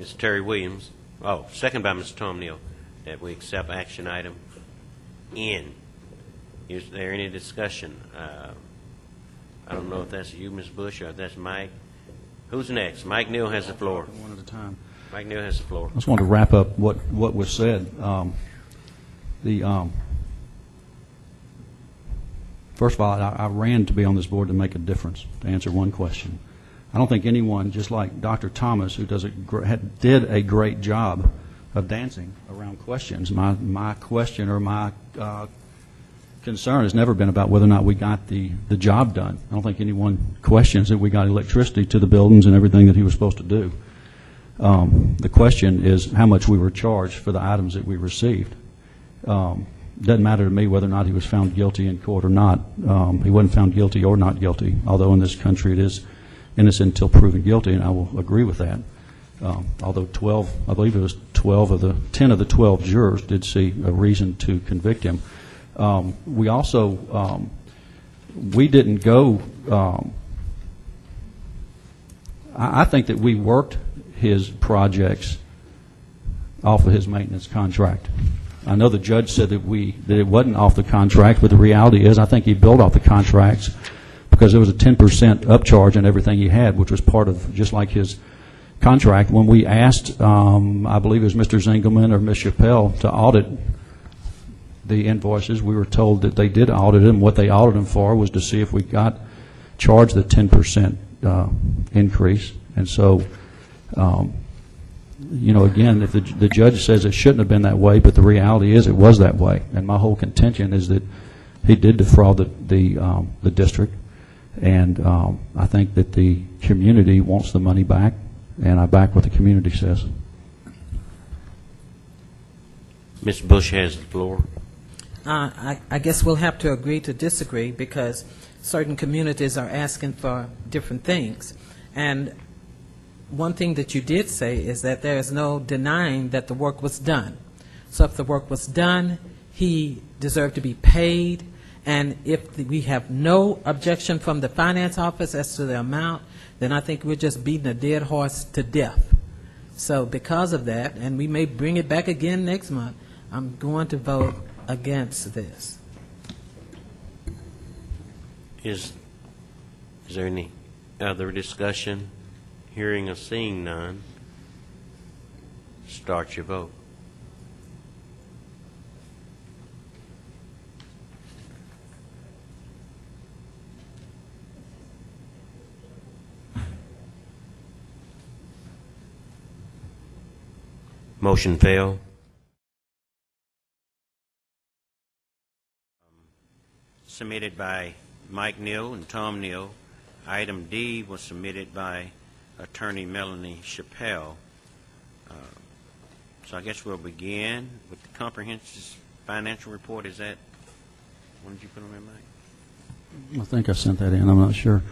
Mr. Terry Williams. Oh, second by Mr. Tom Neal, that we accept action item N. Is there any discussion? I don't know if that's you, Ms. Bush, or if that's Mike. Who's next? Mike Neal has the floor. One at a time. Mike Neal has the floor. I just wanted to wrap up what was said. First of all, I ran to be on this board to make a difference, to answer one question. I don't think anyone, just like Dr. Thomas, who did a great job of dancing around questions. My question or my concern has never been about whether or not we got the job done. I don't think anyone questions that we got electricity to the buildings and everything that he was supposed to do. The question is how much we were charged for the items that we received. Doesn't matter to me whether or not he was found guilty in court or not. He wasn't found guilty or not guilty, although in this country it is innocent until proven guilty, and I will agree with that. Although 12, I believe it was 10 of the 12 jurors did see a reason to convict him. We also, we didn't go, I think that we worked his projects off of his maintenance contract. I know the judge said that it wasn't off the contract, but the reality is I think he built off the contracts because there was a 10% upcharge on everything he had, which was part of just like his contract. When we asked, I believe it was Mr. Zingelman or Ms. Chappelle to audit the invoices, we were told that they did audit them. What they audited them for was to see if we got charged the 10% increase. And so, you know, again, if the judge says it shouldn't have been that way, but the reality is it was that way. And my whole contention is that he did defraud the district, and I think that the community wants the money back, and I back what the community says. Ms. Bush has the floor. I guess we'll have to agree to disagree because certain communities are asking for different things. And one thing that you did say is that there is no denying that the work was done. So if the work was done, he deserved to be paid. And if we have no objection from the finance office as to the amount, then I think we're just beating a dead horse to death. So because of that, and we may bring it back again next month, I'm going to vote against this. Is there any other discussion? Hearing or seeing none, start your vote. Motion failed. submitted by Mike Neal and Tom Neal. Item D was submitted by Attorney Melanie Chappelle. So I guess we'll begin with the comprehensive financial report. Is that, when did you put on there, Mike? I think I sent that in. I'm not sure.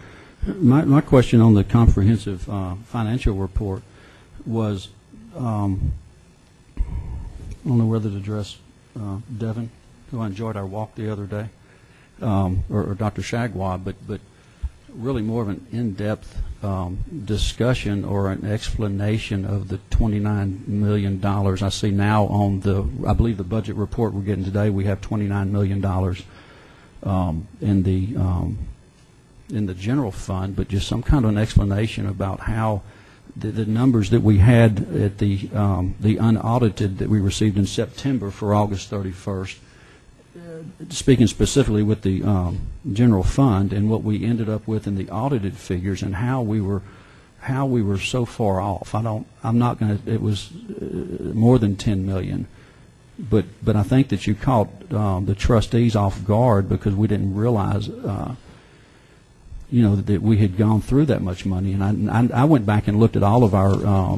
My question on the comprehensive financial report was, I don't know whether to address Devin, who I enjoyed our walk the other day, or Dr. Shagwab, but really more of an in-depth discussion or an explanation of the $29 million. I see now on I believe the budget report we're getting today, we have $29 million in the general fund, but just some kind of an explanation about how the numbers that we had at the unaudited that we received in September for August 31st, speaking specifically with the general fund, and what we ended up with in the audited figures, and how we were so far off. I'm not going to. It was more than $10 million, but I think that you caught the trustees off guard because we didn't realize, that we had gone through that much money. And I went back and looked at all of our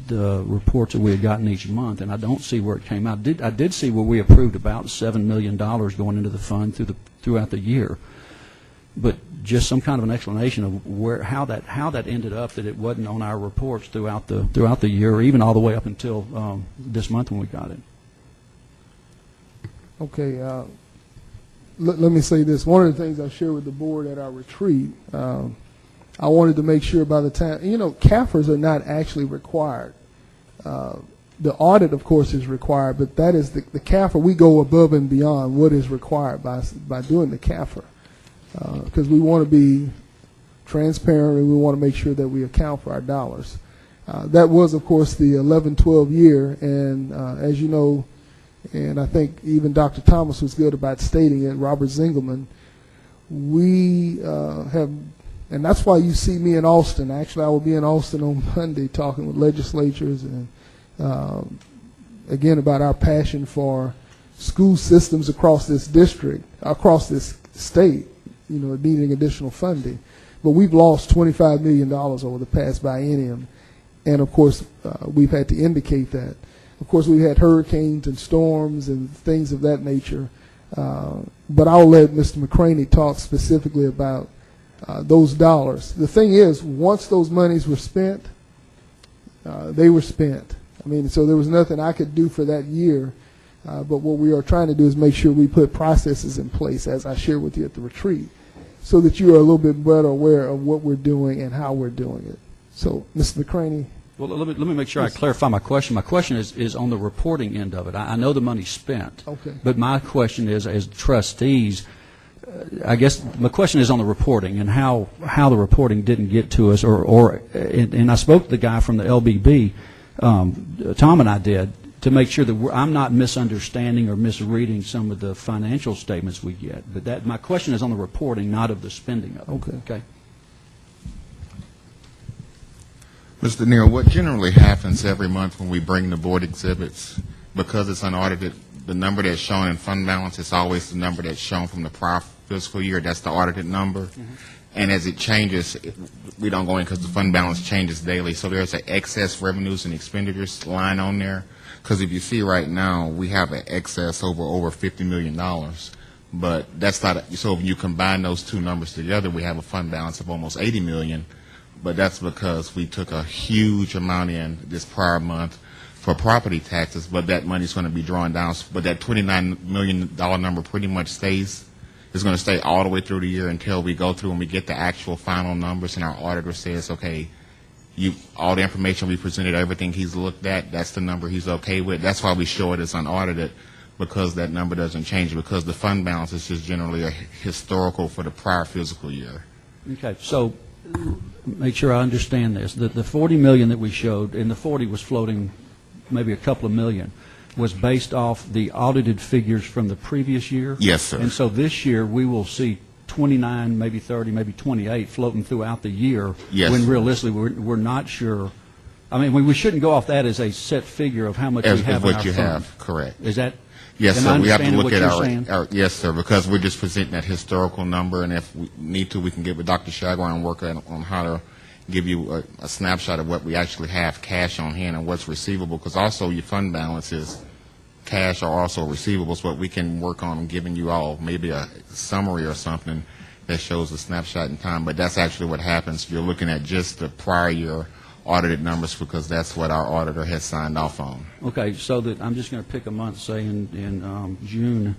the reports that we had gotten each month, and I don't see where it came out. I did see where we approved about $7 million going into the fund throughout the year, but just some kind of an explanation of how that ended up, that it wasn't on our reports throughout the year, or even all the way up until this month when we got it. Okay, let me say this. One of the things I shared with the board at our retreat, I wanted to make sure by the time, CAFRs are not actually required. The audit, of course, is required, but that is the CAFR. We go above and beyond what is required by doing the CAFR, because we want to be transparent and we want to make sure that we account for our dollars. That was, of course, the 11-12 year, and as you know, and I think even Dr. Thomas was good about stating it, Robert Zingelman, we have. And that's why you see me in Austin. Actually, I will be in Austin on Monday talking with legislatures and, again, about our passion for school systems across this district, across this state, needing additional funding. But we've lost $25 million over the past biennium. And, of course, we've had to indicate that. Of course, we've had hurricanes and storms and things of that nature. But I'll let Mr. McCraney talk specifically about those dollars. The thing is, once those monies were spent, they were spent. So there was nothing I could do for that year. But what we are trying to do is make sure we put processes in place, as I shared with you at the retreat, so that you are a little bit better aware of what we're doing and how we're doing it. So, Mr. McCraney. Well, let me make sure I clarify my question. My question is on the reporting end of it. I know the money's spent. Okay. But my question is, as trustees, I guess my question is on the reporting and how the reporting didn't get to us, and I spoke to the guy from the LBB, Tom and I did, to make sure that I'm not misunderstanding or misreading some of the financial statements we get. But my question is on the reporting, not of the spending of it. Okay. Mr. Neal, what generally happens every month when we bring the board exhibits, because it's unaudited, the number that's shown in fund balance is always the number that's shown from the prior fiscal year. That's the audited number. Mm-hmm. And as it changes, we don't go in because the fund balance changes daily. So there's an excess revenues and expenditures line on there. Because if you see right now, we have an excess over $50 million. But that's not, so if you combine those two numbers together, we have a fund balance of almost $80 million. But that's because we took a huge amount in this prior month for property taxes, but that money's going to be drawn down. But that $29 million number pretty much stays. It's going to stay all the way through the year until we go through and we get the actual final numbers, and our auditor says, okay, all the information we presented, everything he's looked at, that's the number he's okay with. That's why we show it as unaudited, because that number doesn't change, because the fund balance is just generally a historical for the prior fiscal year. Okay, so make sure I understand this. The $40 million that we showed, and the 40 was floating maybe a couple of million, was based off the audited figures from the previous year? Yes, sir. And so this year we will see 29, maybe 30, maybe 28 floating throughout the year. Yes. When realistically we're not sure. I mean, we shouldn't go off that as a set figure of how much we have in our fund. Correct. Is that? Yes, Am sir. I We have to understanding look what at you're saying? yes, sir, because we're just presenting that historical number, and if we need to, we can get with Dr. Shagwar and work on how to give you a snapshot of what we actually have cash on hand and what's receivable, because also your fund balances, cash are also receivables, but we can work on giving you all maybe a summary or something that shows a snapshot in time. But that's actually what happens. You're looking at just the prior year audited numbers because that's what our auditor has signed off on. Okay, so that I'm just going to pick a month, say in June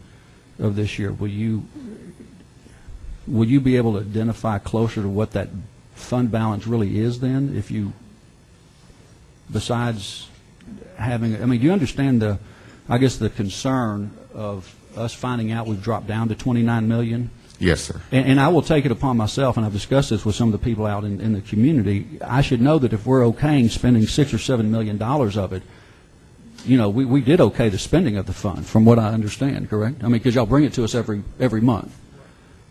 of this year. Will you be able to identify closer to what that fund balance really is then? If you, besides having, I mean, do you understand the, I guess, the concern of us finding out we've dropped down to 29 million? Yes, sir. And I will take it upon myself, and I've discussed this with some of the people out in the community. I should know that if we're okaying spending $6 or $7 million of it, you know, we did okay the spending of the fund, from what I understand, correct? I mean, because y'all bring it to us every month.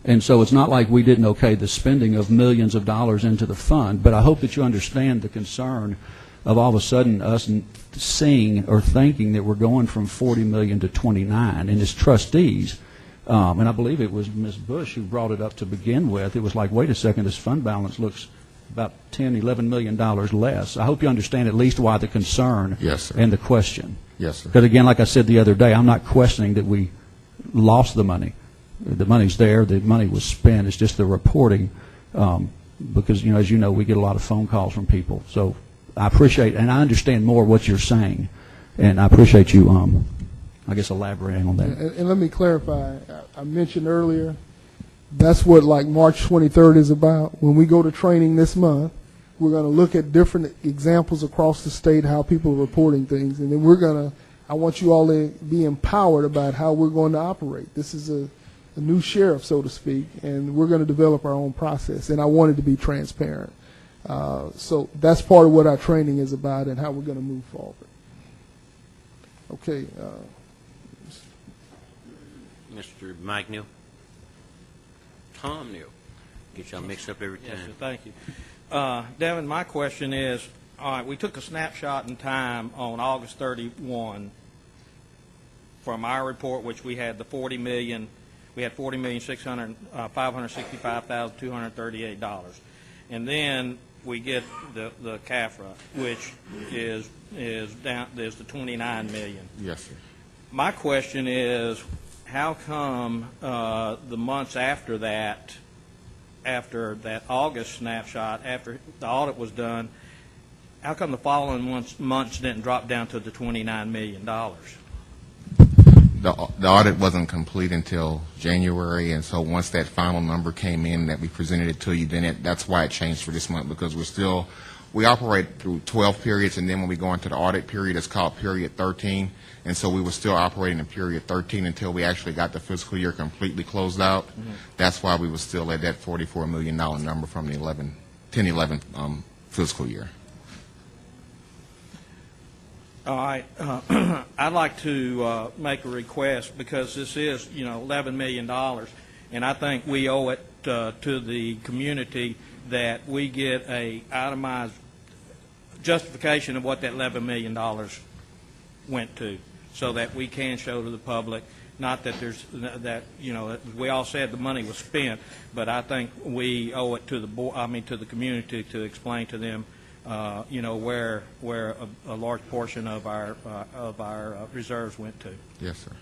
And so it's not like we didn't okay the spending of millions of dollars into the fund, but I hope that you understand the concern of all of a sudden us seeing or thinking that we're going from 40 million to 29, and as trustees, and I believe it was Ms. Bush who brought it up to begin with. It was like, wait a second, this fund balance looks about $10, $11 million less. I hope you understand at least why the concern Yes, sir. and the question. Yes, sir. Because again, like I said the other day, I'm not questioning that we lost the money. The money's there. The money was spent. It's just the reporting, because, you know, as you know, we get a lot of phone calls from people. So I appreciate, and I understand more what you're saying, and I appreciate you, I guess, elaborating on that. And let me clarify. I mentioned earlier, that's what like March 23rd is about. When we go to training this month, we're going to look at different examples across the state, how people are reporting things, and then I want you all to be empowered about how we're going to operate. This is a new sheriff, so to speak, and we're going to develop our own process, and I wanted to be transparent. So that's part of what our training is about and how we're going to move forward. Okay. Mr. Mike Neal? Tom Neal. Get y'all mixed up every time. Yes, sir, thank you. Devin, my question is, all right, we took a snapshot in time on August 31 from our report, which we had the $40,565,238. And then we get the CAFRA, which is down, there's the 29 million. Yes, sir. My question is, how come the months after that August snapshot, after the audit was done, how come the following months didn't drop down to the $29 million? The audit wasn't complete until January, and so once that final number came in that we presented it to you, then that's why it changed for this month, because we operate through 12 periods, and then when we go into the audit period, it's called period 13, and so we were still operating in period 13 until we actually got the fiscal year completely closed out. Mm-hmm. That's why we were still at that $44 million number from the 10-11 fiscal year. All right. I'd like to make a request, because this is, $11 million, and I think we owe it to the community that we get a itemized justification of what that $11 million went to, so that we can show to the public, not that we all said the money was spent, but I think we owe it to to the community to explain to them where a large portion of our reserves went to. Yes, sir.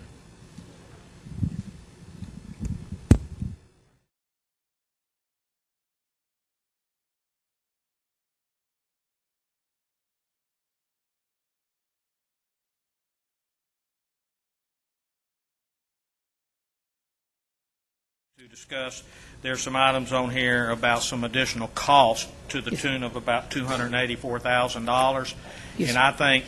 To discuss, there's some items on here about some additional cost to the tune of about $284,000, and I think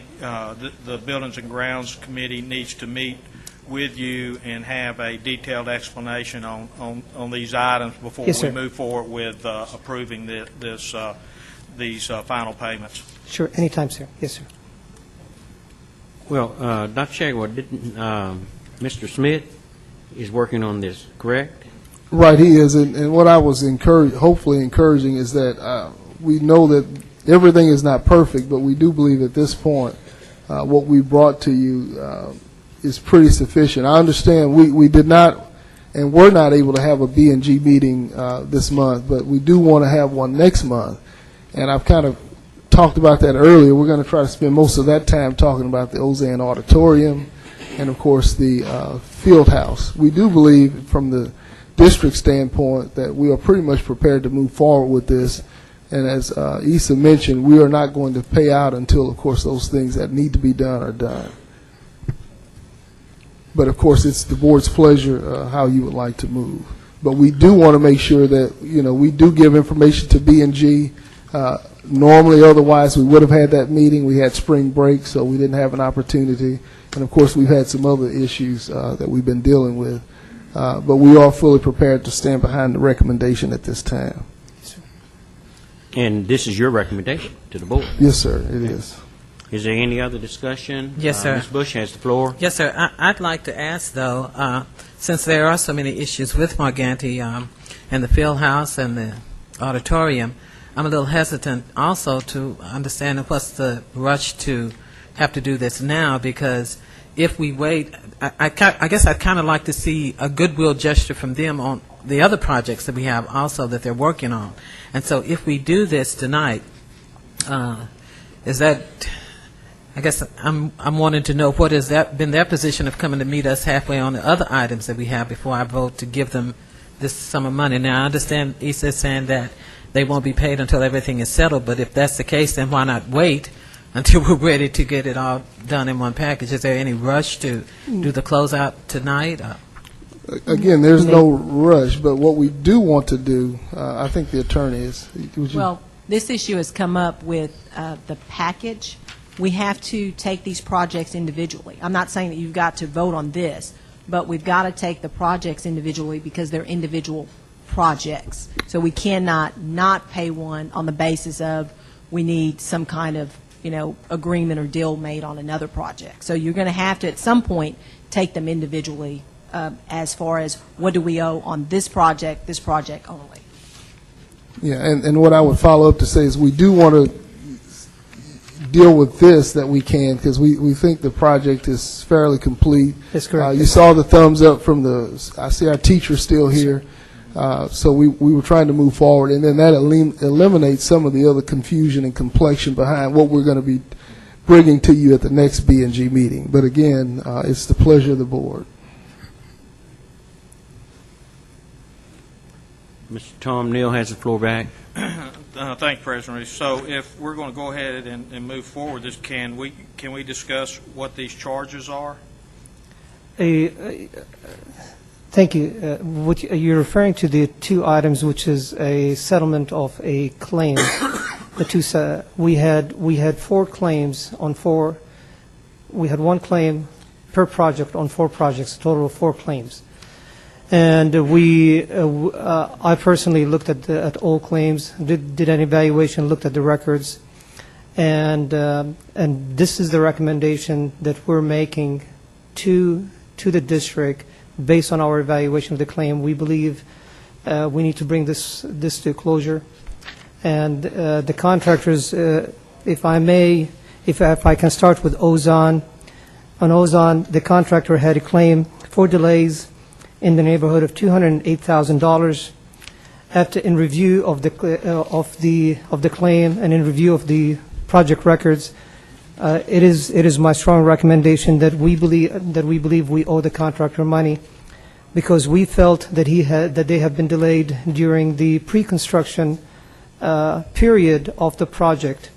the Buildings and Grounds Committee needs to meet with you and have a detailed explanation on these items before we move forward with approving these final payments. Sure, anytime, sir. Yes, sir. Well, Dr. Shagwar, didn't Mr. Smith is working on this, correct? Right, he is, and what I was hopefully encouraging is that we know that everything is not perfect, but we do believe at this point what we brought to you is pretty sufficient. I understand we did not and we're not able to have a B&G meeting this month, but we do want to have one next month. And I've kind of talked about that earlier. We're going to try to spend most of that time talking about the Ozan Auditorium and, of course, the field house. We do believe, from the district standpoint, that we are pretty much prepared to move forward with this. And as Issa mentioned, we are not going to pay out until, of course, those things that need to be done are done. But, of course, it's the board's pleasure how you would like to move. But we do want to make sure that, we do give information to B&G. Normally, otherwise, we would have had that meeting. We had spring break, so we didn't have an opportunity. And, of course, we've had some other issues that we've been dealing with. But we are fully prepared to stand behind the recommendation at this time. And this is your recommendation to the board? Yes, sir, it is. Is there any other discussion? Yes, sir. Ms. Bush has the floor. Yes, sir. I'd like to ask, though, since there are so many issues with Morganti and the field house and the auditorium, I'm a little hesitant also to understand what's the rush to have to do this now, because if we wait, I guess I'd kind of like to see a goodwill gesture from them on the other projects that we have also that they're working on. And so if we do this tonight, is that, I guess I'm wanting to know what has that been their position of coming to meet us halfway on the other items that we have before I vote to give them this sum of money. Now, I understand Issa is saying that they won't be paid until everything is settled, but if that's the case, then why not wait until we're ready to get it all done in one package? Is there any rush to do the closeout tonight? Again, there's no rush, but what we do want to do, I think the attorney is. Well, this issue has come up with the package. We have to take these projects individually. I'm not saying that you've got to vote on this, but we've got to take the projects individually because they're individual projects. So we cannot not pay one on the basis of we need some kind of, agreement or deal made on another project. So you're going to have to, at some point, take them individually as far as what do we owe on this project only. Yeah, and what I would follow up to say is we do want to deal with this that we can, because we think the project is fairly complete. That's correct. You saw the thumbs up from I see our teacher still here. So we were trying to move forward, and then that eliminates some of the other confusion and complexion behind what we're going to be bringing to you at the next B&G meeting. But again, it's the pleasure of the board. Mr. Tom Neal has the floor back. Thank you, President Reese. So if we're going to go ahead and move forward, can we discuss what these charges are? Thank you. What you're referring to the two items, which is a settlement of a claim. We had 4 claims on 4. We had 1 claim per project on 4 projects, a total of 4 claims. And I personally looked at all claims, did an evaluation, looked at the records, and this is the recommendation that we're making to the district based on our evaluation of the claim. We believe we need to bring this to closure, and the contractors, if I may, if I can start with Ozan. On Ozan, the contractor had a claim for delays in the neighborhood of $208,000. After in review of the claim and in review of the project records, it is my strong recommendation that we believe we owe the contractor money, because we felt that they have been delayed during the pre-construction period of the project.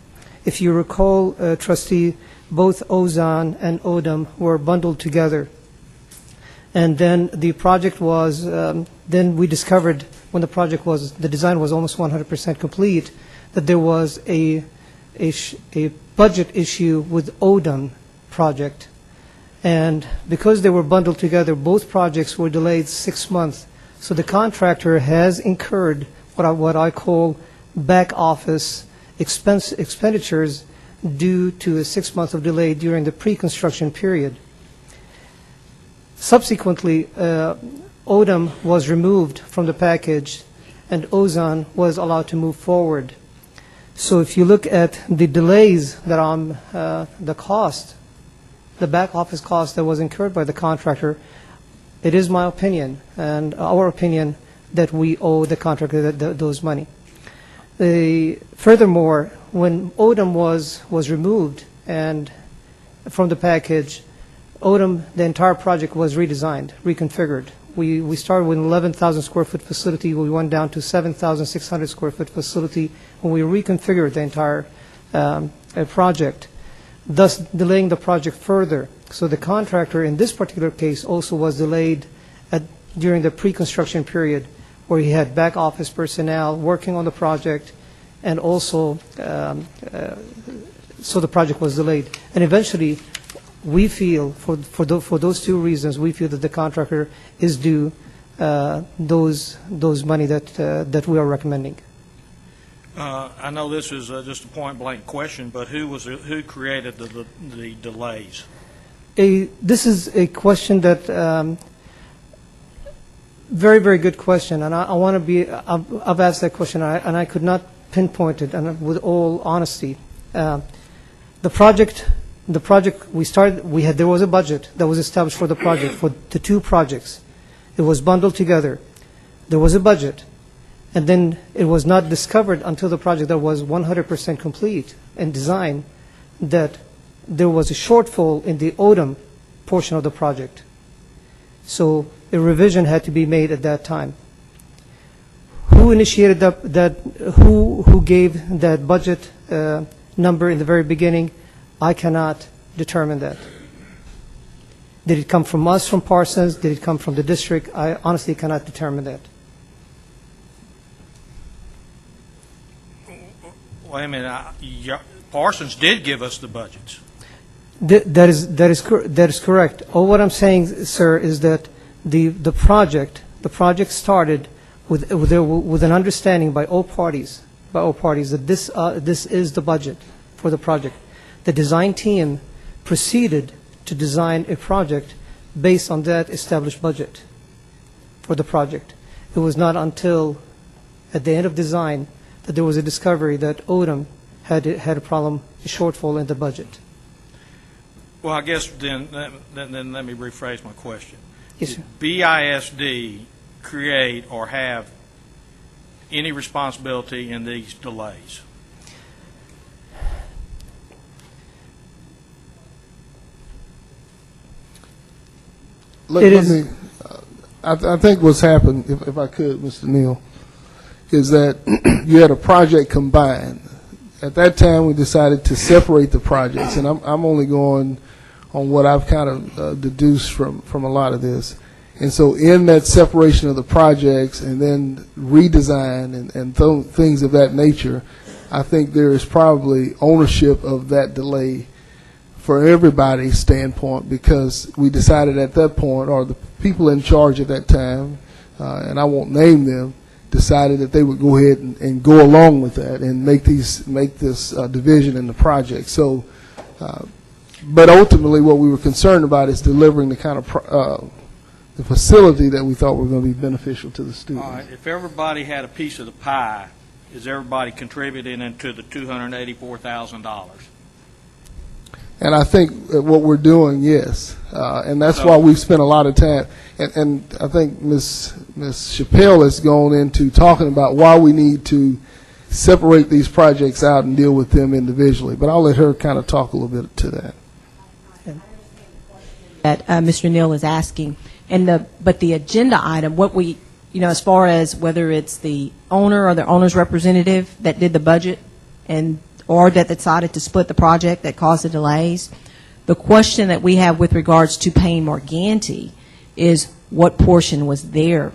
If you recall, Trustee, both Ozan and Odom were bundled together. And then the project was, then we discovered when the design was almost 100% complete, that there was a budget issue with Odom project. And because they were bundled together, both projects were delayed 6 months. So the contractor has incurred what I call back office expenditures due to a 6 months of delay during the pre-construction period. Subsequently, Odom was removed from the package and Ozan was allowed to move forward. So if you look at the delays that the cost the back office cost that was incurred by the contractor, it is my opinion and our opinion that we owe the contractor those money. Furthermore, when Odom was removed and from the package, Odom, the entire project was redesigned, reconfigured. We started with an 11,000 square foot facility. We went down to 7,600 square foot facility when we reconfigured the entire project, thus delaying the project further. So the contractor in this particular case also was delayed during the pre-construction period, where he had back office personnel working on the project, and also so the project was delayed. And eventually, we feel, for those two reasons, we feel that the contractor is due those money that we are recommending. I know this is just a point-blank question, but who created the delays? This is a question that, very, very good question, and I want to be, I've asked that question, and I could not pinpoint it, and with all honesty. The project we started, there was a budget that was established for the project, for the two projects. It was bundled together. There was a budget, and then it was not discovered until the project that was 100% complete and design that there was a shortfall in the Odom portion of the project. So a revision had to be made at that time. Who initiated that? Who gave that budget number in the very beginning? I cannot determine that. Did it come from us, from Parsons? Did it come from the district? I honestly cannot determine that. Wait a minute. Parsons did give us the budgets. That is correct. All what I'm saying, sir, is that the project started with an understanding by all parties that this is the budget for the project. The design team proceeded to design a project based on that established budget for the project. It was not until at the end of design that there was a discovery that Odom had a problem, a shortfall in the budget. Well, I guess then let me rephrase my question. Yes, sir. Did BISD create or have any responsibility in these delays? I think what's happened, if I could, Mr. Neal, is that you had a project combined. At that time, we decided to separate the projects, and I'm only going on what I've kind of deduced from a lot of this. And so in that separation of the projects and then redesign and things of that nature, I think there is probably ownership of that delay for everybody's standpoint, because we decided at that point, or the people in charge at that time, and I won't name them, decided that they would go ahead and go along with that and make this division in the project. So, but ultimately, what we were concerned about is delivering the kind of the facility that we thought were going to be beneficial to the students. All right. If everybody had a piece of the pie, is everybody contributing into the $284,000? And I think what we're doing, yes, and that's why we've spent a lot of time. And I think Ms. Chappelle has gone into talking about why we need to separate these projects out and deal with them individually. But I'll let her kind of talk a little bit to that. That Mr. Neal is asking, but the agenda item, what we, as far as whether it's the owner or the owner's representative that did the budget or that decided to split the project that caused the delays, the question that we have with regards to paying Morganti is what portion was their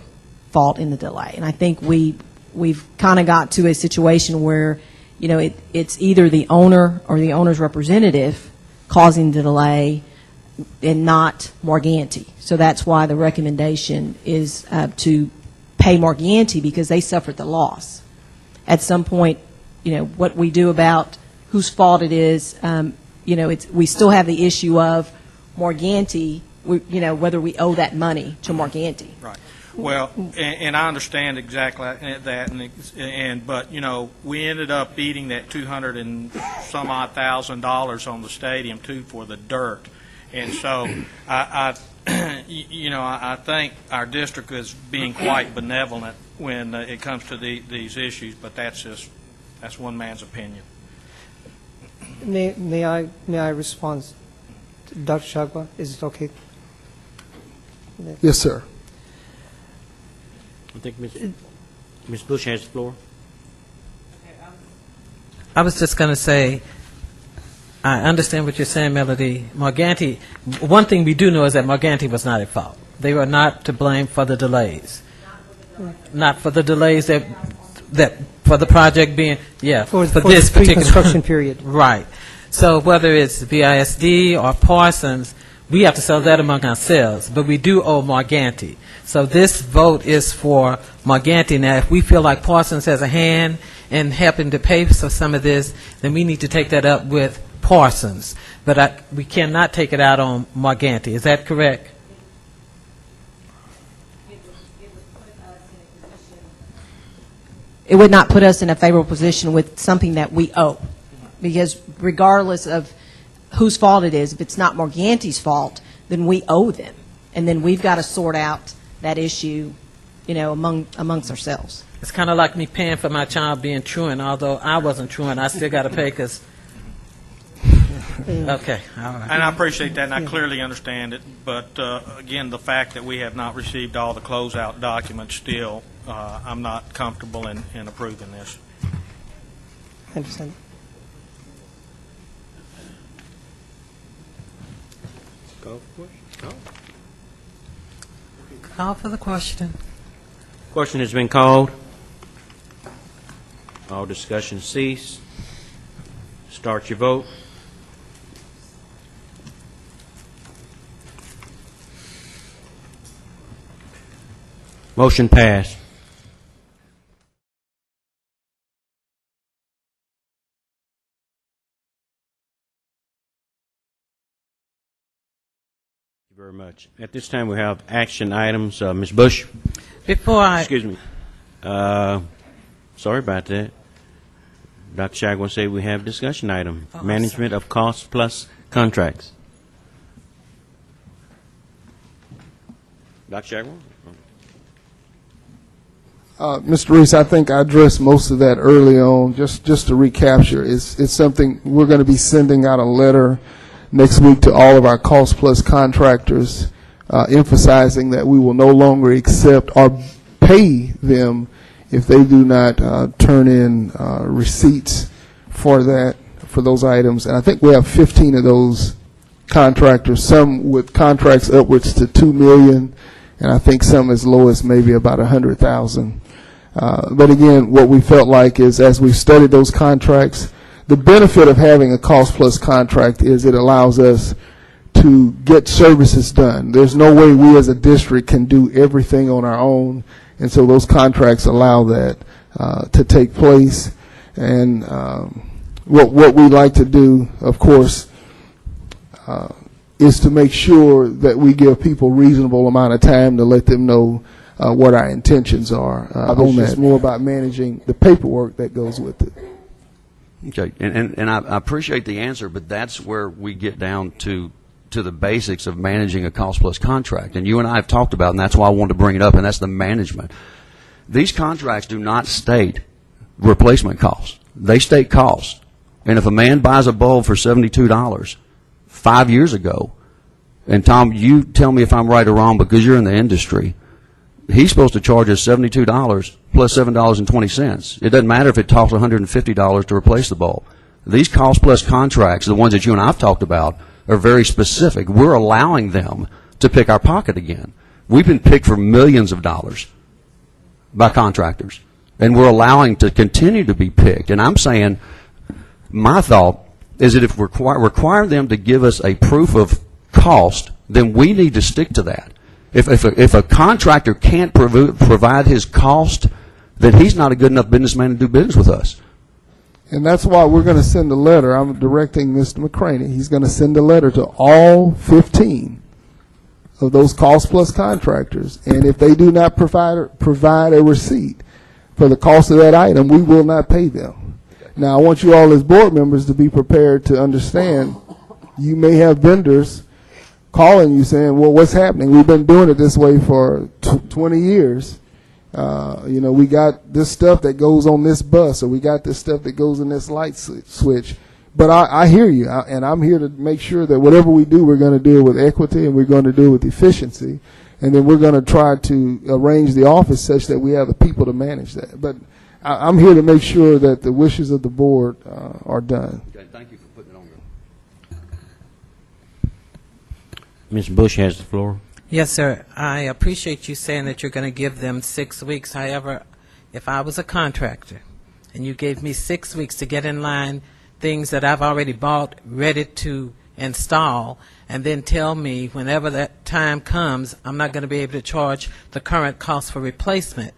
fault in the delay. And I think we've kind of got to a situation where, it's either the owner or the owner's representative causing the delay and not Morganti. So that's why the recommendation is to pay Morganti, because they suffered the loss. At some point, what we do about whose fault it is, we still have the issue of Morganti, whether we owe that money to Morganti. Right. Well, and I understand exactly that, but we ended up eating that $200 and some odd thousand on the stadium too for the dirt, And so I think our district is being quite benevolent when it comes to these issues, but that's one man's opinion. May I respond? Dr. Chagwa, is it okay? Yes, sir. I think Ms. Bush has the floor. I was just going to say, I understand what you're saying, Melody. Morganti, one thing we do know is that Morganti was not at fault. They were not to blame for the delays. Not for the delays that for the project being, for this particular pre-construction period. Right. So whether it's VISD or Parsons, we have to settle that among ourselves, but we do owe Morganti. So this vote is for Morganti. Now, if we feel like Parsons has a hand in helping to pay for some of this, then we need to take that up with Parsons. But we cannot take it out on Morganti. Is that correct? It would not put us in a favorable position with something that we owe. Because regardless of whose fault it is, if it's not Morganti's fault, then we owe them. And then we've got to sort out that issue, amongst ourselves. It's kind of like me paying for my child being truant. Although I wasn't truant, I still got to pay because. Okay. All right. And I appreciate that, and I clearly understand it. But again, the fact that we have not received all the closeout documents still, I'm not comfortable in approving this. I understand. Call for the question. Question has been called. All discussion cease. Start your vote. Motion passed. Thank you very much. At this time, we have action items. Ms. Bush? Excuse me. Sorry about that. Dr. Chagwa said we have discussion item. Management of cost plus contracts. Dr. Chagwa? Mr. Reese, I think I addressed most of that early on. Just to recapture, it's something we're going to be sending out a letter next week to all of our cost plus contractors, emphasizing that we will no longer accept or pay them if they do not turn in receipts for those items. And I think we have 15 of those contractors, some with contracts upwards to $2 million, and I think some as low as maybe about $100,000. But again, what we felt like is, as we've studied those contracts, the benefit of having a cost plus contract is it allows us to get services done. There's no way we as a district can do everything on our own, and so those contracts allow that to take place. And what we like to do, of course, is to make sure that we give people reasonable amount of time to let them know what our intentions are. It's more about managing the paperwork that goes with it. Okay, and I appreciate the answer, but that's where we get down to the basics of managing a cost-plus contract. And you and I have talked about, and that's why I wanted to bring it up, and that's the management. These contracts do not state replacement costs. They state costs. And if a man buys a bulb for $72 5 years ago, and Tom, you tell me if I'm right or wrong because you're in the industry, he's supposed to charge us $72 plus $7.20. It doesn't matter if it costs $150 to replace the bulb. These cost-plus contracts, the ones that you and I have talked about, are very specific. We're allowing them to pick our pocket again. We've been picked for millions of dollars by contractors, and we're allowing to continue to be picked. And I'm saying, my thought is that if we're requiring them to give us a proof of cost, then we need to stick to that. If a contractor can't provide his cost, then he's not a good enough businessman to do business with us. And that's why we're going to send a letter. I'm directing Mr. McCraney. He's going to send a letter to all 15 of those cost-plus contractors. And if they do not provide a receipt for the cost of that item, we will not pay them. Now, I want you all as board members to be prepared to understand you may have vendors calling you saying, well, what's happening? We've been doing it this way for 20 years. You know, we got this stuff that goes on this bus, or we got this stuff that goes in this light switch. But I hear you, and I'm here to make sure that whatever we do, we're going to do it with equity, and we're going to do it with efficiency, and then we're going to try to arrange the office such that we have the people to manage that. But I'm here to make sure that the wishes of the board are done. Okay, thank you for putting it on there. Ms. Bush has the floor. Yes, sir. I appreciate you saying that you're going to give them 6 weeks. However, if I was a contractor and you gave me 6 weeks to get in line things that I've already bought, ready to install, and then tell me whenever that time comes I'm not going to be able to charge the current cost for replacement,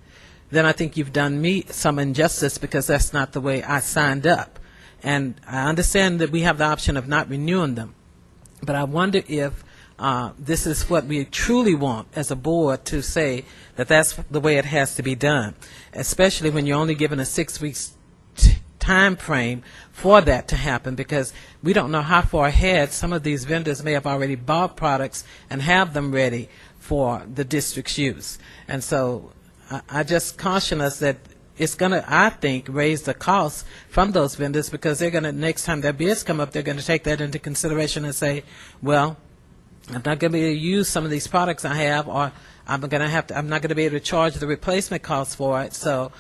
then I think you've done me some injustice, because that's not the way I signed up. And I understand that we have the option of not renewing them, but I wonder if this is what we truly want as a board, to say that that's the way it has to be done, especially when you're only given a 6 weeks time frame for that to happen, because we don't know how far ahead some of these vendors may have already bought products and have them ready for the district's use. And so I just caution us that it's going to, I think, raise the cost from those vendors, because they're going to, next time their bids come up, they're going to take that into consideration and say, well, I'm not going to be able to use some of these products I have, or I'm not going to be able to charge the replacement costs for it. So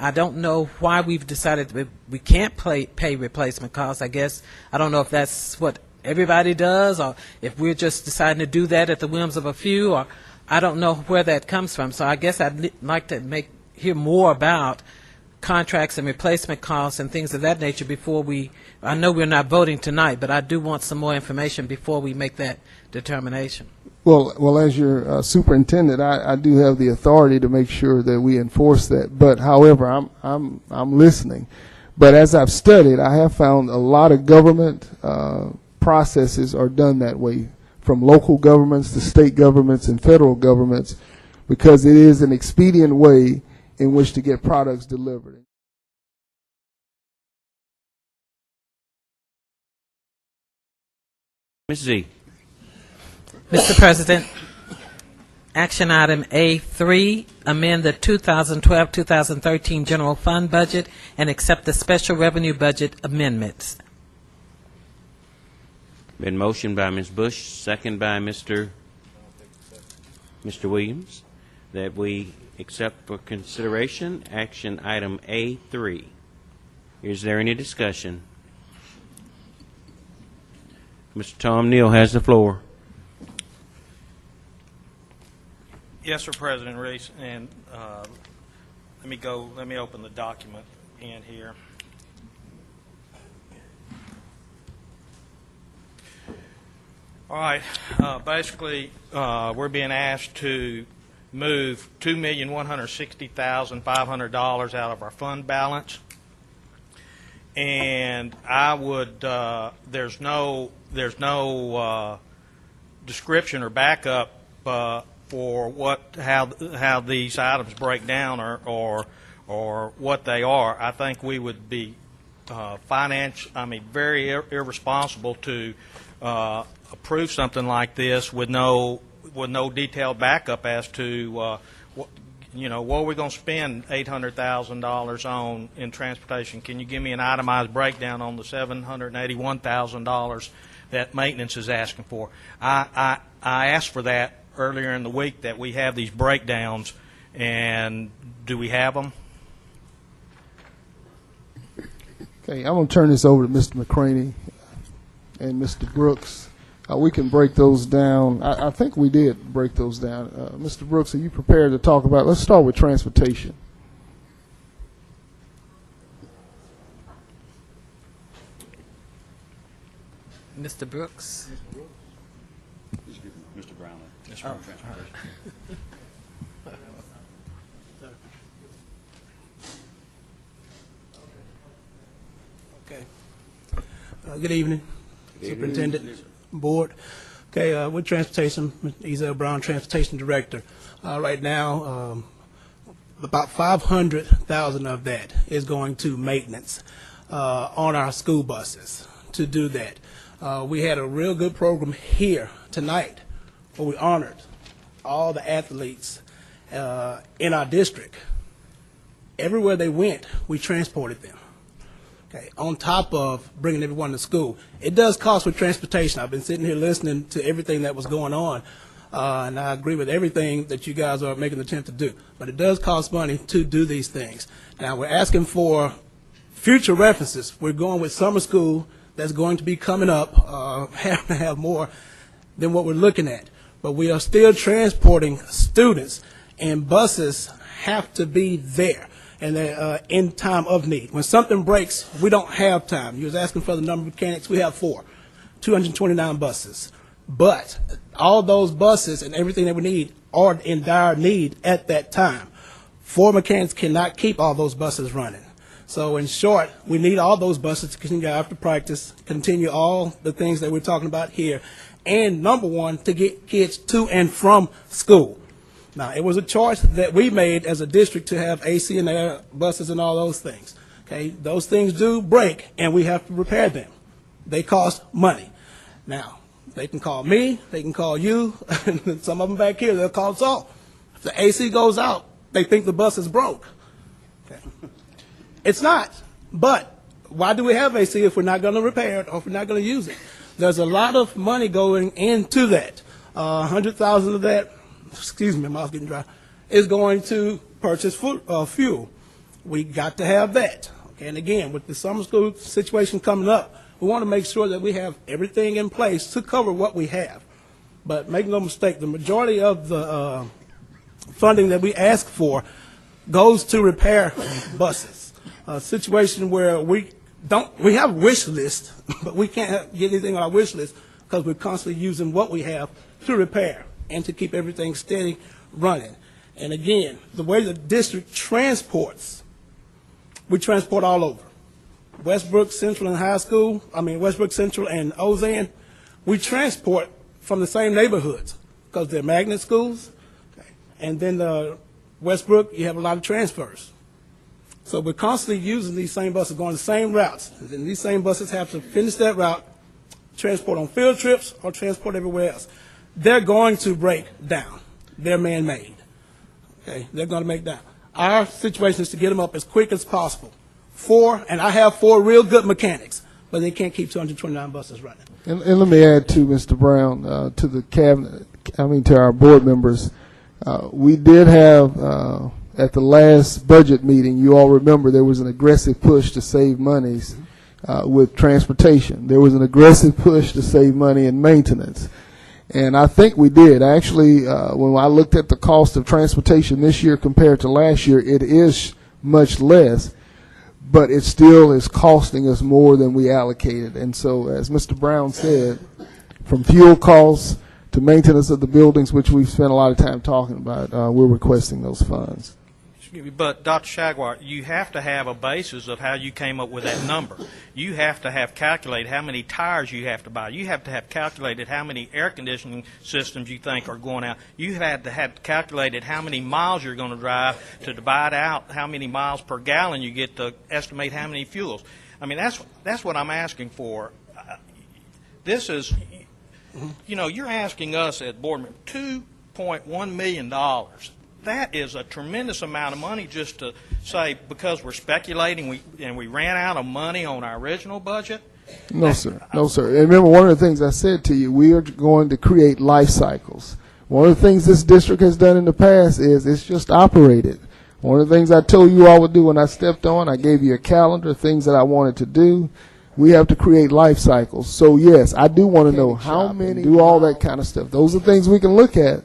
I don't know why we've decided that we can't pay replacement costs. I guess I don't know if that's what everybody does, or if we're just deciding to do that at the whims of a few, or I don't know where that comes from. So I guess I'd like to hear more about contracts and replacement costs and things of that nature before we, I know we're not voting tonight, but I do want some more information before we make that determination. Well, as your superintendent, I do have the authority to make sure that we enforce that. But however, I'm listening. But as I've studied, I have found a lot of government processes are done that way, from local governments to state governments and federal governments, because it is an expedient way in which to get products delivered. Ms. Z. Mr. President, action item A3, amend the 2012-2013 general fund budget and accept the special revenue budget amendments. Been motioned by Ms. Bush, second by Mr. Williams, that we accept for consideration action item A3. Is there any discussion? Mr. Tom Neal has the floor. Yes, sir, President Reese, and let me open the document in here. All right, basically, we're being asked to move $2,160,500 out of our fund balance, and I would there's no description or backup for how these items break down or what they are. I think we would be very irresponsible to approve something like this with no detailed backup as to what are we going to spend $800,000 on in transportation. Can you give me an itemized breakdown on the $781,000 that maintenance is asking for? I asked for that earlier in the week, that we have these breakdowns, and do we have them? Okay, I'm going to turn this over to Mr. McCraney and Mr. Brooks. We can break those down. I think we did break those down. Mr. Brooks, are you prepared to talk about? Let's start with transportation. Mr. Brooks. Mr. Brownlee. Oh, Transportation. Okay. Good evening, Superintendent, Board. Okay, with Transportation, Ezell Brown, Transportation Director. Right now, about $500,000 of that is going to maintenance on our school buses to do that. We had a real good program here tonight where we honored all the athletes in our district. Everywhere they went, we transported them. Okay, on top of bringing everyone to school. It does cost for transportation. I've been sitting here listening to everything that was going on, and I agree with everything that you guys are making the attempt to do. But it does cost money to do these things. Now, we're asking for future references. We're going with summer school that's going to be coming up, having to have more than what we're looking at. But we are still transporting students, and buses have to be there. And they're in time of need. When something breaks, we don't have time. You was asking for the number of mechanics. We have 229 buses. But all those buses and everything that we need are in dire need at that time. 4 mechanics cannot keep all those buses running. So in short, we need all those buses to continue after practice, continue all the things that we're talking about here, and number one, to get kids to and from school. Now, it was a choice that we made as a district to have AC in their buses and all those things. Okay, those things do break, and we have to repair them. They cost money. Now, they can call me, they can call you, and some of them back here, they'll call us all. If the AC goes out, they think the bus is broke. Okay. It's not. But why do we have AC if we're not going to repair it or if we're not going to use it? There's a lot of money going into that. 100,000 of that, excuse me, my mouth's getting dry, is going to purchase fuel. We got to have that. Okay, and again, with the summer school situation coming up, we want to make sure that we have everything in place to cover what we have. But make no mistake, the majority of the funding that we ask for goes to repair buses. A situation where we have a wish list, but we can't get anything on our wish list because we're constantly using what we have to repair and to keep everything steady running. And again, the way the district transports, we transport all over. Westbrook Central and Westbrook Central and Ozan, we transport from the same neighborhoods because they're magnet schools. Okay. And then Westbrook, you have a lot of transfers. So we're constantly using these same buses, going the same routes. And then these same buses have to finish that route, transport on field trips or transport everywhere else. They're going to break down. They're man-made. Okay, they're going to make down. Our situation is to get them up as quick as possible. And I have 4 real good mechanics, but they can't keep 229 buses running. And let me add to Mr. Brown, to the cabinet, to our board members. We did have, at the last budget meeting, you all remember there was an aggressive push to save monies with transportation. There was an aggressive push to save money in maintenance. And I think we did. Actually, when I looked at the cost of transportation this year compared to last year, it is much less, but it still is costing us more than we allocated. And so, as Mr. Brown said, from fuel costs to maintenance of the buildings, which we've spent a lot of time talking about, we're requesting those funds. But, Dr. Shagwar, you have to have a basis of how you came up with that number. You have to have calculated how many tires you have to buy. You have to have calculated how many air conditioning systems you think are going out. You have to have calculated how many miles you're going to drive to divide out how many miles per gallon you get to estimate how many fuels. I mean, that's what I'm asking for. This is, you're asking us as board members $2.1 million. That is a tremendous amount of money just to say because we're speculating we ran out of money on our original budget. No, sir. No, sir. And remember, one of the things I said to you, we are going to create life cycles. One of the things this district has done in the past is it's just operated. One of the things I told you all would do when I stepped on, I gave you a calendar, things that I wanted to do. We have to create life cycles. So, yes, I do want to know how many, do all that kind of stuff. Those are things we can look at.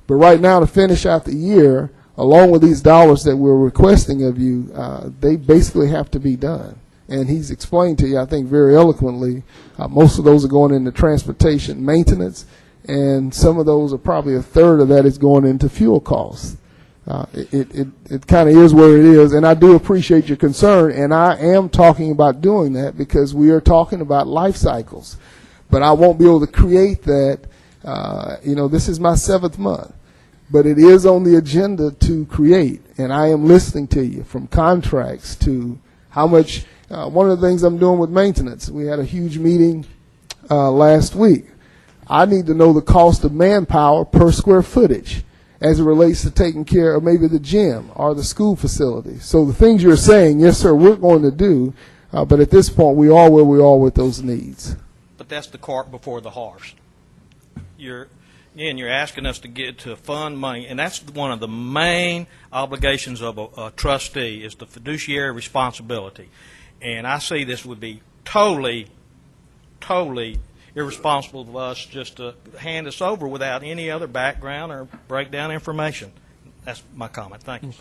But right now, to finish out the year, along with these dollars that we're requesting of you, they basically have to be done. And he's explained to you, I think, very eloquently, most of those are going into transportation maintenance, and some of those are probably a third of that is going into fuel costs. It kind of is where it is, and I do appreciate your concern, and I am talking about doing that because we are talking about life cycles. But I won't be able to create that. This is my 7th month. But it is on the agenda to create, and I am listening to you from contracts to how much. One of the things I'm doing with maintenance, we had a huge meeting last week. I need to know the cost of manpower per square footage as it relates to taking care of maybe the gym or the school facility. So the things you're saying, yes, sir, we're going to do, but at this point, we are where we are with those needs. But that's the cart before the horse. You're asking us to fund money, and that's one of the main obligations of a trustee is the fiduciary responsibility. And I see this would be totally irresponsible of us just to hand this over without any other background or breakdown information. That's my comment. Thank you.